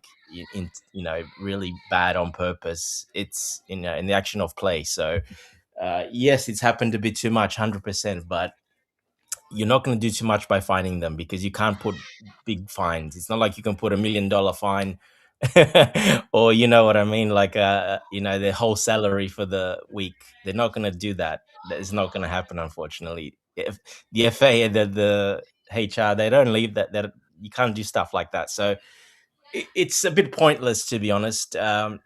really bad on purpose. It's in the action of play. So yes, it's happened a bit too much, 100%, but you're not going to do too much by fining them because you can't put big fines. It's not like you can put $1 million fine or you know what I mean, like their whole salary for the week. They're not going to do that. That is not going to happen, unfortunately. If the FA and the HR, they don't leave that you can't do stuff like that. So it's a bit pointless, to be honest. I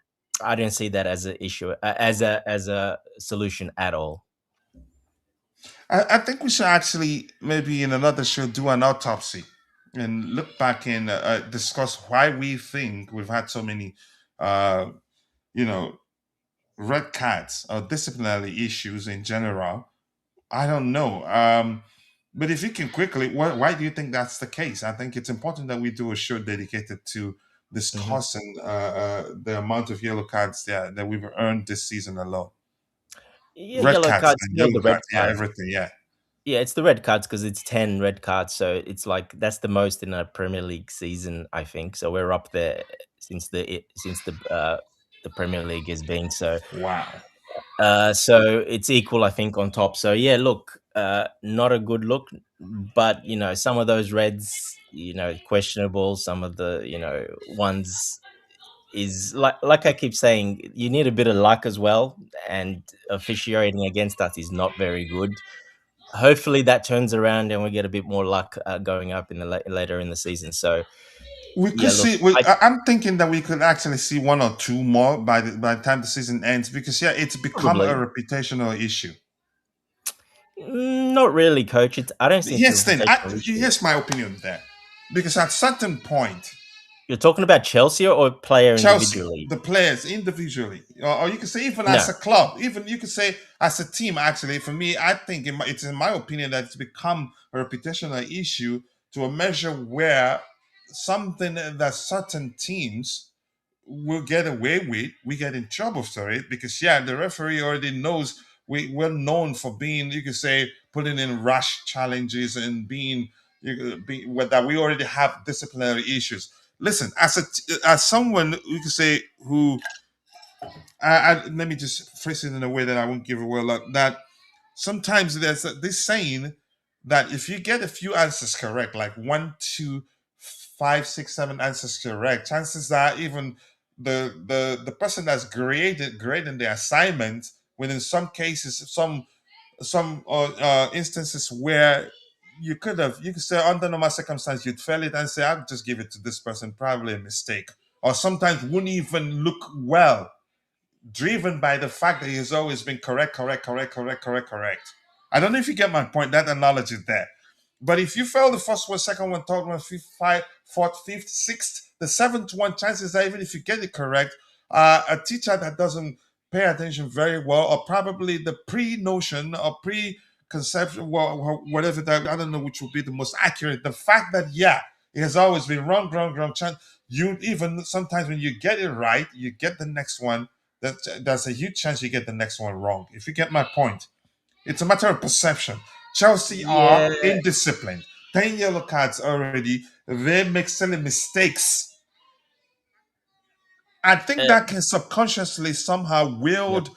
don't see that as an issue, as a solution at all. I think we should actually maybe in another show do an autopsy and look back and discuss why we think we've had so many, uh, you know, red cards or disciplinary issues in general. I don't know. But if you can quickly, why do you think that's the case? I think it's important that we do a show dedicated to Mhm. discussing the amount of yellow cards that we've earned this season alone. Yeah, Red yellow cards cards, and more the yellow red cards. Yeah, cards. everything. Yeah. Yeah, it's the red cards because it's 10 red cards. So it's like that's the most in a Premier League season, I think. So we're up there since the Premier League has been. So Wow. so it's equal, I think, on top. So yeah, look, not a good look, but some of those reds, questionable. Some of the ones is like I keep saying, you need a bit of luck as well, and officiating against us is not very good. Hopefully that turns around and we get a bit more luck going up in the later in the season. So We could yeah, look, see. I I'm thinking that we could actually see one or two more by the time the season ends because yeah, it's become a probably reputational issue. not really, coach. I don't think it's a Yes, then reputational issue. here's my opinion there, because at certain point, You're talking about Chelsea or player Chelsea, individually? the players individually, or you could say even as No. a club, even you could say as a team. Actually, for me, I think it's in my opinion that it's become a reputational issue to a measure where something that certain teams will get away with, we get in trouble for it because yeah, the referee already knows we're known for being, you could say, putting in rash challenges and being that we already have disciplinary issues. Listen, as someone you could say who let me just phrase it in a way that I won't give away a lot. That sometimes there's this saying that if you get a few answers correct, like 1, 2, 5, 6, 7 answers correct, chances are even the person that's grading the assignment, when in some cases, some instances where you could say under normal circumstances you'd fail it and say I'll just give it to this person, probably a mistake, or sometimes wouldn't even look well, driven by the fact that he's always been correct, correct, correct, correct, correct, correct. I don't know if you get my point. That analogy there. But if you fail the first one, second one, third one, fifth, fourth, fifth, sixth, the seventh one, chances are even if you get it correct, a teacher that doesn't pay attention very well, or probably the pre-notion or pre-conception, whatever that, I don't know which will be the most accurate. The fact that yeah, it has always been wrong, wrong, wrong. You even sometimes when you get it right, you get the next one. There's a huge chance you get the next one wrong. If you get my point, it's a matter of perception. Chelsea are Yeah. indisciplined. 10 yellow cards already. They make silly mistakes. I think Uh, that can subconsciously somehow yep. wield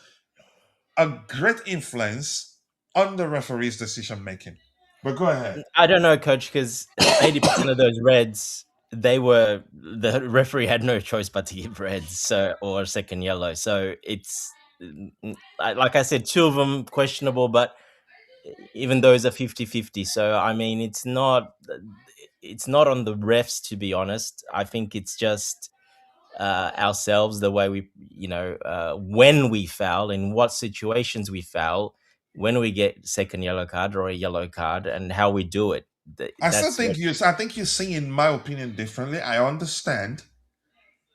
a great influence on the referee's decision making. But go ahead. I don't know, coach, because 80% of those reds, the referee had no choice but to give reds, so or a second yellow. So it's like I said, two of them questionable, but even those are 50-50. So I mean, it's not on the refs, to be honest. I think it's just ourselves, the way we, when we foul, in what situations we foul, when we get second yellow card or a yellow card, and how we do it. I still That's think what. you. I think you're seeing my opinion differently. I understand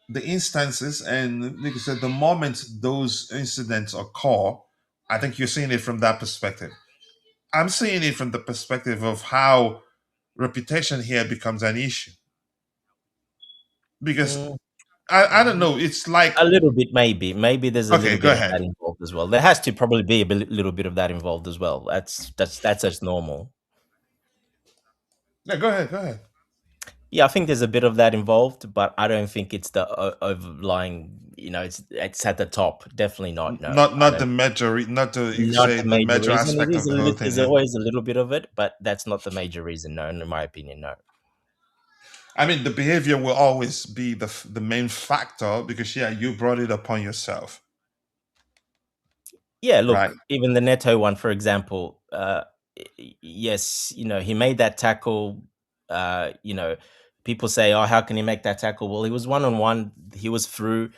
the instances and, like I said, the moment those incidents occur. I think you're seeing it from that perspective. I'm seeing it from the perspective of how reputation here becomes an issue. Because Mm, I don't know, it's like, a little bit, maybe there's a okay, little go bit of that ahead. involved as well. There has to probably be a little bit of that involved as well. That's just normal. Yeah, go ahead, go ahead. Yeah, I think there's a bit of that involved, but I don't think it's the overlying. It's at the top. Definitely not. No, I Not don't. the major, not the you could Not say the the major major reason. It aspect is of the whole thing. there's Yeah. always a little bit of it, but that's not the major reason. No, in my opinion, no. I mean, the behavior will always be the main factor because yeah, you brought it upon yourself, Yeah, right? look, even the Neto one, for example. Yes, he made that tackle. People say, "Oh, how can he make that tackle?" Well, he was one on one. He was through.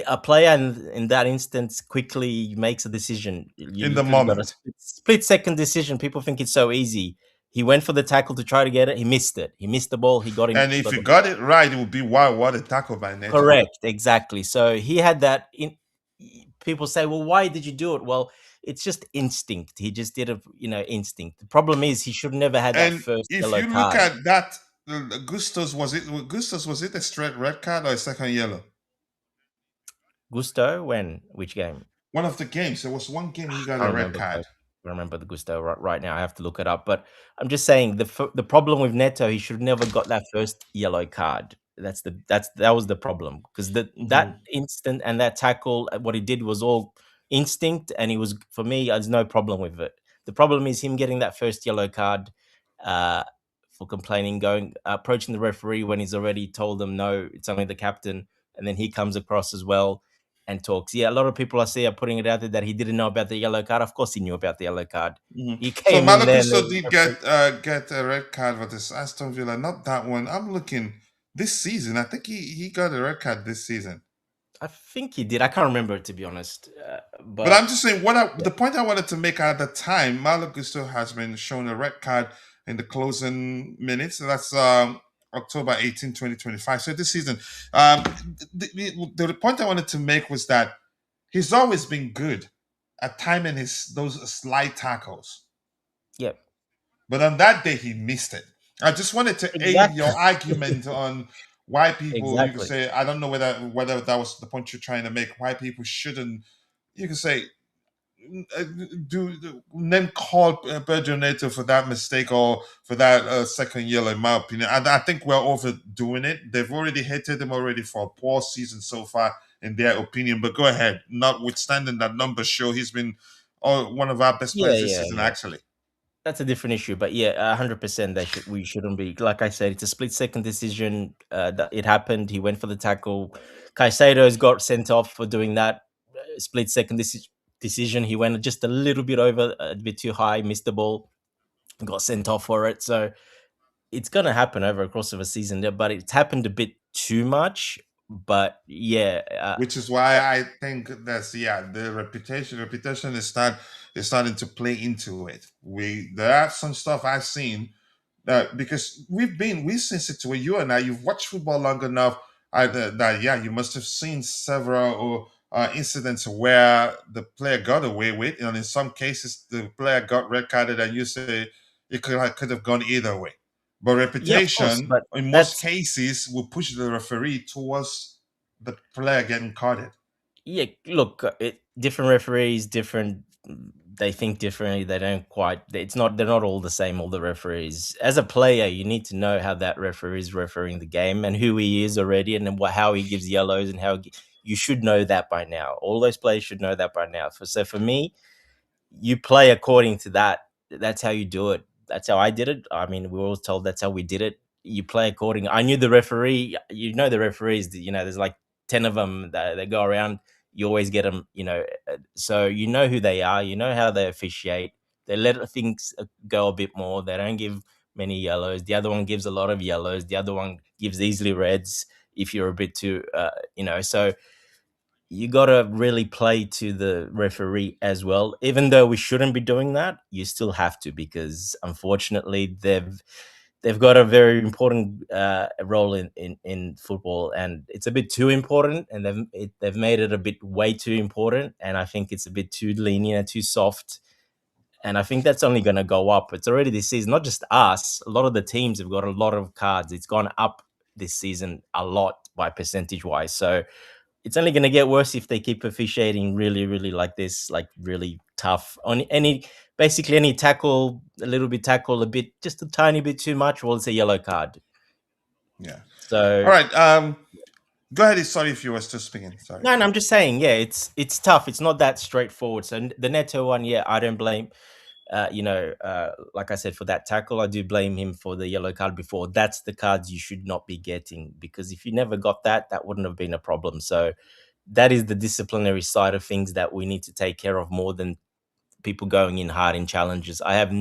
A player in that instance quickly makes a decision. You In the literally got a moment. split second decision. People think it's so easy. He went for the tackle to try to get it. He missed it. He missed the ball. He got him. And if Got you the got ball. it right, it would be wow, what a tackle by Neto. Correct. Exactly. So he had that. People say, "Well, why did you do it?" Well, it's just instinct. He just did it. Instinct. The problem is he should never had that And first if yellow you look card. at that, Gustos was it a straight red card or a second yellow? Gusto, when? Which game? One of the games. There was one game he got I a don't red remember. card. I remember the Gusto right now. I have to look it up. But I'm just saying the problem with Neto, he should never got that first yellow card. That was the problem because that Mhm. instant and that tackle, what he did was all instinct, and he was for me. There's no problem with it. The problem is him getting that first yellow card uh, for complaining, going approaching the referee when he's already told them no, it's only the captain, and then he comes across as well and talks. Yeah, a lot of people I see are putting it out there that he didn't know about the yellow card. Of course, he knew about the yellow card. Mhm. He So came in Malo there. And Gusto the did referee, get a red card for this Aston Villa. Not that one. I'm looking this season. I think he got a red card this season. I think he did. I can't remember to be honest. But I'm But just saying the point I wanted to make at the time, Malo Gusto has been shown a red card in the closing minutes. So that's October 18, 2025. So this season, um, the point I wanted to make was that he's always been good at timing his those slide tackles. yeah, But on that day, he missed it. I just wanted to aid exactly, your argument on why people. You could exactly. say I don't know whether that was the point you're trying to make. Why people shouldn't. You could say do then call Pedro Neto for that mistake or for that second yellow. In my opinion, I think we're overdoing it. They've already hated him already for a poor season so far, in their opinion. But go ahead. Notwithstanding that numbers show he's been one of our best Yeah, players this yeah, season, yeah. actually. That's a different issue, but yeah, 100%. We shouldn't be. Like I said, it's a split second decision. That it happened. He went for the tackle. Caicedo's got sent off for doing that split second decision. He went just a little bit over, a bit too high, missed the ball, got sent off for it. So it's gonna happen over a course of a season, yeah, but it's happened a bit too much. But yeah, Which is why I think that's the reputation is starting to play into it. There are some stuff I've seen because we've seen situations. You and I, you've watched football long enough. That you must have seen several incidents where the player got away with, and in some cases the player got red carded, and you say it could have gone either way. But yeah, of course, reputation, but in most that's cases, will push the referee towards the player getting carded. yeah. Look, different referees, different. They think differently. They don't quite. It's not. They're not all the same. All the referees. As a player, you need to know how that referee is refereeing the game and who he is already, and then how he gives yellows and you should know that by now. All those players should know that by now. So for me, you play according to that. That's how you do it. That's how I did it. I mean, we were always told that's how we did it. You play according. I knew the referee. You know the referees. There's like 10 of them that they go around. You always get them. So you know who they are. You know how they officiate. They let things go a bit more. They don't give many yellows. The other one gives a lot of yellows. The other one gives easily reds if you're a bit too. So you got to really play to the referee as well. Even though we shouldn't be doing that, you still have to because unfortunately they've got a very important role in football, and it's a bit too important, and they've made it a bit way too important, and I think it's a bit too lenient, too soft, and I think that's only going to go up. It's already this season, not just us. A lot of the teams have got a lot of cards. It's gone up this season a lot by percentage wise. So it's only going to get worse if they keep officiating really, really like this, like really tough on basically any tackle, a little bit tackle, a bit, just a tiny bit too much. Well, it's a yellow card. Yeah. All So right. Go ahead. Sorry if you were still speaking. Sorry. no, and I'm just saying, yeah, it's tough. It's not that straightforward. So the Neto one, yeah, I don't blame. Like I said, for that tackle, I do blame him for the yellow card before. That's the cards you should not be getting, because if you never got that, that wouldn't have been a problem. So that is the disciplinary side of things that we need to take care of more than people going in hard in challenges. I have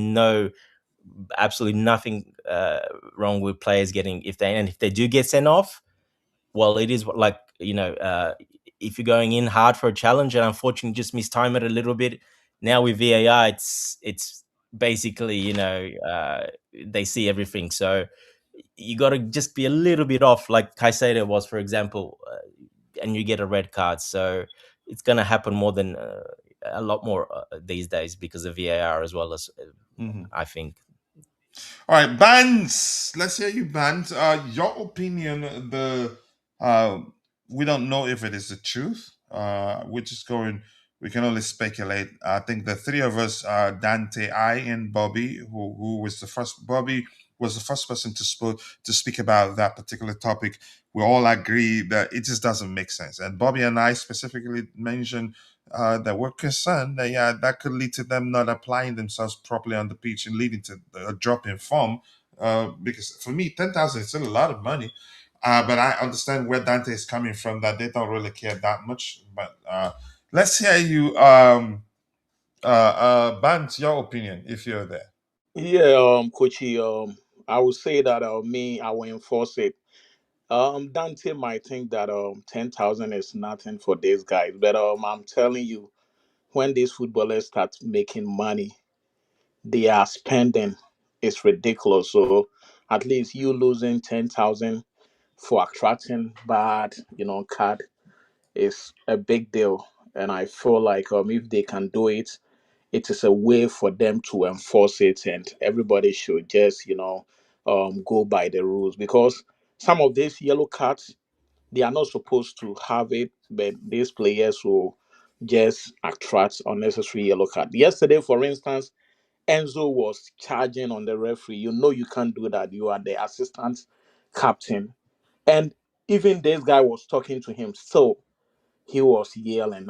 absolutely nothing wrong with players getting, if they do get sent off, well, it is like, if you're going in hard for a challenge and unfortunately just mistime it a little bit. Now with VAR, it's basically, they see everything. So you got to just be a little bit off, like Caicedo was, for example, and you get a red card. So it's going to happen more than a lot more these days because of VAR as well, as I think. All right, Bands. Let's hear you, Bands. Your opinion. Uh, we don't know if it is the truth. We're just going. We can only speculate. I think the three of us, Dante, I, and Bobby, who was the first. Bobby was the first person to speak about that particular topic. We all agree that it just doesn't make sense. And Bobby and I specifically mentioned that we're concerned that that could lead to them not applying themselves properly on the pitch and leading to a drop in form. Because for me, 10,000 is still a lot of money. But I understand where Dante is coming from, that they don't really care that much. But let's hear you, Bant, your opinion if you're there. Yeah, Kochi, I would say that I will enforce it. Dante might think that 10,000 is nothing for these guys, but I'm telling you, when these footballers start making money, they are spending. It's ridiculous. So at least you losing 10,000 for attracting bad, card is a big deal. And I feel like if they can do it, it is a way for them to enforce it, and everybody should just go by the rules, because some of these yellow cards, they are not supposed to have it, but these players will just attract unnecessary yellow card. Yesterday, for instance, Enzo was charging on the referee. You can't do that. You are the assistant captain, and even this guy was talking to him, so he was yelling.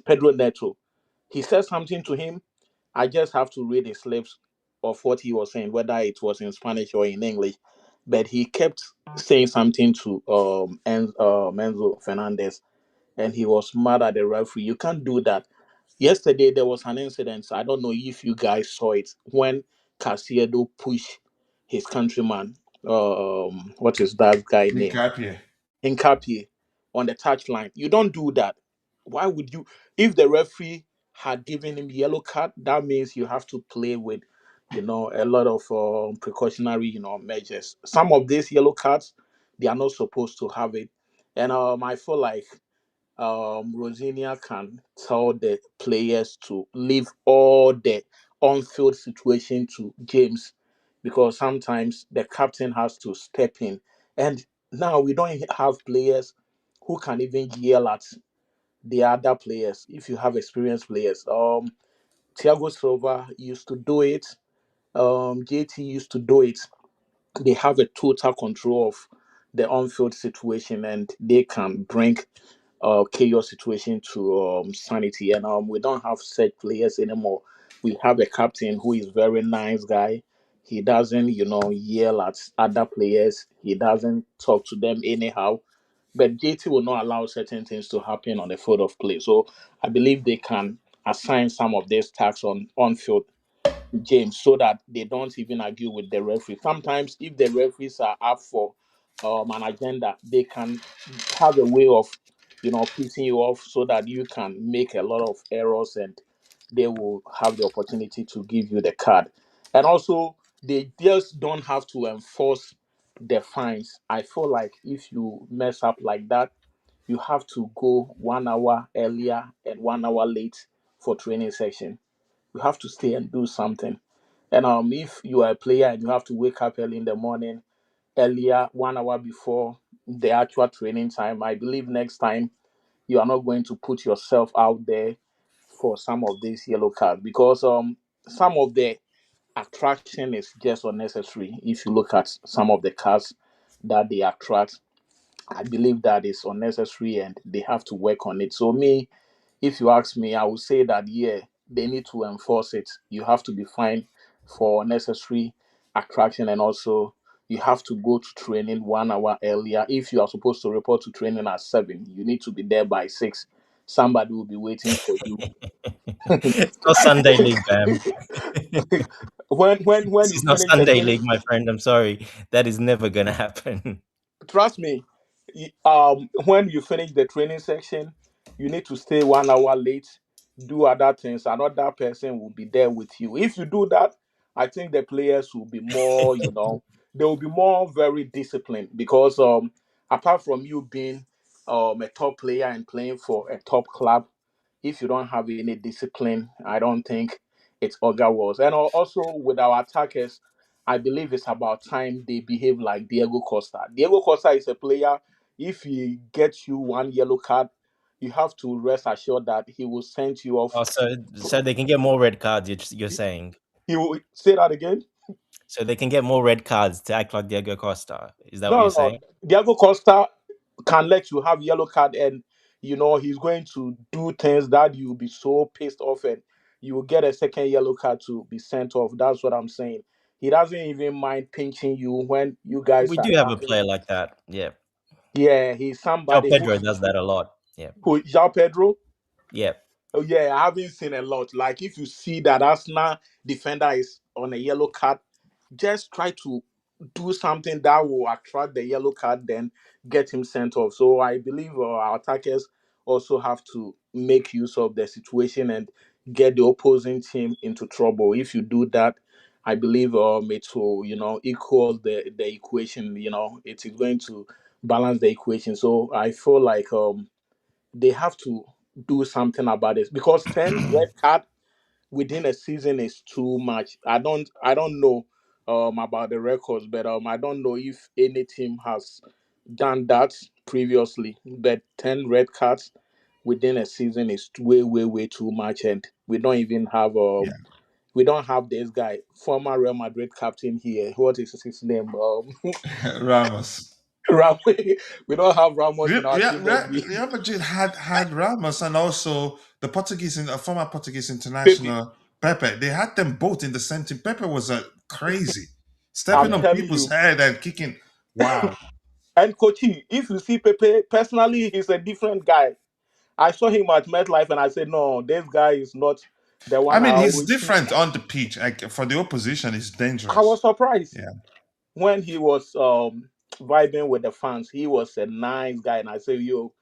Pedro Neto, he said something to him. I just have to read his lips of what he was saying, whether it was in Spanish or in English. But he kept saying something to Enzo Fernandez, and he was mad at the referee. You can't do that. Yesterday there was an incident. I don't know if you guys saw it when Casiado pushed his countryman. What is that guy name? Incapie. Hincapie on the touchline. You don't do that. Why would you? If the referee had given him yellow card, that means you have to play with, a lot of precautionary, measures. Some of these yellow cards, they are not supposed to have it, and I feel like Rosenior can tell the players to leave all the on-field situation to James, because sometimes the captain has to step in. And now we don't have players who can even yell at the other players. If you have experienced players, Thiago Silva used to do it. JT used to do it. They have a total control of the on-field situation, and they can bring chaos situation to sanity. And we don't have such players anymore. We have a captain who is very nice guy. He doesn't, yell at other players. He doesn't talk to them anyhow. But JT will not allow certain things to happen on the field of play. So I believe they can assign some of these tasks on field James, so that they don't even argue with the referee. Sometimes, if the referees are up for an agenda, they can have a way of, pissing you off, so that you can make a lot of errors, and they will have the opportunity to give you the card. And also, they just don't have to enforce the fines. I feel like if you mess up like that, you have to go 1 hour earlier and 1 hour late for training session. You have to stay and do something. And if you are a player and you have to wake up early in the morning, earlier 1 hour before the actual training time, I believe next time you are not going to put yourself out there for some of these yellow cards, because some of the attraction is just unnecessary. If you look at some of the cards that they attract, I believe that is unnecessary and they have to work on it. So me, if you ask me, I would say that yeah, they need to enforce it. You have to be fined for unnecessary attraction, and also you have to go to training 1 hour earlier. If you are supposed to report to training at 7, you need to be there by 6. Somebody will be waiting for you. It's not Sunday League, Bam. When This you is not finish the Sunday training, League, my friend. I'm sorry. That is never gonna happen. trust me, when you finish the training section, you need to stay 1 hour late, do other things. Another person will be there with you. If you do that, I think the players will be more, they will be more very disciplined, because apart from you being a top player and playing for a top club, if you don't have any discipline, I don't think it's Oga was. And also with our attackers, I believe it's about time they behave like Diego Costa. Diego Costa is a player. If he gets you one yellow card, you have to rest assured that he will send you off. Oh, so they can get more red cards. You're saying He will say that again. so they can get more red cards to act like Diego Costa. Is that what No, you're no, no. saying? Diego Costa can let you have yellow card, and he's going to do things that you'll be so pissed off, and you will get a second yellow card to be sent off. That's what I'm saying. He doesn't even mind pinching you when you guys We are do have a having. player like that. Yeah, Yeah, he's Joe somebody Pedro does that a lot. Yeah, who Jean Pedro. yeah. Oh yeah, I haven't seen a lot. Like if you see that Arsenal defender is on a yellow card, just try to do something that will attract the yellow card, then get him sent off. So I believe our attackers also have to make use of the situation and get the opposing team into trouble. If you do that, I believe it will equal the equation. It is going to balance the equation. So I feel like they have to do something about this, because 10 red card within a season is too much. I don't know about the records, but I don't know if any team has done that previously. But 10 red cards within a season is way, way, way too much, and Yeah. we don't have this guy, former Real Madrid captain here. What is his name? Ramos. We don't have Ramos in our Yeah, team, and we Real Madrid had Ramos and also the former Portuguese Pepe. international Pepe. They had them both in the same team. Pepe was crazy, stepping I'm on telling people's you. head and kicking. Wow. And Kochi, if you see Pepe, personally, he's a different guy. I saw him at MetLife and I said, no, this guy is not the I one I mean, he's always see. different on the pitch. Like for the opposition, he's I was dangerous. surprised Yeah. when he was vibing with the fans. He was a nice guy. And I said, yo,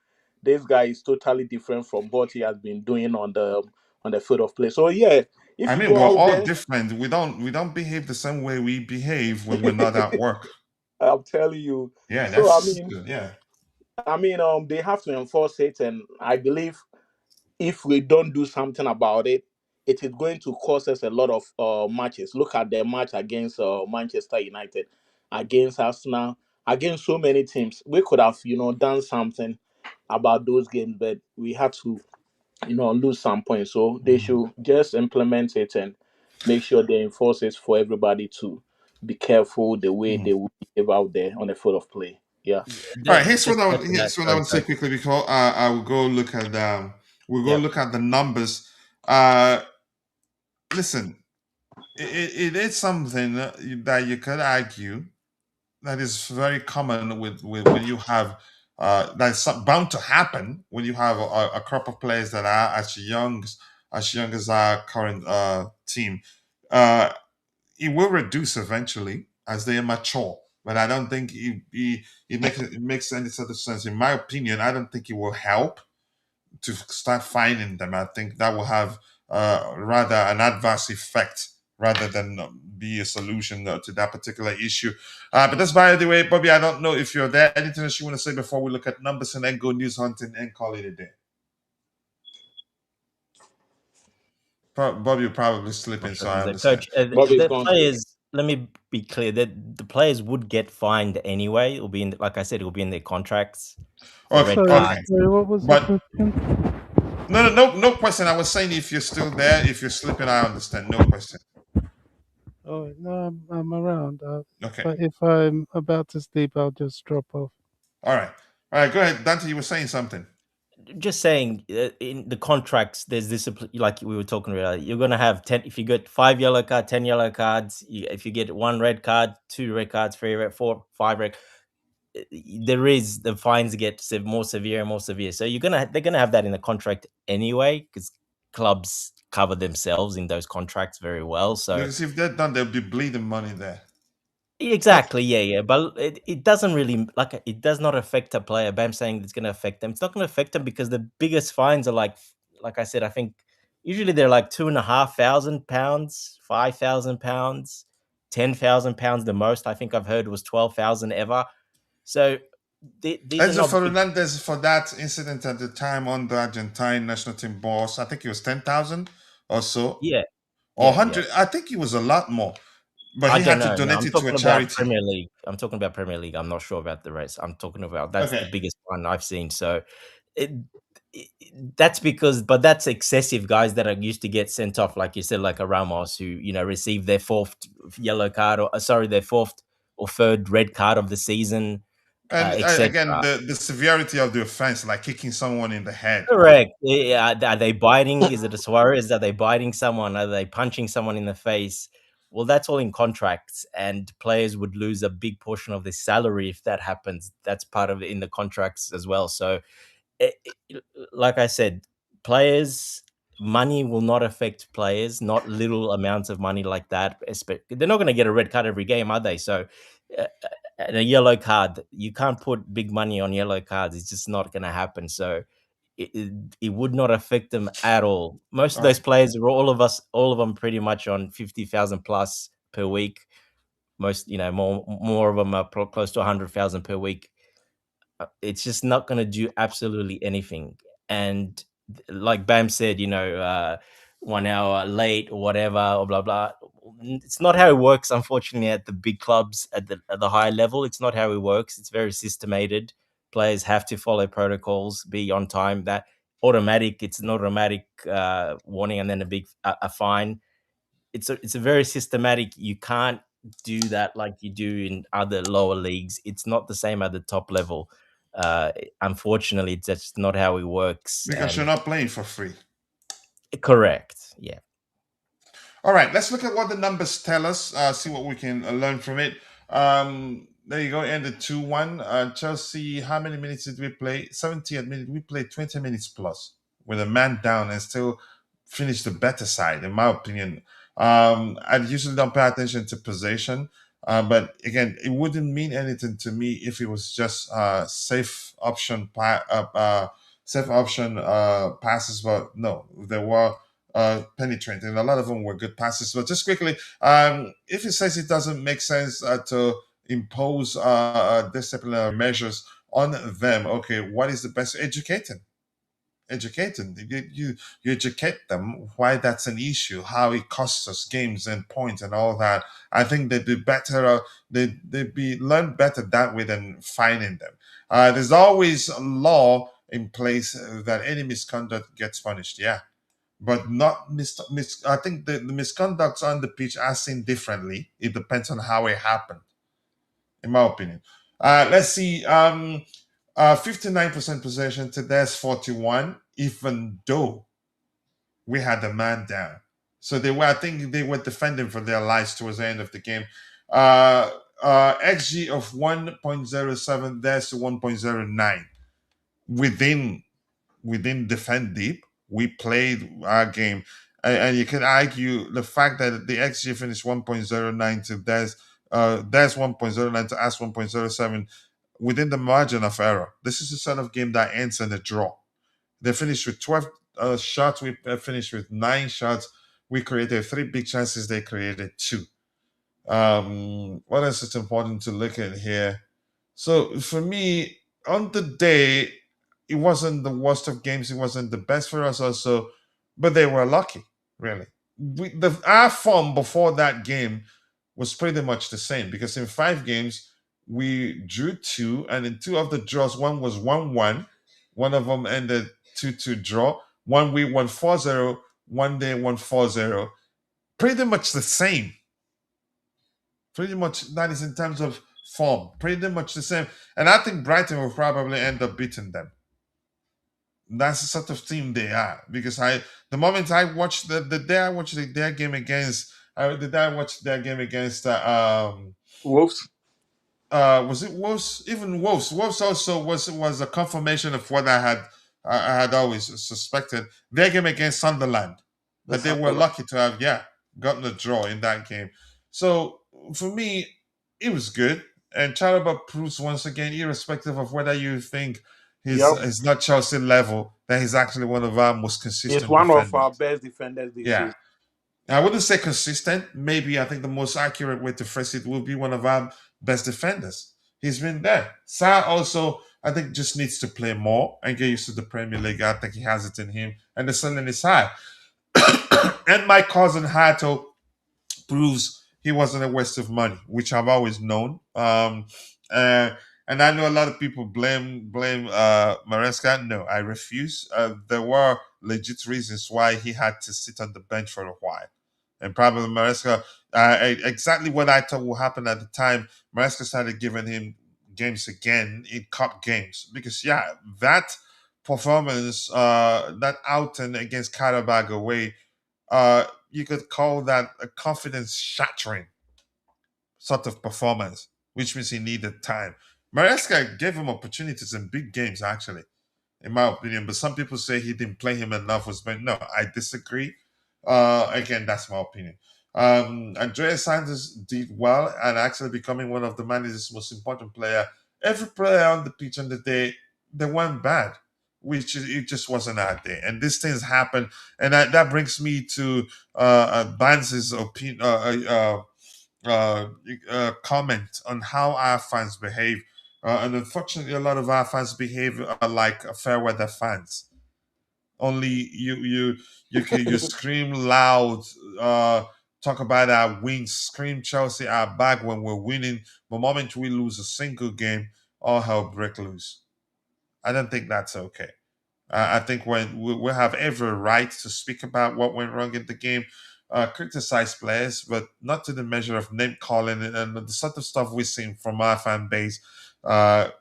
this guy is totally different from what he has been doing on the field of play. So yeah, if I you mean, go we're out all there, different. We don't behave the same way we behave when we're not at work. I'm telling you. Yeah, So I that's mean, good. Yeah. they have to enforce it, and I believe if we don't do something about it, it is going to cost us a lot of matches. Look at the match against Manchester United, against Arsenal, against so many teams. We could have, done something about those games, but we had to, lose some points. So they Mhm. should just implement it and make sure they enforce it for everybody to be careful the way Mhm. they will behave out there on the field of play. Yeah. Yeah, All right. Here's just what to add to that. here's what I Sorry, would say sorry. quickly before I will go look at Yeah, the numbers. Uh, Listen, it is something that you could argue that is very common with when you have that's bound to happen when you have a crop of players that are as young as our current team. Uh, it will reduce eventually as they mature, but I don't think it makes any sort of sense. In my opinion, I don't think it will help to start finding them. I think that will have rather an adverse effect rather than be a solution to that particular issue. But that's by the way, Bobby. I don't know if you're there. Anything else you want to say before we look at numbers and then go news hunting and call it a day? Bobby, you're probably not sleeping, sure so if I he's there. understand. Coach, Bobby is the gone. players. Let me be clear that the players would get fined anyway. It will be like I said, it will be in their contracts for Okay, red Sorry, okay. cards. sorry, what was the But question? no question. I was saying if you're still there, if you're sleeping, I understand. No question. Oh no, I'm around. Okay. But if I'm about to sleep, I'll just drop off. All right. All right. Go ahead, Dante. You were saying something. Just saying, in the contracts, there's discipline. Like we were talking about, you're gonna have 10. If you get 5 yellow cards, 10 yellow cards. If you get 1 red card, 2 red cards, 3 red, 4, 5 red. There is the fines get more severe and more severe. So they're gonna have that in the contract anyway, because clubs cover themselves in those contracts very well. So Because if they're done, they'll be bleeding money there. That's exactly, yeah. But it doesn't really, like, it does not affect a player. But I'm saying it's going to affect them. It's not going to affect them because the biggest fines are like I said, I think usually they're like £2,500, £5,000, £10,000 the most. I think I've heard was 12,000 ever. So these are Enzo not big. Fernandez for that incident at the time on the Argentine national team boss. I think it was 10,000 or so, Yeah, or yeah. 100. I think it was a lot more, but I he don't had to know. No, donate I'm it to a talking about charity. Premier League. I'm talking about Premier League. I'm not sure about the rest. I'm talking about that's the Okay. biggest one I've seen. So it, it that's because, but that's excessive. Guys that are used to get sent off, like you said, like a Ramos who received their fourth yellow card, or sorry, their fourth or third red card of the season, And etc. again, the severity of the offense, like kicking someone in the head. Correct. Yeah, are they biting? Is it a Suarez? Are they biting someone? Are they punching someone in the face? Well, that's all in contracts, and players would lose a big portion of their salary if that happens. That's part of it in the contracts as well. So, like I said, players' money will not affect players. Not little amounts of money like that. They're not going to get a red card every game, are they? So, uh, and a yellow card, you can't put big money on yellow cards. It's just not going to happen. So it would not affect them at all. Most of All right. those players are all of them pretty much on 50,000 plus per week. Most, more of them are close to 100,000 per week. It's just not going to do absolutely anything. And like Bam said, 1 hour late or whatever, or blah blah. It's not how it works, unfortunately, at the big clubs at the high level. It's not how it works. It's very systemated. Players have to follow protocols, be on time. That automatic. It's an automatic warning, and then a fine. It's a very systematic. You can't do that like you do in other lower leagues. It's not the same at the top level. Unfortunately, it's just not how it works. Because you're And not playing for free. correct, yeah. All right, let's look at what the numbers tell us. See what we can learn from it. There you go, ended 2-1. Chelsea, how many minutes did we play? 70th minute. We played 20 minutes plus with a man down and still finished the better side, in my opinion. I usually don't pay attention to possession, but again, it wouldn't mean anything to me if it was just safe option passes. But no, there were penetrating. A lot of them were good passes. But just quickly, if it says it doesn't make sense to impose disciplinary measures on them, okay, what is the best? Educating. You educate them why that's an issue, how it costs us games and points and all that. I think they'd be better. They'd be learn better that way than fining them. There's always a law in place that any misconduct gets punished. Yeah, but not I think the misconducts on the pitch are seen differently. It depends on how it happened, in my opinion. Let's see. 59% possession to theirs 41, even though we had the man down. So I think they were defending for their lives towards the end of the game. XG of 1.07, theirs to 1.09 within defend deep. We played our game, and you can argue the fact that the XG finished 1.09 to there's 1.09 to us 1.07 within the margin of error. This is the sort of game that ends in a draw. They finished with 12 shots. We finished with 9 shots. We created 3 big chances. They created 2. What else is important to look at here? So for me, on the day, it wasn't the worst of games. It wasn't the best for us also, but they were lucky, really. Our form before that game was pretty much the same because in 5 games, we drew 2, and in 2 of the draws, one was 1-1. One of them ended 2-2 draw. One we won 4-0. One day won 4-0. Pretty much the same. Pretty much that is in terms of form. Pretty much the same. And I think Brighton will probably end up beating them. That's the sort of team they are. Because the moment I watched the day I watched their game against, the day I watched their game against Wolves. was it Wolves? Even Wolves. Wolves also was a confirmation of what I had always suspected. Their game against Sunderland, The that they were Sunderland. lucky to have gotten a draw in that game. So for me, it was good. And Chalobah proves once again, irrespective of whether you think Yep. he's not Chelsea level, that he's actually one of our most He's consistent one of our defenders. best defenders this Yeah. season. I wouldn't say consistent. Maybe I think the most accurate way to phrase it will be one of our best defenders. He's been there. Sa also, I think, just needs to play more and get used to the Premier League. I think he has it in him, and the ceiling is high. And my cousin Hato proves he wasn't a waste of money, which I've always known. And I know a lot of people blame Maresca. No, I refuse. There were legit reasons why he had to sit on the bench for a while. And probably Maresca, exactly what I thought would happen at the time, Maresca started giving him games again in cup games. Because, that performance, that outing against Karabag away, you could call that a confidence shattering sort of performance, which means he needed time. Maresca gave him opportunities in big games, actually, in my opinion. But some people say he didn't play him enough. No, I disagree. Again, that's my opinion. Andrea Sanders did well and actually becoming one of the manager's most important player. Every player on the pitch on the day, they weren't bad, which it just wasn't our day. And these things happen, and that brings me to Banks's opinion. Comment on how our fans behave. And unfortunately, a lot of our fans behave like fair weather fans. Only you scream loud, talk about our wins, scream Chelsea are back when we're winning. The moment we lose a single game, all hell break loose. I don't think that's okay. I think when we have every right to speak about what went wrong in the game, criticize players, but not to the measure of name calling and the sort of stuff we've seen from our fan base. Not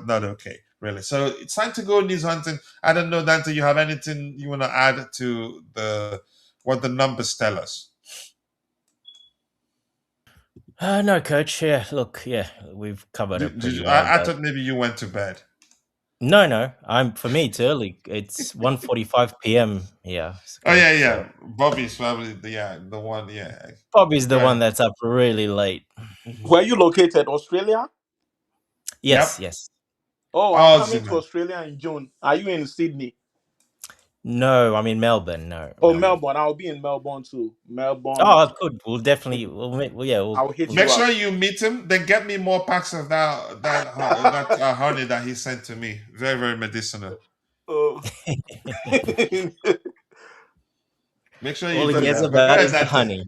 okay, really. So it's time to go news hunting. I don't know, Dante, you have anything you want to add to what the numbers tell us? No, coach. Yeah, look, we've covered it pretty well. I But thought maybe you went to bed. no. For me, it's early. It's 1:45 p.m. here. Oh yeah, Coach. So Bobby's probably the one. Yeah, Bobby's the go one ahead. that's up really late. Where you located? Australia? Yes, Yep. yes. Oh, I'm coming Aussie to man. Australia in June. Are you in Sydney? No, I'm in Melbourne. No, Oh, Melbourne. Melbourne. I'll be in Melbourne too. Melbourne. Oh, good. We'll definitely. I'll hit We'll Make you up. sure you meet him. Then get me more packs of that honey that he sent to me. Very very medicinal. Oh. Make sure all you he do cares that. But go about ahead, is the Dante. honey.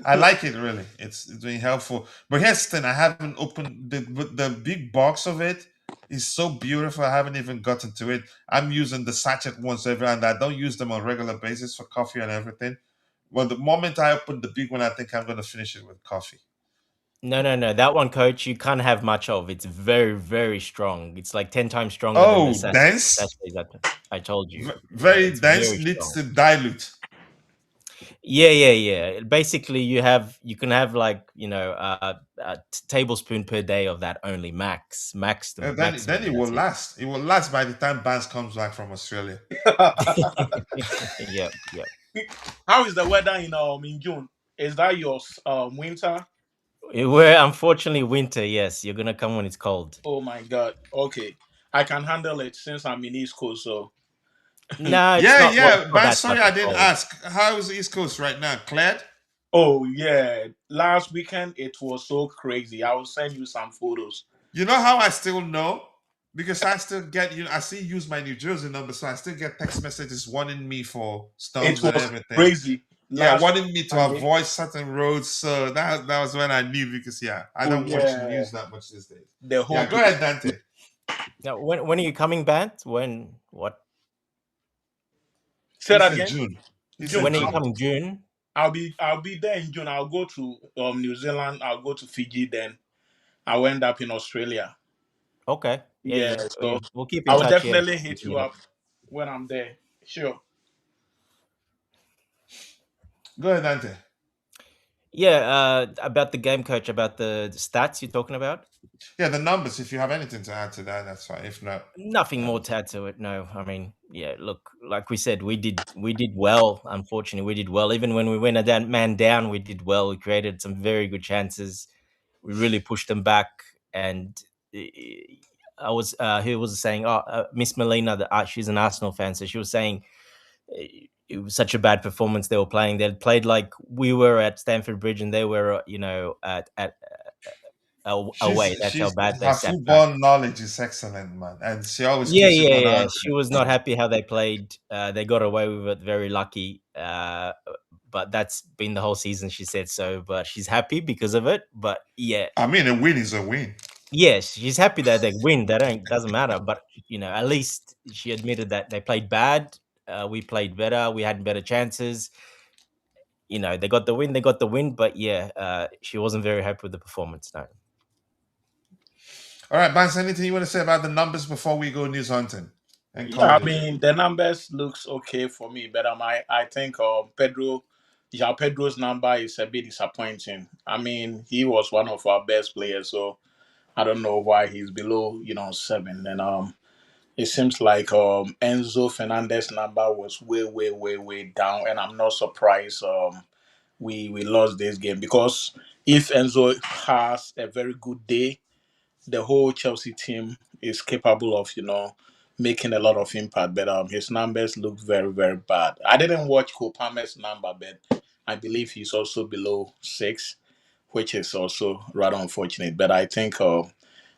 I like it really. It's been helpful. But here's the thing: I haven't opened the big box of it. Is so beautiful. I haven't even gotten to it. I'm using the sachet ones and I don't use them on a regular basis for coffee and everything. Well, the moment I open the big one, I think I'm going to finish it with coffee. No. That one, coach, you can't have much of. It's very, very strong. It's like 10 times stronger than the Oh, dense, sachet that I told you. very It's dense. very Needs strong. to dilute. Yeah. Basically, you can have like a tablespoon per day of that only max the Then maximum. it will That's it. last. It will last by the time Barnes comes back from Australia. Yep. How is the weather in June? Is that your winter? We're unfortunately winter. Yes, you're gonna come when it's cold. Oh my god. Okay. I can handle it since I'm in East Coast, so No, it's Yeah, not. Well, it's yeah. not But that sorry, type I of didn't cold. ask. How is the East Coast right now? Cleared? oh yeah. Last weekend it was so crazy. I will send you some photos. You know how I still know? Because I still get, I still use my New Jersey number, so I still get text messages warning me for It storms and was everything. crazy. Yeah, Last wanting me to Sunday. avoid certain roads. So that was when I knew because I Oh don't watch the yeah. news that much these days. The whole Yeah, go ahead, Dante. Now, when are you coming back? What? Say He that said again. June. He June. said When are you June. coming? June? I'll be there in June. I'll go to New Zealand. I'll go to Fiji. Then I'll end up in Australia. Okay. Yeah, Yeah, yeah. so We'll keep I in will touch. Yeah. definitely hit you You know. up when I'm there. Sure. Go ahead, Dante. Yeah. About the game, coach. About the stats you're talking about. Yeah, the numbers. If you have anything to add to that, that's fine. If not, Nothing more to add to it. No, I mean, yeah. Look, like we said, we did well. Unfortunately, we did well. Even when we went a man down, we did well. We created some very good chances. We really pushed them back. And I was he was saying, oh, Miss Melina, she's an Arsenal fan, so she was saying it was such a bad performance they were playing. They'd played like we were at Stamford Bridge, and they were, at away. That's how she's bad they her sat back. football knowledge is excellent, man, and she always Yeah, keeps you yeah, yeah. She 100. was not happy how they played. They got away with it. Very lucky. But that's been the whole season. She said so, but she's happy because of it. But yeah, I mean, a win is a win. yes, she's happy that they win. That doesn't matter. But at least she admitted that they played bad. We played better. We had better chances. They got the win. They got the win. But yeah, she wasn't very happy with the performance. No. All right, Bans, anything you want to say about the numbers before we go news hunting and Yeah, call I it? mean the numbers looks okay for me, but I think Pedro's number is a bit disappointing. I mean, he was one of our best players, so I don't know why he's below 7. And it seems like Enzo Fernandez number was way, way, way, way down, and I'm not surprised we lost this game because if Enzo has a very good day, the whole Chelsea team is capable of making a lot of impact. But his numbers look very, very bad. I didn't watch Cole Palmer's number, but I believe he's also below 6, which is also rather unfortunate. But I think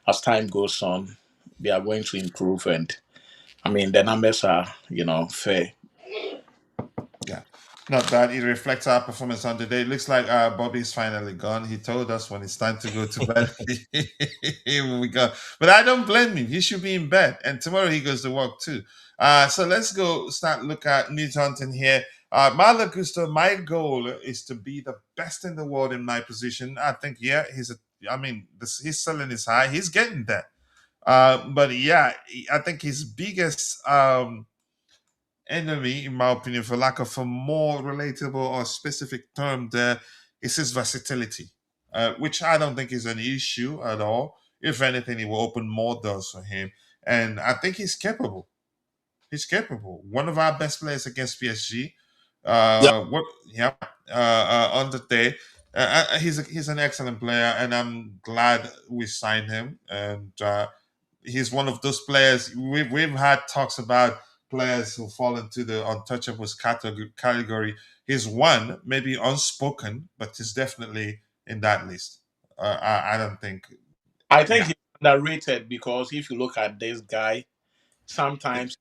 as time goes on, they are going to improve, and I mean the numbers are fair. Yeah, not bad. It reflects our performance on the day. It looks like Bobby's finally gone. He told us when it's time to go to bed. When we go, but I don't blame him. He should be in bed, and tomorrow he goes to work too. So let's go start look at news hunting here. Marla Gusto, my goal is to be the best in the world in my position. I think, yeah, I mean, his ceiling is high. He's getting there. But yeah, I think his biggest enemy, in my opinion, for lack of a more relatable or specific term, there is his versatility, which I don't think is an issue at all. If anything, it will open more doors for him, and I think he's capable. He's capable. One of our best players against PSG. Yeah, What? Yeah. On the day, he's an excellent player, and I'm glad we signed him. And he's one of those players. We've had talks about players who fall into the untouchables category. He's one, maybe unspoken, but he's definitely in that list. I don't think. I think Yeah, he's underrated because if you look at this guy, sometimes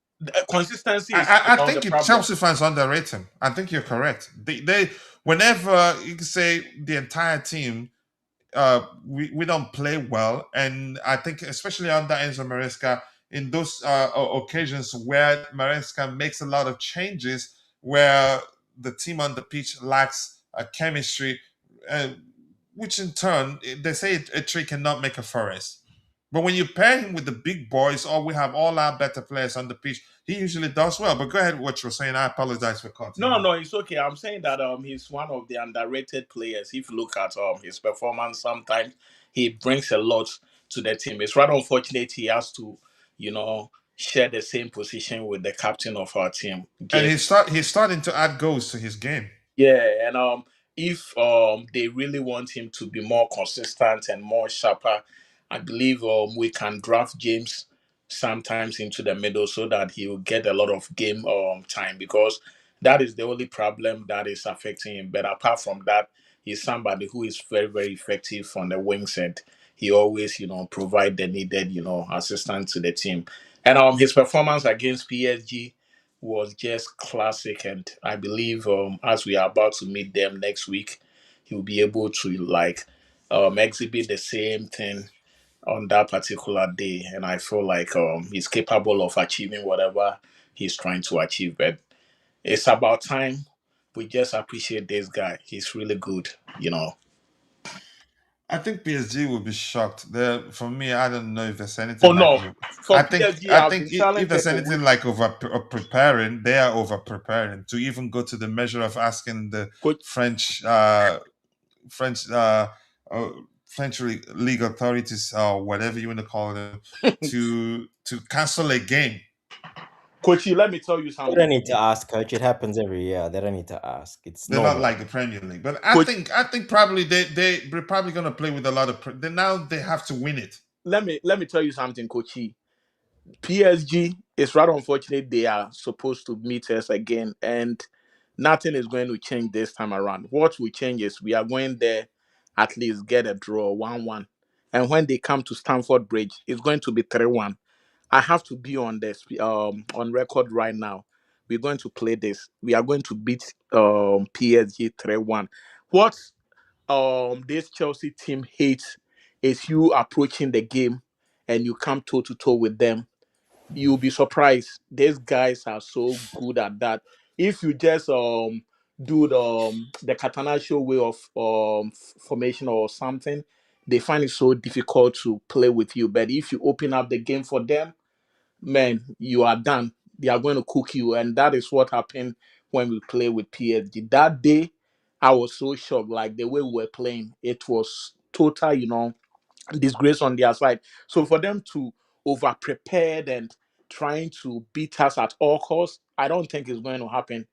consistency is I one of the think problem. Chelsea fans underrate him. I think you're correct. They whenever you can say the entire team, we don't play well, and I think especially under Enzo Maresca in those occasions where Maresca makes a lot of changes, where the team on the pitch lacks chemistry, uh, which in turn they say a tree cannot make a forest. But when you pair him with the big boys, or we have all our better players on the pitch, he usually does well. But go ahead, what you're saying. I apologize for cutting No, you. no, it's okay. I'm saying that he's one of the underrated players. If you look at his performance, sometimes he brings a lot to the team. It's rather unfortunate he has to, share the same position with the captain of our team. And he's starting to add goals to his game. Yeah, and if they really want him to be more consistent and more sharper, I believe we can draft James sometimes into the middle so that he will get a lot of game time because that is the only problem that is affecting him. But apart from that, he's somebody who is very, very effective on the wings and he always, provide the needed, assistance to the team. And his performance against PSG was just classic. And I believe as we are about to meet them next week, he'll be able to exhibit the same thing on that particular day. And I feel like he's capable of achieving whatever he's trying to achieve. But it's about time we just appreciate this guy. He's really good, you know. I think PSG will be shocked. There, for me, I don't know if there's Oh anything like. no, for PSG, I I've think been telling if there's people anything like over preparing, they are over preparing to even go to the measure of asking the coach, French, French, uh, French league authorities or whatever you want to call them to cancel a game. coachy. Let me tell you They don't something, need to ask, coach. It happens every year. They don't need to ask. It's They're not normal. like the Premier League, but coach. I think probably they're probably going to play with a lot of. Now they have to win it. Let me tell you something, coachy. PSG is rather unfortunate they are supposed to meet us again, and nothing is going to change this time around. What will change is we are going there at least get a draw 1-1. And when they come to Stamford Bridge, it's going to be 3-1. I have to be on this on record right now. We're going to play this. We are going to beat PSG 3-1. What this Chelsea team hates is you approaching the game and you come toe to toe with them. You'll be surprised. These guys are so good at that. If you just do the Catanaccio way of formation or something, they find it so difficult to play with you. But if you open up the game for them, man, you are done. They are going to cook you, and that is what happened when we play with PSG. That day, I was so shocked. Like the way we were playing, it was total, disgrace on their side. So for them to over prepared and trying to beat us at all costs, I don't think it's going to happen.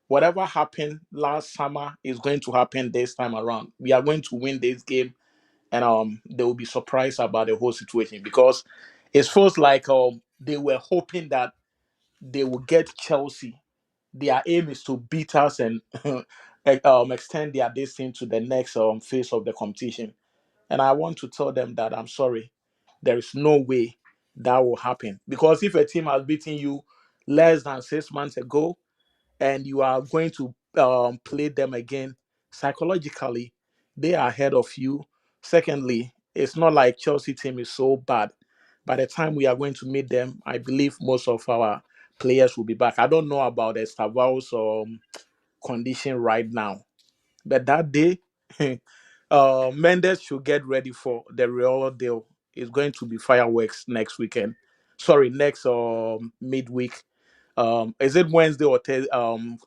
Whatever happened last summer is going to happen this time around. We are going to win this game, and they will be surprised about the whole situation because it feels like they were hoping that they will get Chelsea. Their aim is to beat us and extend their distance to the next phase of the competition. And I want to tell them that I'm sorry. There is no way that will happen. Because if a team has beaten you less than 6 months ago and you are going to play them again, psychologically, they are ahead of you. Secondly, it's not like Chelsea team is so bad. By the time we are going to meet them, I believe most of our players will be back. I don't know about Estaval's condition right now, but that day, Mendes should get ready for the Real deal. It's going to be fireworks next weekend. Sorry, next midweek. Is it Wednesday or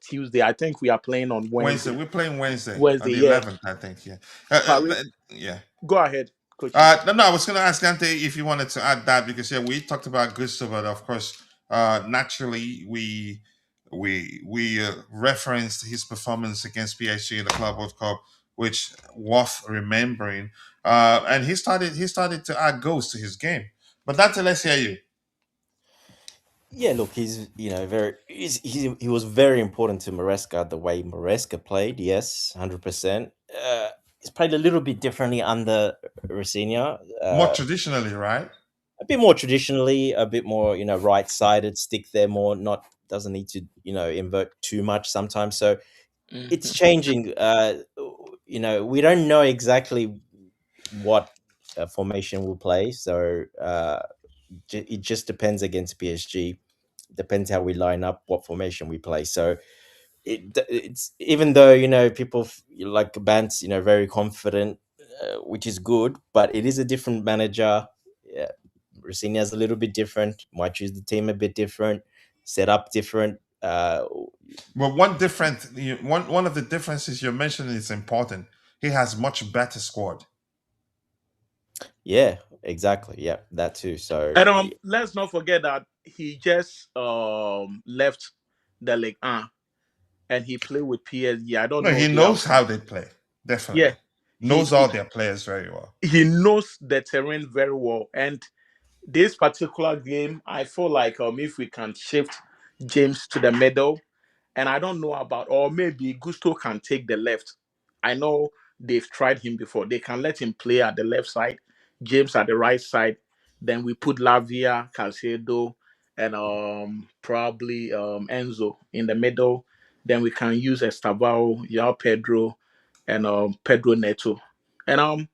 Tuesday? I think we are playing on Wednesday, Wednesday. we're playing Wednesday on Wednesday, the yeah. 11th, I think. Yeah, Parry, yeah. go ahead, Coachy. No, I was going to ask Dante if you wanted to add that because yeah, we talked about Gusto, but of course, naturally we referenced his performance against PSG in the Club World Cup, which worth remembering. And he started to add goals to his game. But Dante, let's hear you. Yeah, look, he's he was very important to Maresca the way Maresca played. Yes, 100%. He's played a little bit differently under Rosenior. More traditionally, right? A bit more traditionally, a bit more right sided, stick there more. Not doesn't need to invert too much sometimes. So it's Mhm. changing. We don't know exactly what formation will play. So it just depends against PSG. Depends how we line up, what formation we play. So it's even though people like Bant's very confident, which is good, but it is a different manager. Yeah, Rosinia's a little bit different. Might choose the team a bit different, set up different. Well, one of the differences you're mentioning is important. He has much better squad. Yeah, exactly. Yeah, that too. So And let's not forget that he just left the Ligue 1 and he played with PSG. I don't No, know. he They have, knows how they play. Definitely yeah. He, knows all their players very well. he knows the terrain very well. And this particular game, I feel like if we can shift James to the middle, and I don't know about, or maybe Gusto can take the left. I know they've tried him before. They can let him play at the left side, James at the right side. Then we put Lavia, Calcedo, and probably Enzo in the middle. Then we can use Estabao, Yao Pedro, and Pedro Neto. And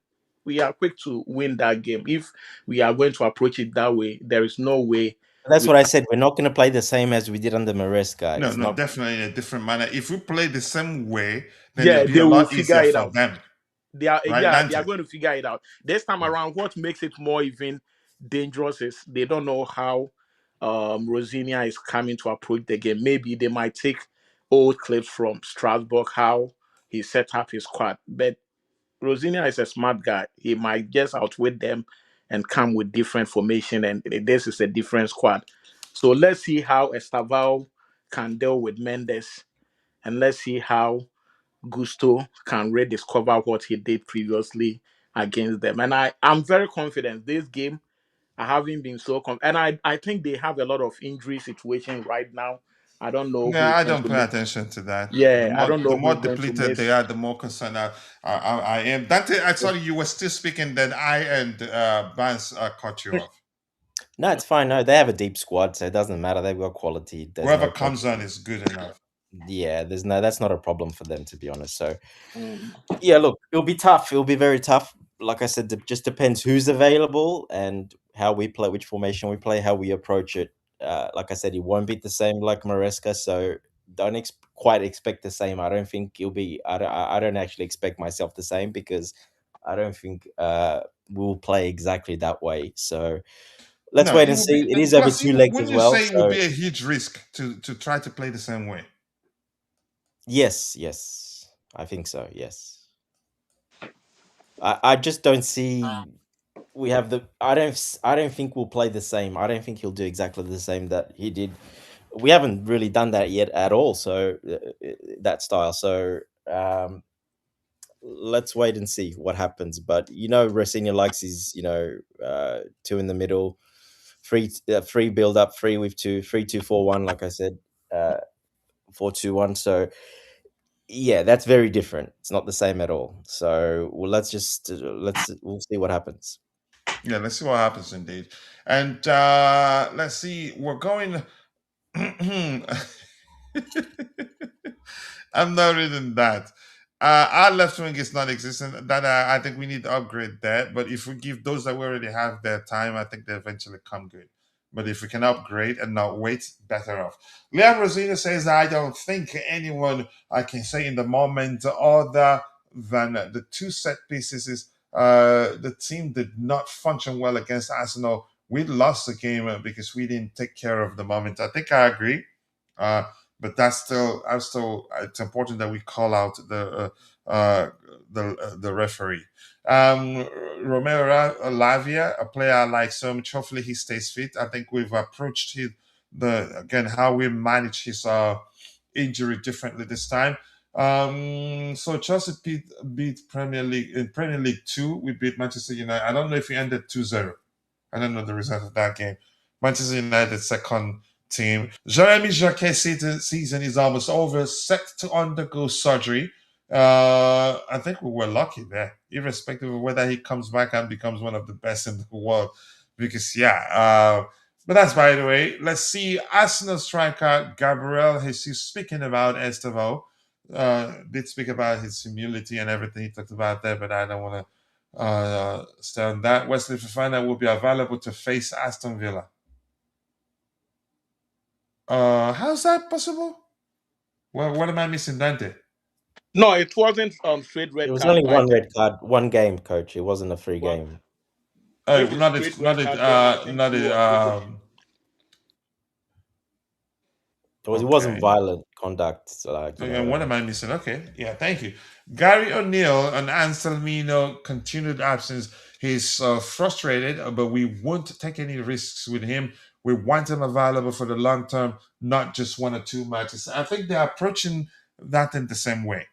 we are quick to win that game. If we are going to approach it that way, there is no way That's what I said. We're not going to play the same as we did under Maresca. No, It's no, not. definitely in a different manner. If we play the same way, then Yeah, it'll be they a will lot figure easier it for out. them, right, They are Dante? going to figure it out. This time Yeah. around, what makes it more even dangerous is they don't know how Rosinia is coming to approach the game. Maybe they might take old clips from Strasbourg, how he set up his squad. But Rosinia is a smart guy. He might just outwit them and come with different formation, and this is a different squad. So let's see how Estaval can deal with Mendes, and let's see how Gusto can rediscover what he did previously against them. And I'm very confident this game. I haven't been so and I think they have a lot of injury situation right now. I don't know who Yeah, is I going don't to pay miss. attention to that. Yeah, I don't The know who more is going to depleted miss. they are, the more concerned I am. Dante, I saw you were still speaking, then I and Vance cut you off. No, it's fine. No, they have a deep squad, so it doesn't matter. They've got quality. There's Whoever no comes problem. on is good enough. Yeah, there's no. That's not a problem for them, to be honest. So Mm. yeah, look, it'll be tough. It'll be very tough. Like I said, it just depends who's available and how we play, which formation we play, how we approach it. Like I said, it won't be the same like Maresca, so don't quite expect the same. I don't think it'll be. I don't actually expect myself the same because I don't think we'll play exactly that way. So let's No, wait it and will be. see. It is over Plus, two legs when as you well. say it will So be a huge risk to try to play the same way. yes, I think so. Yes, I just don't see. We have the. I don't think we'll play the same. I don't think he'll do exactly the same that he did. We haven't really done that yet at all. So that style. So let's wait and see what happens. But Rosenior likes his two in the middle, free build up, free with two, 3-2-4-1. Like I said, 4-2-1. So yeah, that's very different. It's not the same at all. So well, we'll see what happens. Yeah, let's see what happens indeed. And let's see, we're going. I'm not reading that. Our left wing is non-existent. That I think we need to upgrade that. But if we give those that we already have their time, I think they eventually come good. But if we can upgrade and not wait, better off. Liam Rosenior says, I don't think anyone I can say in the moment other than the two set pieces is the team did not function well against Arsenal. We lost the game because we didn't take care of the moment. I think I agree. Uh, but it's important that we call out the referee. Romero Lavia, a player I like so much. Hopefully he stays fit. I think we've approached how we manage his injury differently this time. So Chelsea beat Premier League in Premier League 2. We beat Manchester United. I don't know if we ended 2-0. I don't know the result of that game. Manchester United second team. Jeremy Jacquet season is almost over, set to undergo surgery. I think we were lucky there, irrespective of whether he comes back and becomes one of the best in the world. Because but that's by the way. Let's see Arsenal striker Gabriel Jesus speaking about Estevao. Did speak about his humility and everything he talked about there, but I don't want to stay on that. Wesley Fofana will be available to face Aston Villa. How's that possible? Well, what am I missing, Dante? No, it wasn't straight It red was card, only but I one think red card, one game, coach. It wasn't a free well, game. Oh, if it's straight red card, then I think not he it. was given. It wasn't Okay. violent conduct. So like, Okay, what am I missing? Okay, yeah, thank you. Gary O'Neill and Anselmino continued absence. He's frustrated, but we won't take any risks with him. We want him available for the long term, not just 1 or 2 matches. I think they're approaching that in the same way.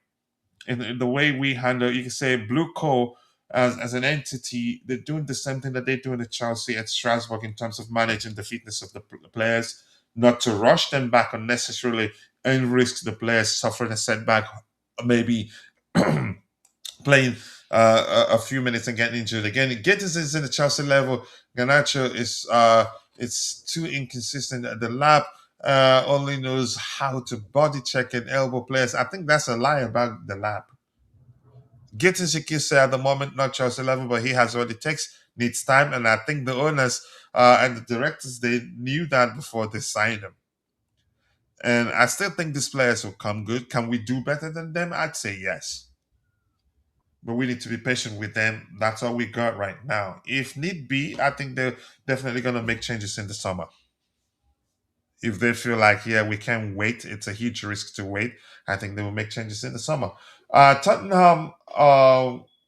In the way we handle, you can say Blue Co as an entity, they're doing the same thing that they're doing at Chelsea at Strasbourg in terms of managing the fitness of the players, not to rush them back unnecessarily and risk the players suffering a setback, maybe playing a few minutes and getting injured again. Gittins is in the Chelsea level. Garnacho is it's too inconsistent. The lab only knows how to body check and elbow players. I think that's a lie about the lab. Gittins, you can say at the moment, not Chelsea level, but he has what it takes. needs time, and I think the owners and the directors, they knew that before they signed him. And I still think these players will come good. Can we do better than them? I'd say yes. But we need to be patient with them. That's all we got right now. If need be, I think they're definitely going to make changes in the summer. If they feel like, yeah, we can't wait, it's a huge risk to wait, I think they will make changes in the summer. Tottenham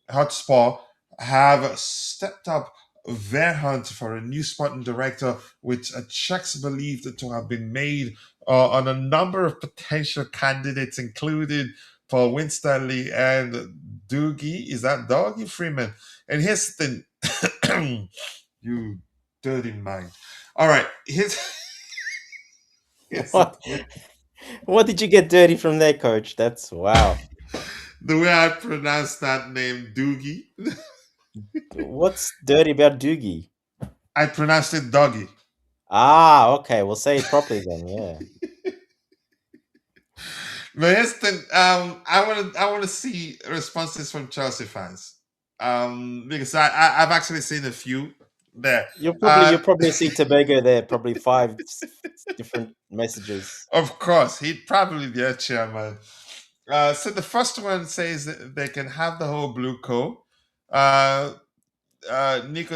Hotspur have stepped up their hunt for a new sporting director, which checks believed to have been made on a number of potential candidates, including Paul Winstanley and Doogie. Is that Doggy Freeman? And here's the thing, you dirty mind. All right, here's. Yes, What? What did you get dirty from there, coach? That's wow. the way I pronounce that name, Doogie, What's dirty about Doogie? I pronounced it Doggy. Ah, okay. We'll say it properly then. Yeah. But here's the thing, I want to see responses from Chelsea fans, because I've actually seen a few there. You'll probably see Tobago there. Probably five different messages. Of course, he'd probably be a chairman. So the first one says that they can have the whole blue co. Nico,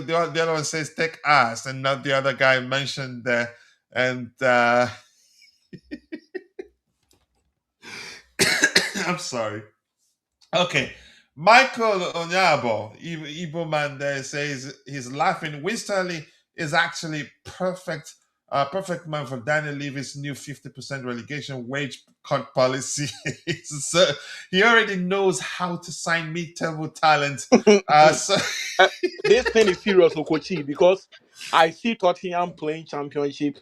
the other one says take us, and not the other guy mentioned there. And I'm sorry. Okay. Michael Onyabo, Igbo man there, says he's laughing. Winsterley is actually perfect man for Daniel Levy's new 50% relegation wage cut policy. So he already knows how to sign mid-table talent. So This thing is serious, Okochi, because I see Tottenham playing championship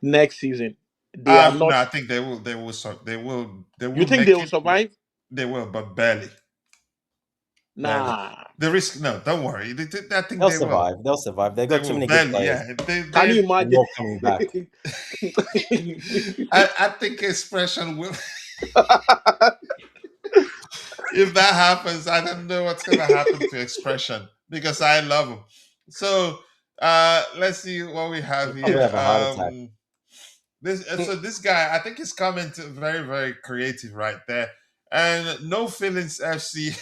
next season. They are no, not. I think they will. They You will think make they will it. survive? They will, but barely. Barely. Nah. The risk, no, don't worry. I think They'll they will. survive. They'll survive. They've They got too will many good barely. players. Yeah, Can you And imagine? more coming back. I think expression will. If that happens, I don't know what's gonna happen to expression because I love him. So let's see what we have You'll probably here. have a heart attack. This guy, I think his comment very, very creative right there. And no feelings FC.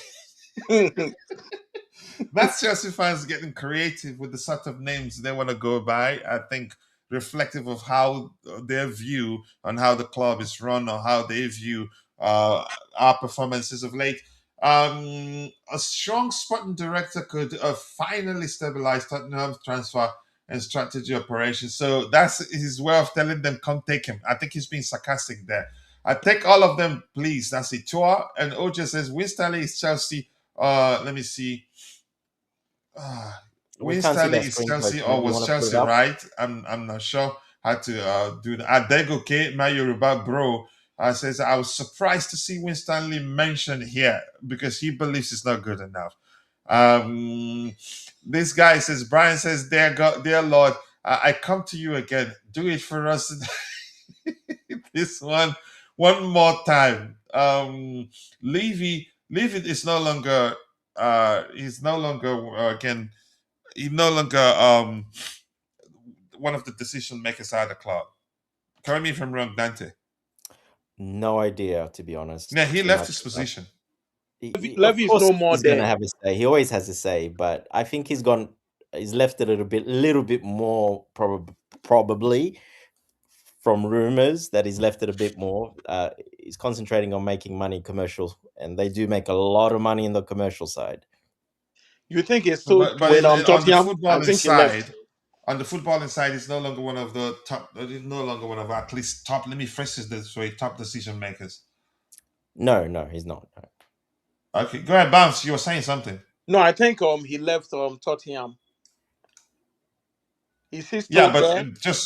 That's Chelsea fans getting creative with the sort of names they want to go by. I think reflective of how their view on how the club is run or how they view our performances of late. A strong sporting director could finally stabilize Tottenham's transfer and strategy operations. So that's his way of telling them, come take him. I think he's being sarcastic there. I take all of them, please. That's it. Tua and Oja says, Winstanley is Chelsea. Let me see. We can't see Winstanley that is screen, coach. Chelsea or Maybe you was want to put it Chelsea up. right? I'm not sure how to do that. Adegoke, my Yoruba bro, says I was surprised to see Winstanley mentioned here because he believes it's not good enough. This guy says, Brian says, dear God, dear Lord, I come to you again. Do it for us. This one more time. Levy is no longer he's no longer again he's no longer one of the decision makers at the club. Correct me if I'm wrong, Dante. No idea, to be honest. Yeah, he Too left much his of that. position. Of Levy is course, no more he's gonna there. have a say. He always has a say, but I think he's gone. He's left it a little bit more probably from rumors that he's left it a bit more. He's concentrating on making money commercial, and they do make a lot of money in the commercial side. You think it's So, still but with on the Tottenham? I footballing think he left. side, he's no longer one of the top. He's no longer one of at least top. Let me phrase this way: top decision makers. No, he's not. No. Okay, go ahead, Bounce. You were saying something. No, I think he left Tottenham. Is he Yeah, still but there? just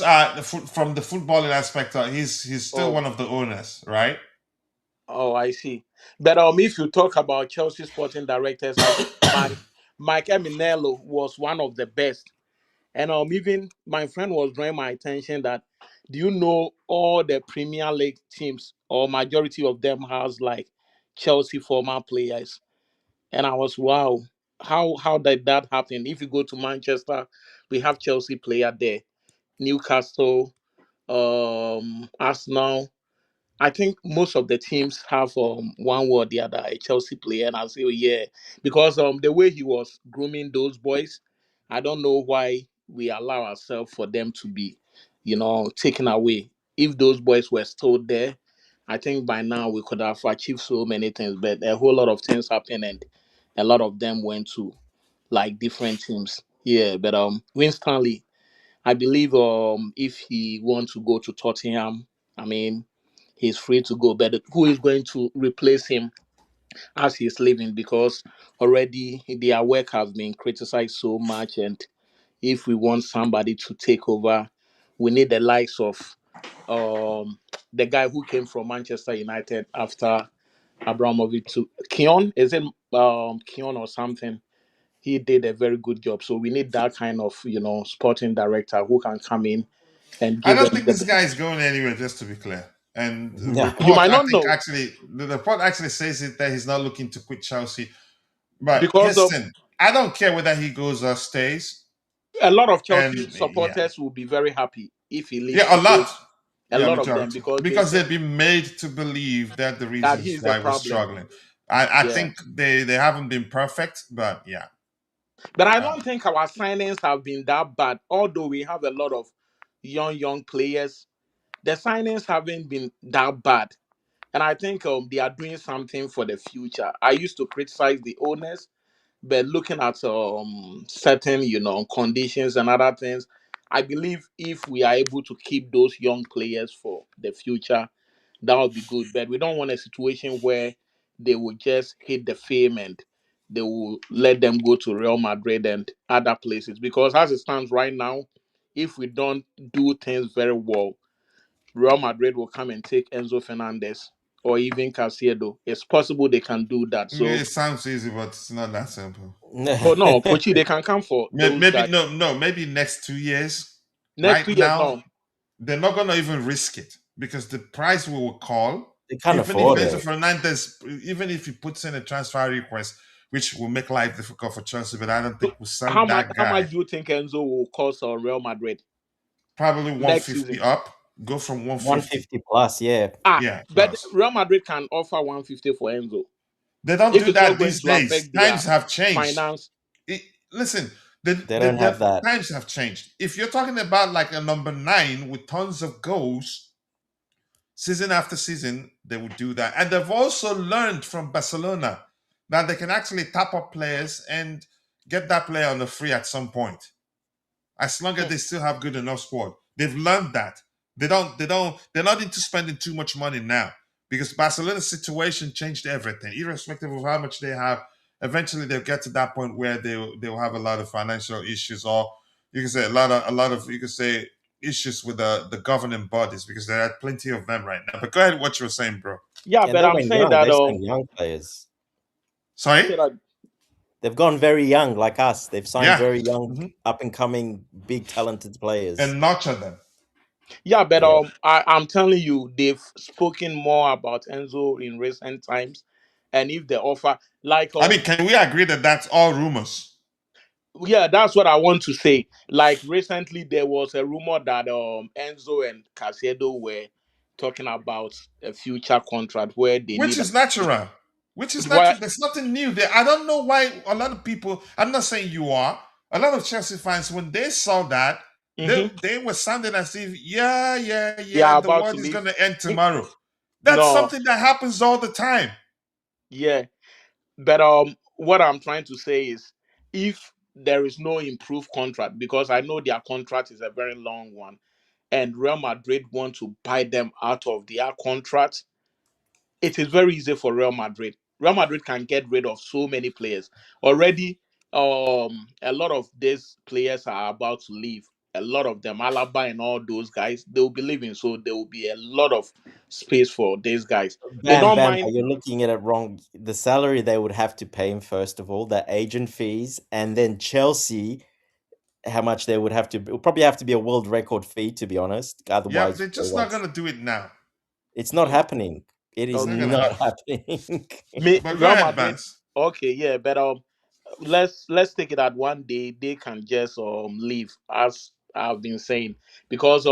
from the footballing aspect, he's still Oh, one of the owners, right? oh, I see. But if you talk about Chelsea sporting directors, I think Mike Eminello was one of the best. And even my friend was drawing my attention that, do you know all the Premier League teams or majority of them has like Chelsea former players? And I was wow. How did that happen? If you go to Manchester, we have Chelsea player there, Newcastle, Arsenal. I think most of the teams have one way or the other a Chelsea player, and I say, oh, yeah, because the way he was grooming those boys, I don't know why we allow ourselves for them to be, taken away. If those boys were still there, I think by now we could have achieved so many things. But a whole lot of things happened, and a lot of them went to like different teams. Yeah, but Winstanley, I believe if he wants to go to Tottenham, I mean he's free to go. But who is going to replace him as he's leaving? Because already their work has been criticized so much, and if we want somebody to take over, we need the likes of the guy who came from Manchester United after Abramovich to Keon. Is it Keon or something? He did a very good job. So we need that kind of sporting director who can come in and I give don't them think this the. guy is going anywhere, just to be clear. And the No. You report, might I not think know actually, the report actually says it that he's not looking to quit Chelsea. But because here's the thing: I don't care whether he goes or stays. a lot of And Chelsea yeah, supporters will be very happy if he leaves yeah, a lot. because a Yeah, lot of them majority because they because say they've been made to believe that the that reasons he's the why we're problem. struggling. I Yeah, think they haven't been perfect, but yeah. but I Uh, don't think our signings have been that bad. Although we have a lot of young players, the signings haven't been that bad. And I think they are doing something for the future. I used to criticize the owners, but looking at certain conditions and other things, I believe if we are able to keep those young players for the future, that would be good. But we don't want a situation where they will just hit the fame and they will let them go to Real Madrid and other places. Because as it stands right now, if we don't do things very well, Real Madrid will come and take Enzo Fernandez or even Caicedo. It's possible they can do that. So, it sounds easy, but it's not that simple. oh no, Pochi, they can come for those Maybe guys. no, no, maybe next 2 years. Next Right 2 years, now, no. they're not gonna even risk it because the price we will call, They can't even if afford Enzo it. Fernandez, even if he puts in a transfer request, which will make life difficult for Chelsea, but I don't think So we'll sell how much that how guy. much do you think Enzo will cost Real Madrid Probably next 150 season? up, go from 150. 150 plus, yeah. Yeah, But plus. Real Madrid can offer 150 for Enzo. They don't If do it's not that going these to days. affect Times their have changed. finance. Listen, They don't have the that. times have changed. If you're talking about like a number nine with tons of goals, season after season, they will do that. And they've also learned from Barcelona that they can actually tap up players and get that player on the free at some point, as long as Hmm. they still have good enough squad. They've learned that. They're not into spending too much money now because Barcelona's situation changed everything. Irrespective of how much they have, eventually they'll get to that point where they'll have a lot of financial issues, or you can say a lot of you can say issues with the governing bodies because there are plenty of them right now. But go ahead, what you were saying, bro. Yeah, And but they I'm went saying young. that They signed young players. Sorry? say that They've gone very young, like us. They've signed Yeah. very young, Mhm. up and coming, big, talented players. And nurture them. yeah, but Yeah. I'm telling you, they've spoken more about Enzo in recent times, and if they offer like I mean, can we agree that that's all rumors? yeah, that's what I want to say. Like recently, there was a rumor that Enzo and Casedo were talking about a future contract where they Which need. is natural. Which is Why? natural. There's nothing new there. I don't know why a lot of people, I'm not saying you are, a lot of Chelsea fans, when they saw that, Hmm. they were sounding as if, yeah, yeah, They yeah, are the about to world is leave. going to end Mm, tomorrow. That's no, something that happens all the time. yeah, but what I'm trying to say is, if there is no improved contract, because I know their contract is a very long one, and Real Madrid want to buy them out of their contract, it is very easy for Real Madrid. Real Madrid can get rid of so many players. Already, a lot of these players are about to leave. A lot of them, Alaba and all those guys, they'll be leaving. So there will be a lot of space for these guys. They Bam, don't bam. mind. You're looking at it wrong. The salary they would have to pay him, first of all, the agent fees, and then Chelsea, how much they would have to. It would probably have to be a world record fee, to be honest. Yeah, Otherwise, they're they just not won't. going to do it now. It's not happening. It It's is not going Okay. to not happen. happening. Me, But go Real ahead, Madrid. Bans. Okay, yeah, but let's take it that one day they can just leave, as I've been saying, because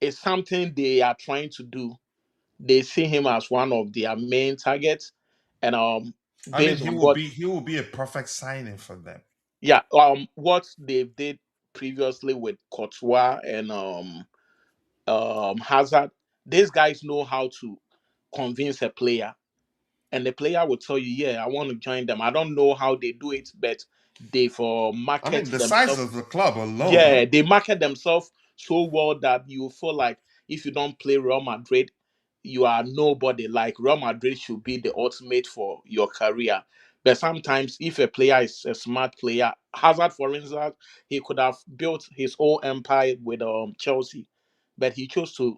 it's something they are trying to do. They see him as one of their main targets, and I mean, based on what, he will be a perfect signing for them. yeah, what they did previously with Courtois and Hazard, these guys know how to convince a player, and the player will tell you, yeah, I want to join them. I don't know how they do it, but they for I mean, market the size themselves. of the club alone. Yeah, they market themselves so well that you feel like if you don't play Real Madrid, you are nobody. Like Real Madrid should be the ultimate for your career. But sometimes, if a player is a smart player, Hazard, for instance, he could have built his whole empire with Chelsea, but he chose to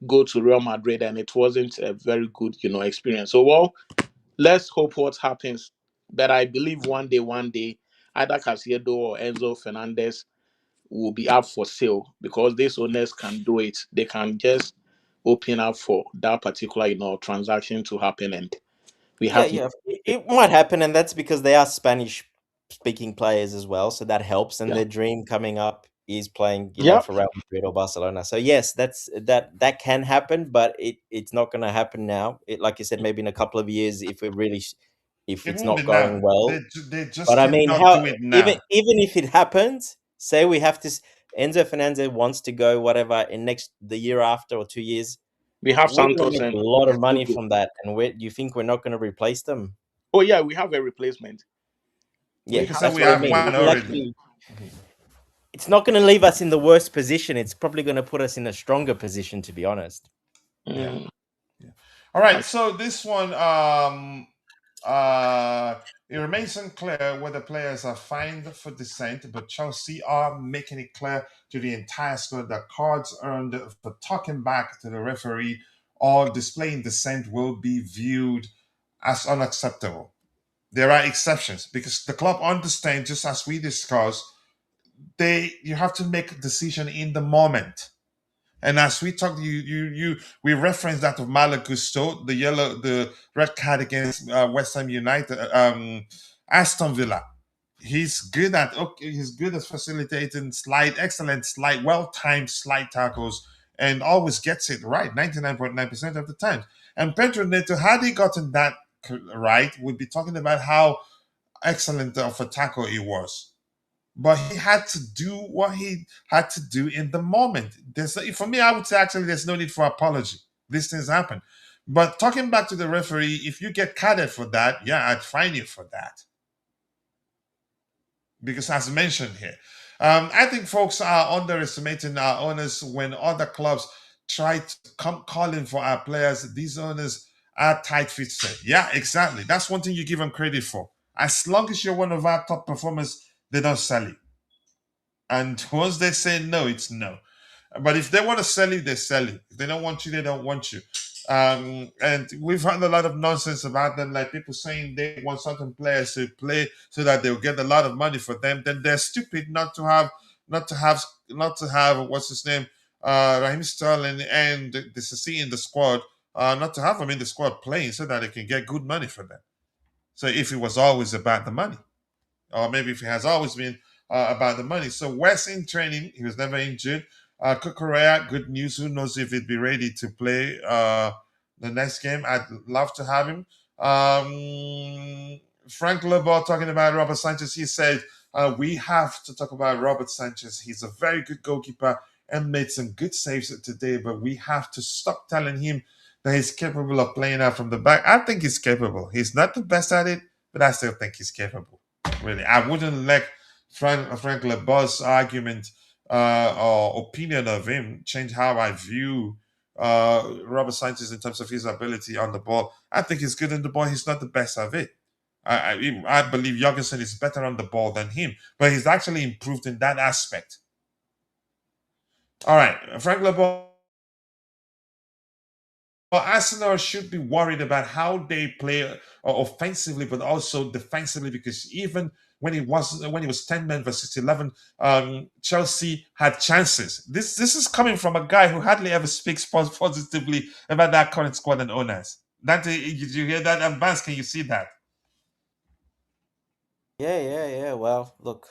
go to Real Madrid, and it wasn't a very good, experience. So, well, let's hope what happens. But I believe one day, either Casiedo or Enzo Fernandez will be up for sale, because these owners can do it. They can just open up for that particular, transaction to happen, and we Yeah, have. yeah, it might happen, and that's because they are Spanish speaking players as well, so that helps. And Yeah. their dream coming up is playing, Yep. for Real Madrid or Barcelona. So yes, that can happen, but it's not going to happen now. It, like you said, maybe in a couple of years if it really if It it's won't not be now. going well. They But just I mean, cannot how do it even now. even if it happens, say we have to Enzo Fernandez wants to go whatever in the year after or 2 years, We have we're going to Santos make a and lot of money Hugo. from that. And you think we're not going to replace them? Oh yeah, we have a replacement. Yeah, We Like I have. said, that's we what I have mean. one It will already. actually, it's not going to leave us in the worst position. It's probably going to put us in a stronger position, to be honest. Yeah. Mm, Yeah. All right. I- So this one, it remains unclear whether players are fined for dissent, but Chelsea are making it clear to the entire squad that cards earned for talking back to the referee or displaying dissent will be viewed as unacceptable. There are exceptions because the club understands, just as we discussed, you have to make a decision in the moment. And as we talked, we referenced that of Malagusto, the red card against West Ham United, Aston Villa. He's good at facilitating excellent slide, well timed slide tackles, and always gets it right 99.9% of the time. And Pedro Neto, had he gotten that right, we'd be talking about how excellent of a tackle he was, but he had to do what he had to do in the moment. For me, I would say actually there's no need for apology. These things happen. But talking back to the referee, if you get carded for that, yeah, I'd fine you for that. Because as mentioned here, I think folks are underestimating our owners when other clubs try to come calling for our players. These owners are tight fisted. Yeah, exactly. That's one thing you give them credit for. As long as you're one of our top performers, they don't sell you. And once they say no, it's no. But if they want to sell you, they sell you. If they don't want you, they don't want you. And we've heard a lot of nonsense about them, like people saying they want certain players to play so that they'll get a lot of money for them. Then they're stupid not to have what's his name, Raheem Sterling and the CC in the squad, not to have them in the squad playing so that they can get good money for them. So if it was always about the money, or maybe if it has always been about the money. So West in training, he was never injured. Kukurea, good news. Who knows if he'd be ready to play the next game? I'd love to have him. Frank Lebon talking about Robert Sanchez. He said, we have to talk about Robert Sanchez. He's a very good goalkeeper and made some good saves today, but we have to stop telling him that he's capable of playing out from the back. I think he's capable. He's not the best at it, but I still think he's capable. Really, I wouldn't let Frank Lebon's argument or opinion of him change how I view Robert Sanchez in terms of his ability on the ball. I think he's good on the ball. He's not the best of it. I believe Jorgensen is better on the ball than him, but he's actually improved in that aspect. All right, Frank Lebon. Well, Arsenal should be worried about how they play offensively, but also defensively, because even when it was 10 men versus 11, Chelsea had chances. This is coming from a guy who hardly ever speaks positively about that current squad and owners. Did you hear that? Advance, can you see that? Yeah. Well, look,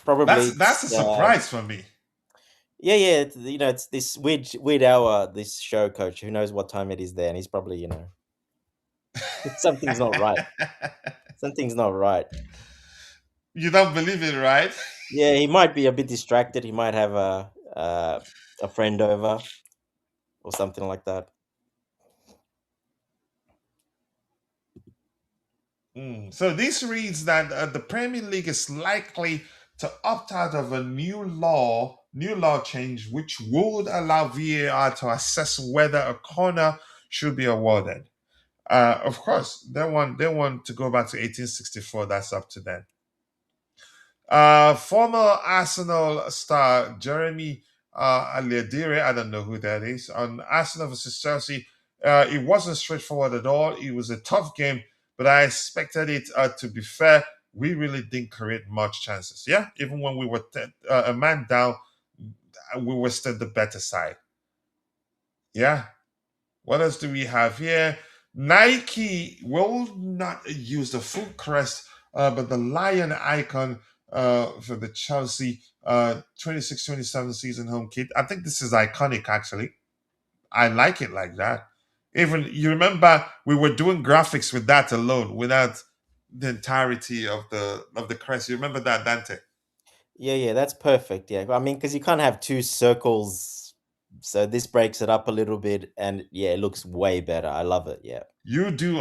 probably That's a it's surprise for me. yeah. It's this weird hour. This show coach, who knows what time it is there, and he's probably something's not right. Something's not right. You don't believe it, right? Yeah, he might be a bit distracted. He might have a friend over or something like that. So this reads that the Premier League is likely to opt out of a new law change, which would allow VAR to assess whether a corner should be awarded. Of course, they want to go back to 1864. That's up to them. Former Arsenal star Jeremy Aliadire, I don't know who that is, on Arsenal versus Chelsea. It wasn't straightforward at all. It was a tough game, but I expected it to be fair. We really didn't create much chances. Yeah, even when we were a man down, we were still the better side. Yeah. What else do we have here? Nike will not use the full crest, but the lion icon for the Chelsea 26-27 season home kit. I think this is iconic, actually. I like it like that. Even you remember we were doing graphics with that alone, without the entirety of the crest. You remember that, Dante? Yeah, that's perfect. Yeah, I mean, because you can't have two circles, so this breaks it up a little bit, and yeah, it looks way better. I love it. Yeah. You do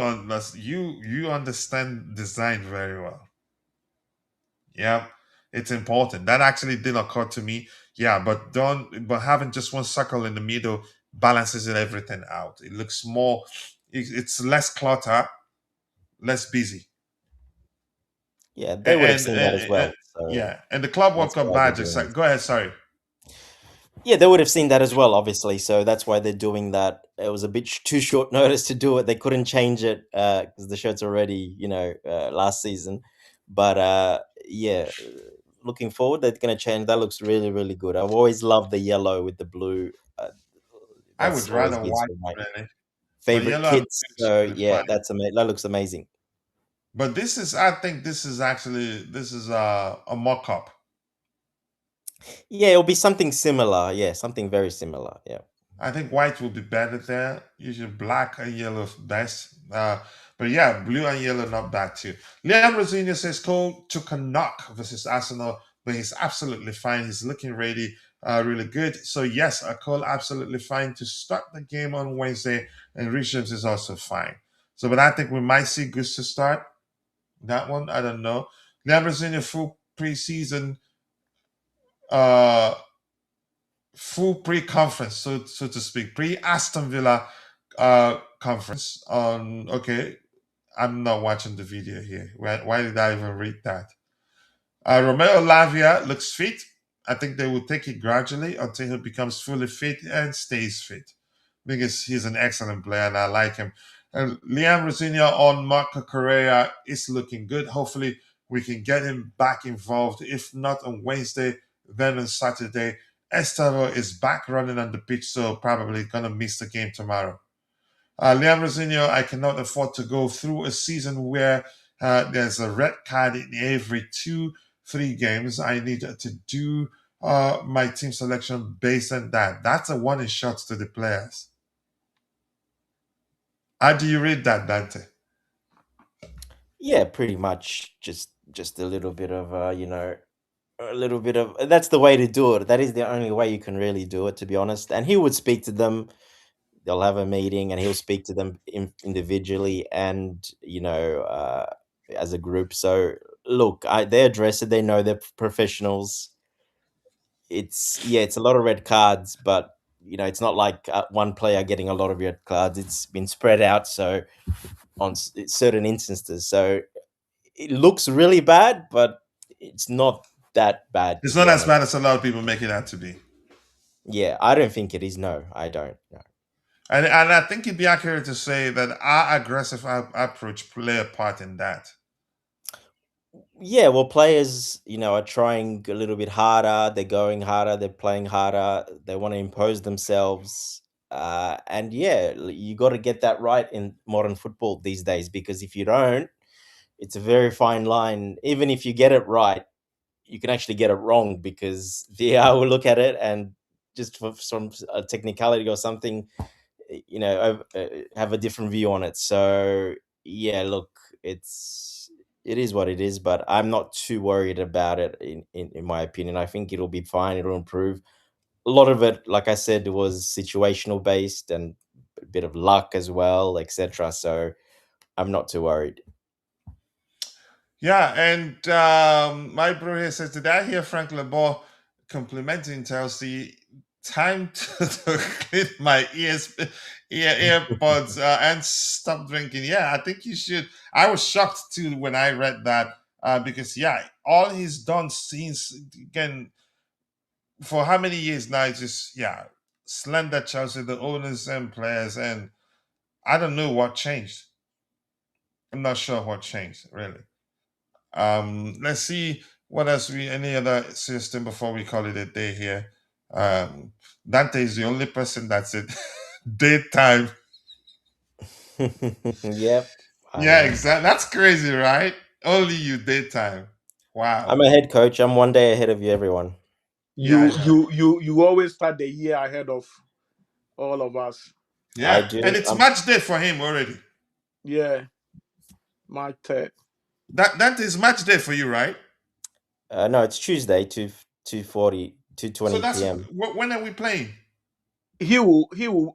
you understand design very well. Yeah, it's important. That actually did occur to me. Yeah, but having just one circle in the middle balances it everything out. It looks more. It's less clutter, less busy, Yeah, they would have and, seen that as and well. So yeah, and the Club World that's Cup why they're badges. doing this. Go ahead. Sorry. Yeah, they would have seen that as well, obviously. So that's why they're doing that. It was a bit too short notice to do it. They couldn't change it because the shirt's already, last season. But yeah, looking forward, they're going to change. That looks really, really good. I've always loved the yellow with the blue. Uh, I would that's always rather been white, sort of my really, but favorite yellow and kits. blue is So really yeah, fine. that looks amazing. But this is, I think, this is a mock up. Yeah, it'll be something similar. Yeah, something very similar. Yeah. I think white will be better there. Usually black and yellow is best. But yeah, blue and yellow not bad too. Liam Rosenior says Cole took a knock versus Arsenal, but he's absolutely fine. He's looking ready, really good. So yes, Cole absolutely fine to start the game on Wednesday, and Rich James is also fine. So, but I think we might see Gus to start that one. I don't know. Liam Rosenior full preseason. Uh, Full pre-conference, so to speak, pre-Aston Villa conference on. Okay, I'm not watching the video here. Why did I even read that? Romeo Lavia looks fit. I think they will take it gradually until he becomes fully fit and stays fit, because he's an excellent player and I like him. And Liam Rosenior on Marco Correa is looking good. Hopefully, we can get him back involved. If not on Wednesday, then on Saturday. Estavo is back running on the pitch, so probably gonna miss the game tomorrow. Liam Rosenior, I cannot afford to go through a season where there's a red card in every 2-3 games. I need to do my team selection based on that. That's a warning shot to the players. How do you read that, Dante? Yeah, pretty much just a little bit of a little bit of that's the way to do it. That is the only way you can really do it, to be honest. And he would speak to them. They'll have a meeting, and he'll speak to them individually and as a group. So look, they address it. They know they're professionals. It's a lot of red cards, but it's not like one player getting a lot of red cards. It's been spread out so on certain instances. So it looks really bad, but it's not that bad, to It's be not as honest. bad as a lot of people make it out to be. Yeah, I don't think it is. No, I don't. No. And I think it'd be accurate to say that our aggressive approach play a part in that. Yeah, well, players, are trying a little bit harder. They're going harder. They're playing harder. They want to impose themselves. And yeah, you got to get that right in modern football these days, because if you don't, it's a very fine line. Even if you get it right, you can actually get it wrong because VAR will look at it and just for some technicality or something, have a different view on it. So yeah, look, it is what it is, but I'm not too worried about it. In my opinion, I think it'll be fine. It'll improve. A lot of it, like I said, was situational based and a bit of luck as well, etc. So I'm not too worried. Yeah, and my bro here says, did I hear Frank LeBeau complimenting Chelsea? Time to clean my earpods and stop drinking. Yeah, I think you should. I was shocked too when I read that because yeah, all he's done since again for how many years now? Just yeah, slander Chelsea, the owners and players, and I don't know what changed. I'm not sure what changed really. Let's see what else we any other system before we call it a day here. Um, Dante is the only person that's it daytime. Yep, I Yeah, know. exactly. That's crazy, right? Only you daytime. Wow. I'm a head coach. I'm one day ahead of you, everyone. Yeah, I You know. you you you always start the year ahead of all of us. I Yeah, and do. it's match day for him already. Yeah, Mark Ted. That is match day for you, right? No, it's Tuesday, 2:40, So 2:20 that's p.m. when are we playing? He will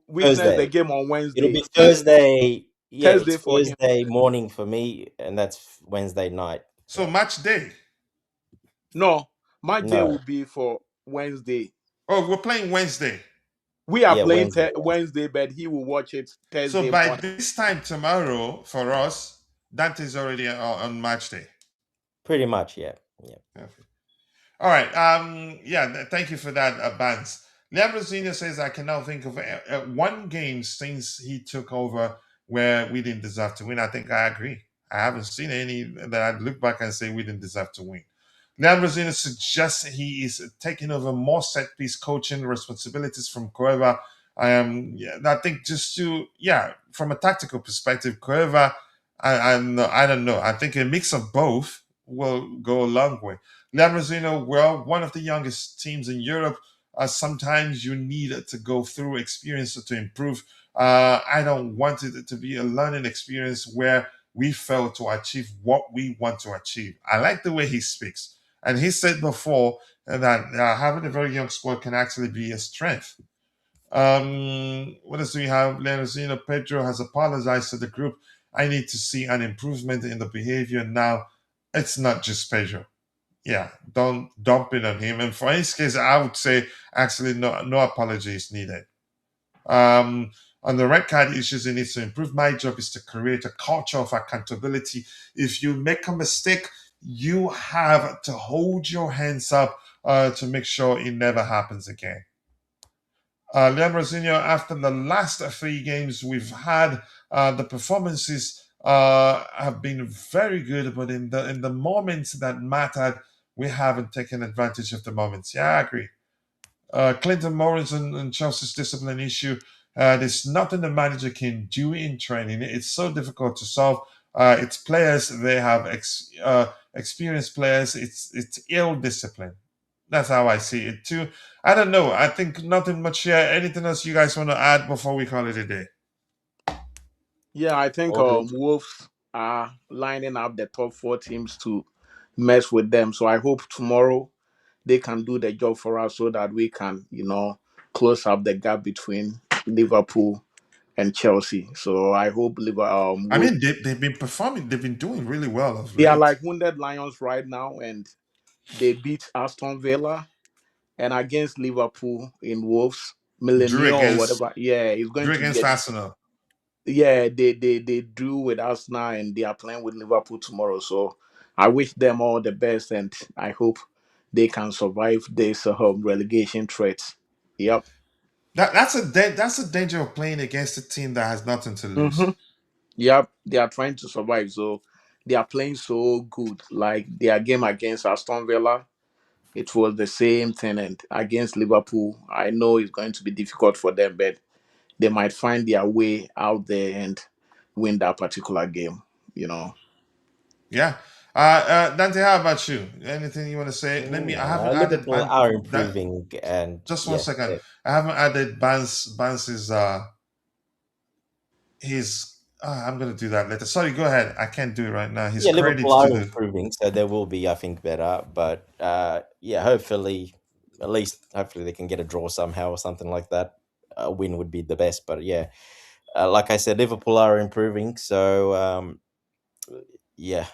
witness the Thursday. game on It'll Wednesday. be Thursday. Yeah, Thursday it's for him. Thursday morning for me, and that's Wednesday night. So Yeah. match day. No, my day No. will be for Wednesday. Oh, we're playing Wednesday. We are Yeah, playing Wednesday. Wednesday, but he will watch it So Thursday by morning. this time tomorrow for us, Dante's already on match day. Pretty much. Yeah. Yeah. Okay. All right. Yeah. Thank you for that, Bans. Liam Rosenior says I can now think of one game since he took over where we didn't deserve to win. I think I agree. I haven't seen any that I'd look back and say we didn't deserve to win. Liam Rosenior suggests he is taking over more set piece coaching responsibilities from Cueva. Yeah, I think just to from a tactical perspective, Cueva, I don't know. I think a mix of both will go a long way. Lambrosino, well, one of the youngest teams in Europe. Sometimes you need to go through experience to improve. I don't want it to be a learning experience where we fail to achieve what we want to achieve. I like the way he speaks. And he said before that having a very young squad can actually be a strength. What else do we have? Leonardino Pedro has apologized to the group. I need to see an improvement in the behavior now. It's not just Pedro. Yeah, don't dump it on him. And for his case, I would say actually no apology is needed. On the red card issues, he needs to improve. My job is to create a culture of accountability. If you make a mistake, you have to hold your hands up to make sure it never happens again. Liam Rosenior, after the last three games we've had, the performances have been very good, but in the moments that mattered, we haven't taken advantage of the moments. Yeah, I agree. Clinton Morrison and Chelsea's discipline issue. There's nothing the manager can do in training. It's so difficult to solve. It's players. They have experienced players. It's ill discipline. That's how I see it too. I don't know. I think nothing much here. Anything else you guys want to add before we call it a day? Yeah, I think All good. Wolves are lining up the top four teams to mess with them. So I hope tomorrow they can do the job for us so that we can, close up the gap between Liverpool and Chelsea. So I hope I Wolves, mean, they've been performing. They've been doing really well of they are late. like wounded lions right now, and they beat Aston Villa and against Liverpool in Wolves, Drew Millennium or against whatever. Yeah, it's going Drew to against get. Arsenal. Yeah, they drew with Arsenal and they are playing with Liverpool tomorrow. So I wish them all the best and I hope they can survive this relegation threat. Yep. That's a danger of playing against a team that has nothing to hmm lose. Yep. They are trying to survive. So they are playing so good. Like their game against Aston Villa, it was the same thing. And against Liverpool, I know it's going to be difficult for them, but they might find their way out there and win that particular game, you know. Yeah. Dante, how about you? Anything you want to say? I haven't added Liverpool Ban. are That improving, and just one yeah, second. I haven't added Ban's his. I'm gonna do that later. Sorry, go ahead. I can't do it right now. His yeah, Liverpool credits are to the. improving, so there will be, I think, better. But yeah, hopefully, at least hopefully they can get a draw somehow or something like that. A win would be the best, but yeah, like I said, Liverpool are improving, so yeah,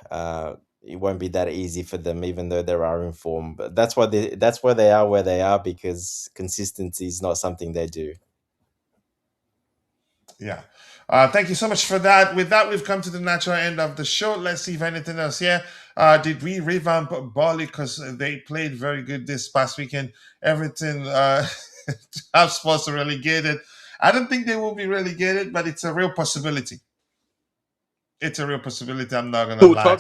it won't be that easy for them, even though they are in form. But that's why they are where they are, because consistency is not something they do. Yeah. Thank you so much for that. With that, we've come to the natural end of the show. Let's see if anything else here. Did we revamp Bali because they played very good this past weekend? Everything have supposed to relegated. I don't think they will be relegated, but it's a real possibility. It's a real possibility. I'm not gonna So lie.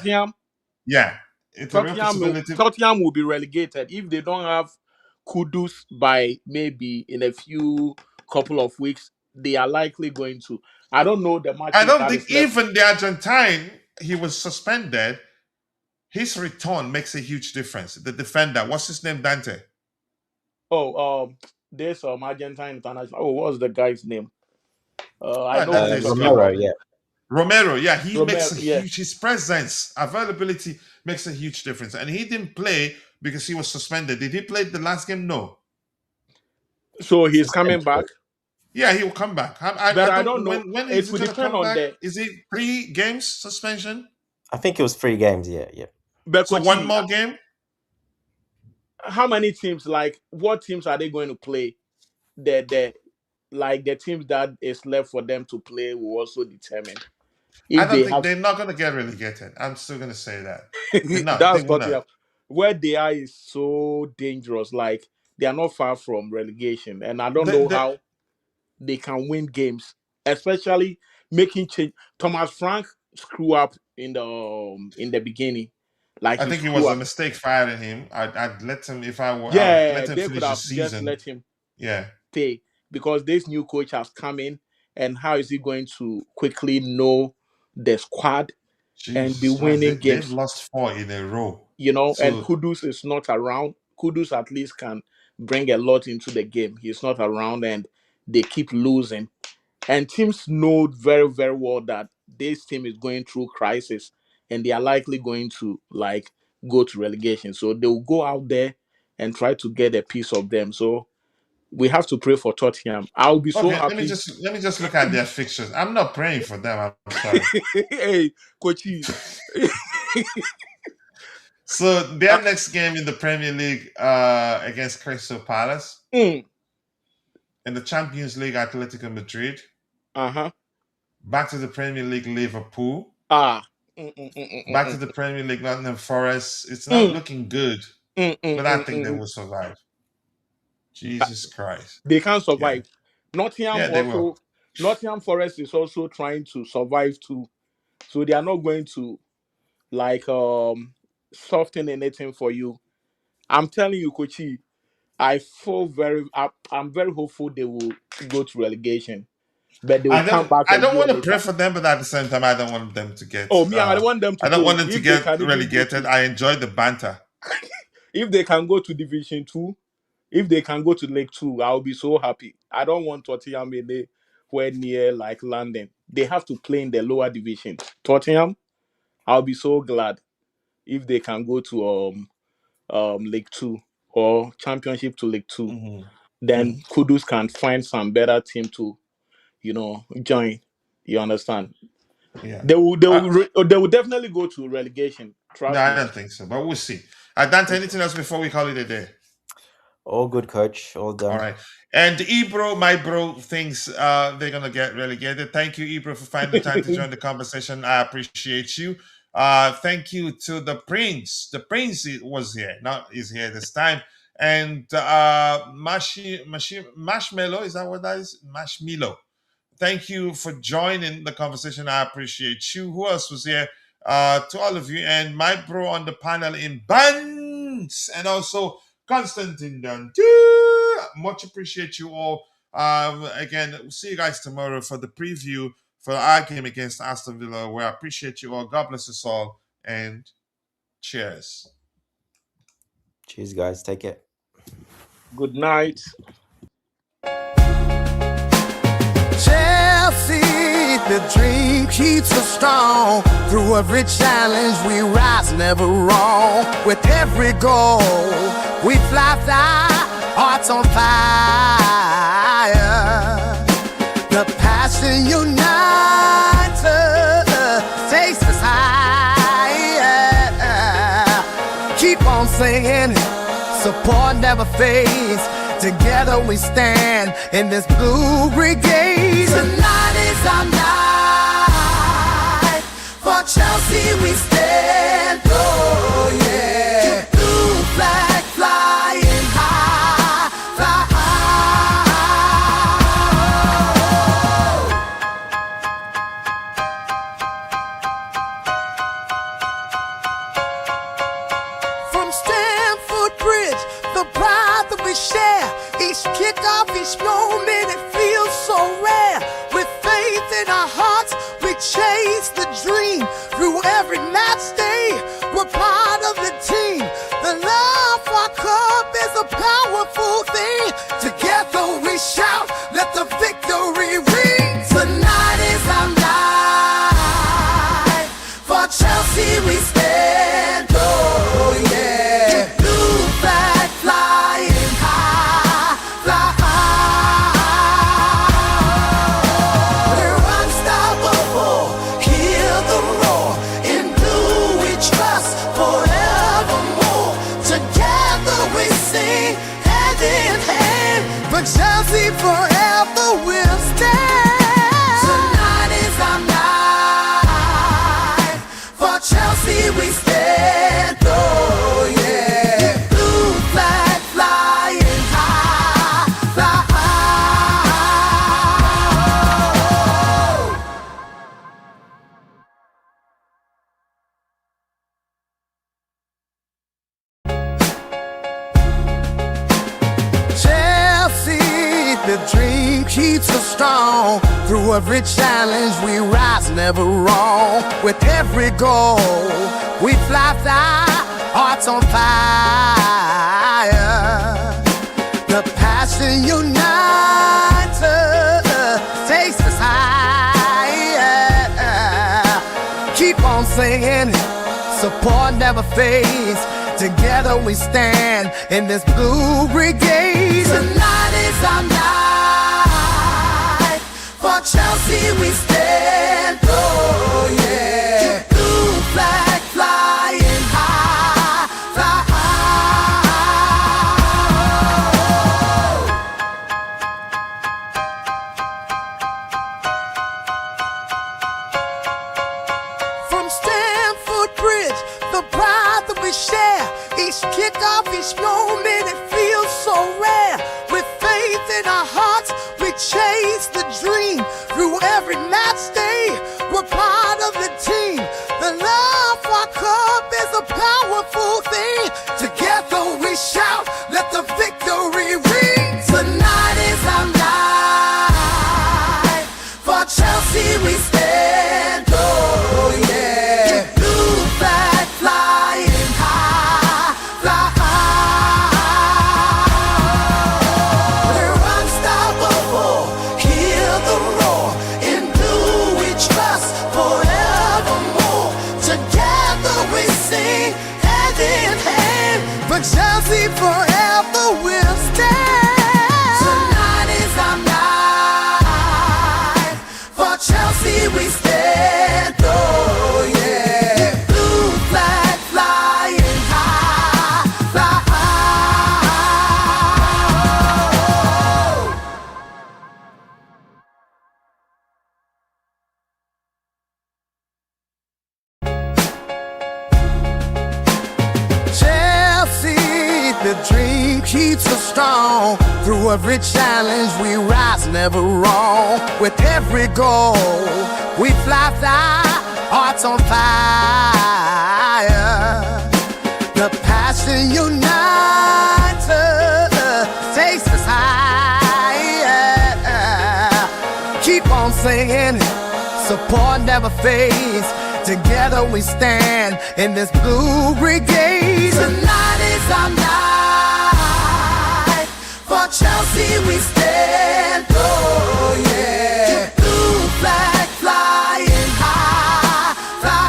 Yeah, it's a real possibility. Tottenham will be relegated if they don't have Kudus by maybe in a few couple of weeks. They are likely going to. I don't know the I matches don't that think is left. even the Argentine he was suspended. His return makes a huge difference. The defender, what's his name, Dante? Oh, there's Argentine international. Oh, what's the guy's name? I Ah, know Dante who you're is talking good. Romero, about. yeah. Romero, yeah, he makes Romero, a yeah. huge. His presence, availability makes a huge difference. And he didn't play because he was suspended. Did he play the last game? No. So he's coming Suspended. back, Yeah, he will come back. but I I don't don't. know. When is It he will gonna depend come on back? the Is it 3 games suspension? I think it was 3 games. Yeah, yeah. So one Bekochi. more game? How many teams? Like, what teams are they going to play? The like the teams that is left for them to play will also determine I if don't they think have. they're not gonna get relegated. I'm still gonna say that. They're not. They That's will Tottenham. not. Where they are is so dangerous. Like they are not far from relegation, and I don't The, know the, how they can win games, especially making change. Thomas Frank screw up in the beginning, like I he think it screw was a up. mistake firing him. I'd let him if I were. I would Yeah, let him they could finish the have just season. let him Yeah. stay because this new coach has come in, and how is he going to quickly know the squad and be Jesus Christ, winning they've games? lost 4 in a row. And So Kudus is not around. Kudus at least can bring a lot into the game. He's not around, and they keep losing. And teams know very, very well that this team is going through crisis, and they are likely going to like go to relegation. So they will go out there and try to get a piece of them. So we have to pray for Tottenham. I'll be so okay, let me happy. just let me just look at their fixtures. I'm not praying for them. I'm sorry. Hey, Kochi. So their next game in the Premier League against Crystal Palace, Mm, in the Champions League Atletico Madrid, uh-huh. back to the Premier League Liverpool, Ah. back to the Premier League Nottingham Forest. It's not Mm, looking good, mm, mm, but I mm, think they mm. will survive. Jesus Christ. They can't Yeah. survive. Nottingham Yeah, they will. also, Nottingham Forest is also trying to survive too. So they are not going to like soften anything for you. I'm telling you, Kochi, I'm very hopeful they will go to relegation. But they will come back I a don't year want to pray later. for them, but at the same time I don't want them to get Oh, me, I want them to I don't want go. them to If they get can even go relegated. to I enjoy the banter. if they can go to Division Two, if they can go to League Two, I'll be so happy. I don't want Tottenham where near like London. They have to play in the lower division. Tottenham, I'll be so glad if they can go to League Two or Championship to League Two. Hmm. Then Kudus can find some better team to, join. You understand? Yeah. They will definitely go to relegation. No, Trust I me. don't think so, but we'll see. Dante, anything else before we call it a day? All good, coach. All All done. right. And Ebro, my bro, thinks they're gonna get relegated. Thank you, Ebro, for finding time to join the conversation. I appreciate you. Thank you to the Prince. The Prince was here, not is here this time. And Marshmallow, is that what that is? Marshmallow. Thank you for joining the conversation. I appreciate you. Who else was here? To all of you, and my bro on the panel in Buns, and also Constantine Dunn. Much appreciate you all. Again, see you guys tomorrow for the preview for our game against Aston Villa, where I appreciate you all. God bless us all. and cheers. Cheers, guys. Take care. Good night. Chelsea, the dream keeps us strong. Through every challenge we rise, never wrong. With every goal we fly, hearts on fire. The passion unites us, takes us higher. Keep on singing, support never fades. Together we stand in this blue brigade. Tonight is our night. For Chelsea we stand. Oh yeah. Blue flag flying high, fly from Stamford Bridge, the pride that we share. Each kickoff, each moment, it feels so rare. With faith in our hearts, we chase the dream. Through every match day, we're part of the team. The love for our club is a powerful thing. Together we shout, let the victory ring. Tonight is our night. For Chelsea we stand. Oh yeah. Blue flag flying high, fly high. We're unstoppable. Hear the roar. In blue we trust forevermore. Together we sing hand in hand. For Chelsea forever we'll stand. Tonight is our night. For Chelsea we stand. Oh yeah. Blue flag flying high, fly high. Chelsea, the dream keeps us strong. Through every challenge we rise, never wrong. With every goal we fly, hearts on fire. The passion unites us, takes us higher. Keep on singing, support never fades. Together we stand in this blue brigade. Tonight is our night. For Chelsea we stand. Oh yeah. Blue flag flying high, fly high. From Stamford Bridge, the pride that we share. Each kickoff, each moment, it feels so rare. With faith in our hearts, we chase the dream. Through every match day, we're part of the team. The love for our club is a powerful thing. Together we shout, let the victory ring. Tonight is our night. For Chelsea we stand. Oh yeah. Blue flag flying high, fly high. We're unstoppable. Hear the roar. In blue we trust forevermore. Together we sing hand in hand. For Chelsea forever we'll stand. Tonight is our night. For Chelsea we stand. Oh yeah. Blue flag flying high, fly high. Chelsea, the dream keeps us strong. Through every challenge we rise, never wrong. With every goal we fly, hearts on fire. The passion unites us, takes us higher. Keep on singing, support never fades. Together we stand in this blue brigade. Tonight is our night. For Chelsea we stand. Oh yeah. Blue flag flying high, fly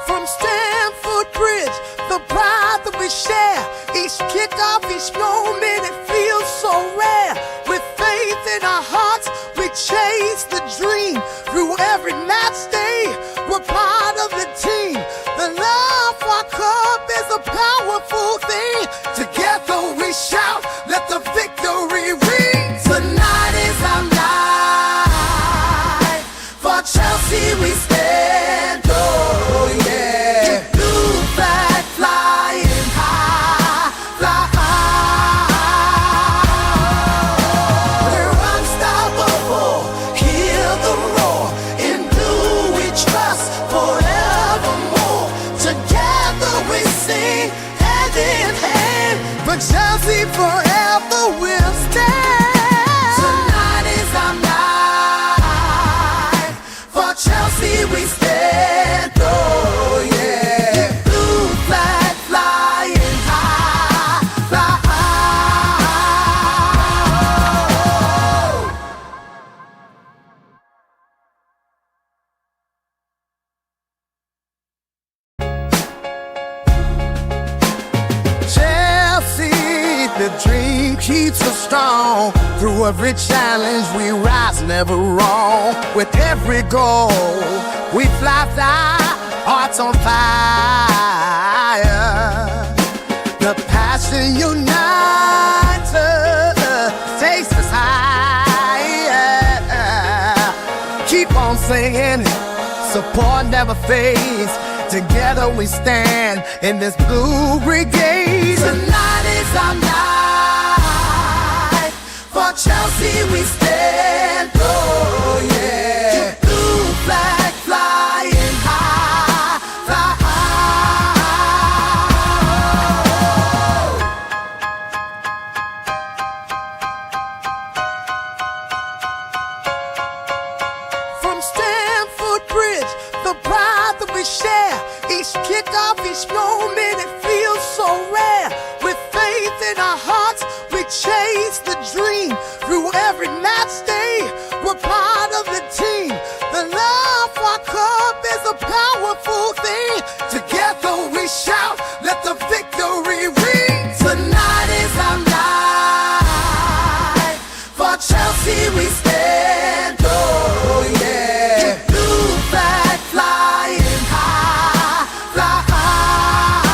from Stamford Bridge, the pride that we share. Each kickoff, each moment, it feels so rare. With faith in our hearts, we chase the dream. Through every match day, we're part of the team. The love for our club is a powerful thing. Together we shout, let the victory ring. Tonight is our night. For Chelsea we stand. Oh yeah. Blue flag flying high, fly high. We're unstoppable. Hear the roar. In blue we trust forevermore. Together we sing hand in hand. For Chelsea forever we'll stand. Tonight is our night. For Chelsea we stand. Oh yeah. Blue flag flying high, fly high. Chelsea, the dream keeps us strong. Through every challenge we rise, never wrong. With every goal we fly, hearts on fire. The passion unites us, takes us higher. Keep on singing, support never fades. Together we stand in this blue brigade. Tonight is our night. For Chelsea we stand. Oh yeah. Blue flag flying high, fly high. From Stamford Bridge, the pride that we share. Each kickoff, each moment, it feels so rare. With faith in our hearts, we chase the dream. Through every match day, we're part of the team. The love for our club is a powerful thing. Together we shout, let the victory ring. Tonight is our night. For Chelsea we stand. Oh yeah. Blue flag flying high, fly high.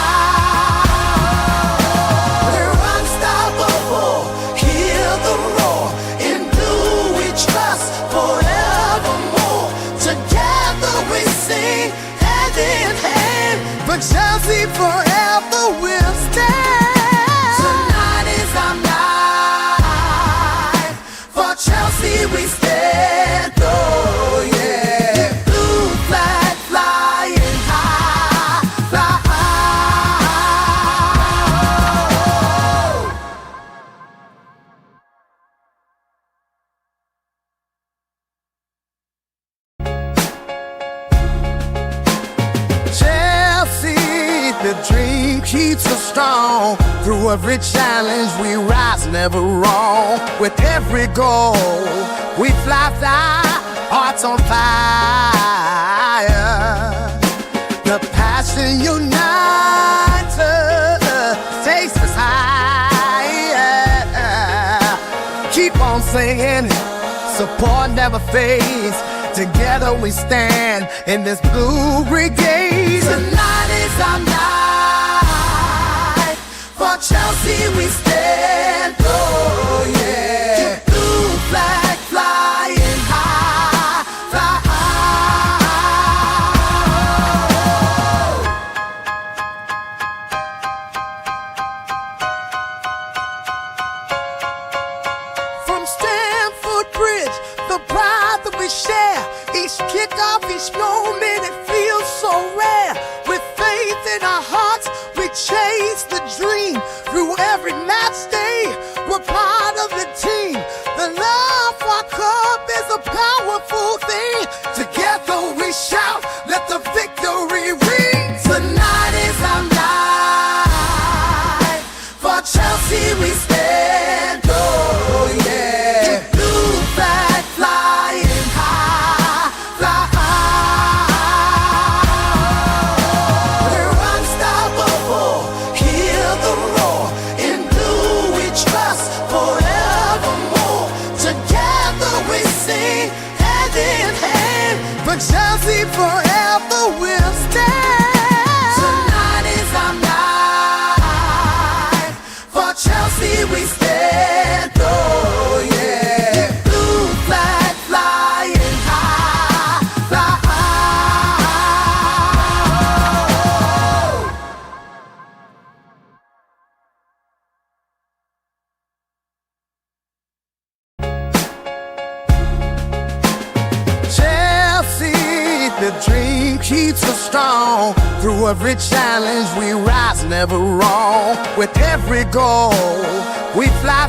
We're unstoppable. Hear the roar. In blue we trust forevermore. Together we sing hand in hand. For Chelsea forever we'll stand. Tonight is our night. For Chelsea we stand. Oh yeah. Blue flag flying high, fly high. Chelsea, the dream keeps us strong. Through every challenge we rise, never wrong. With every goal we fly, hearts on fire. The passion unites us, takes us higher. Keep on singing, support never fades. Together we stand in this blue brigade. Tonight is our night. For Chelsea we stand. Oh yeah. Blue flag flying high, fly high. From Stamford Bridge, the pride that we share. Each kickoff, each moment, it feels so rare. With faith in our hearts, we chase the dream. powerful thing. Together we shout, let the victory ring. Tonight is our night. For Chelsea we stand, oh yeah. The blue flag flying high, fly high. We're unstoppable, hear the roar. In blue we trust forevermore. Together we sing, hand in hand. For Chelsea forever will stand. Tonight is our night. For Chelsea we stand, oh yeah. Blue flag flying high, fly high. Chelsea, the dream keeps us strong. Through every challenge we rise, never wrong. With every goal we fly,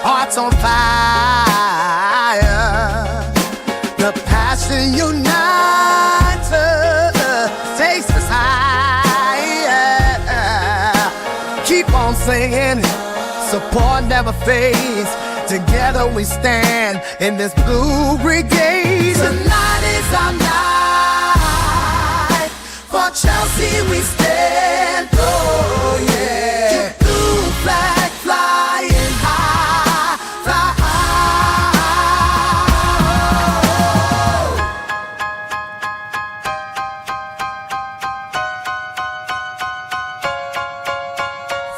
hearts on fire. The passion unites us, takes us higher. Keep on singing, support never fades. Together we stand in this blue brigade. Tonight is our night. For Chelsea we stand, oh yeah. The blue flag flying high, fly high.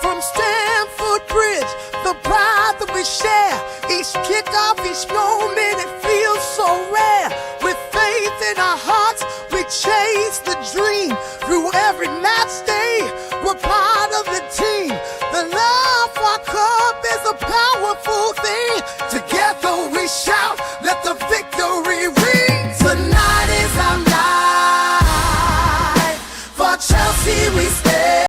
From Stamford Bridge, the pride that we share. Each kickoff, each moment, it feels so rare. With faith in our hearts, we chase the dream. Through every match day, we're part of the team. The love for our club is a powerful thing. Together we shout, let the victory ring. Tonight is our night. For Chelsea we stand.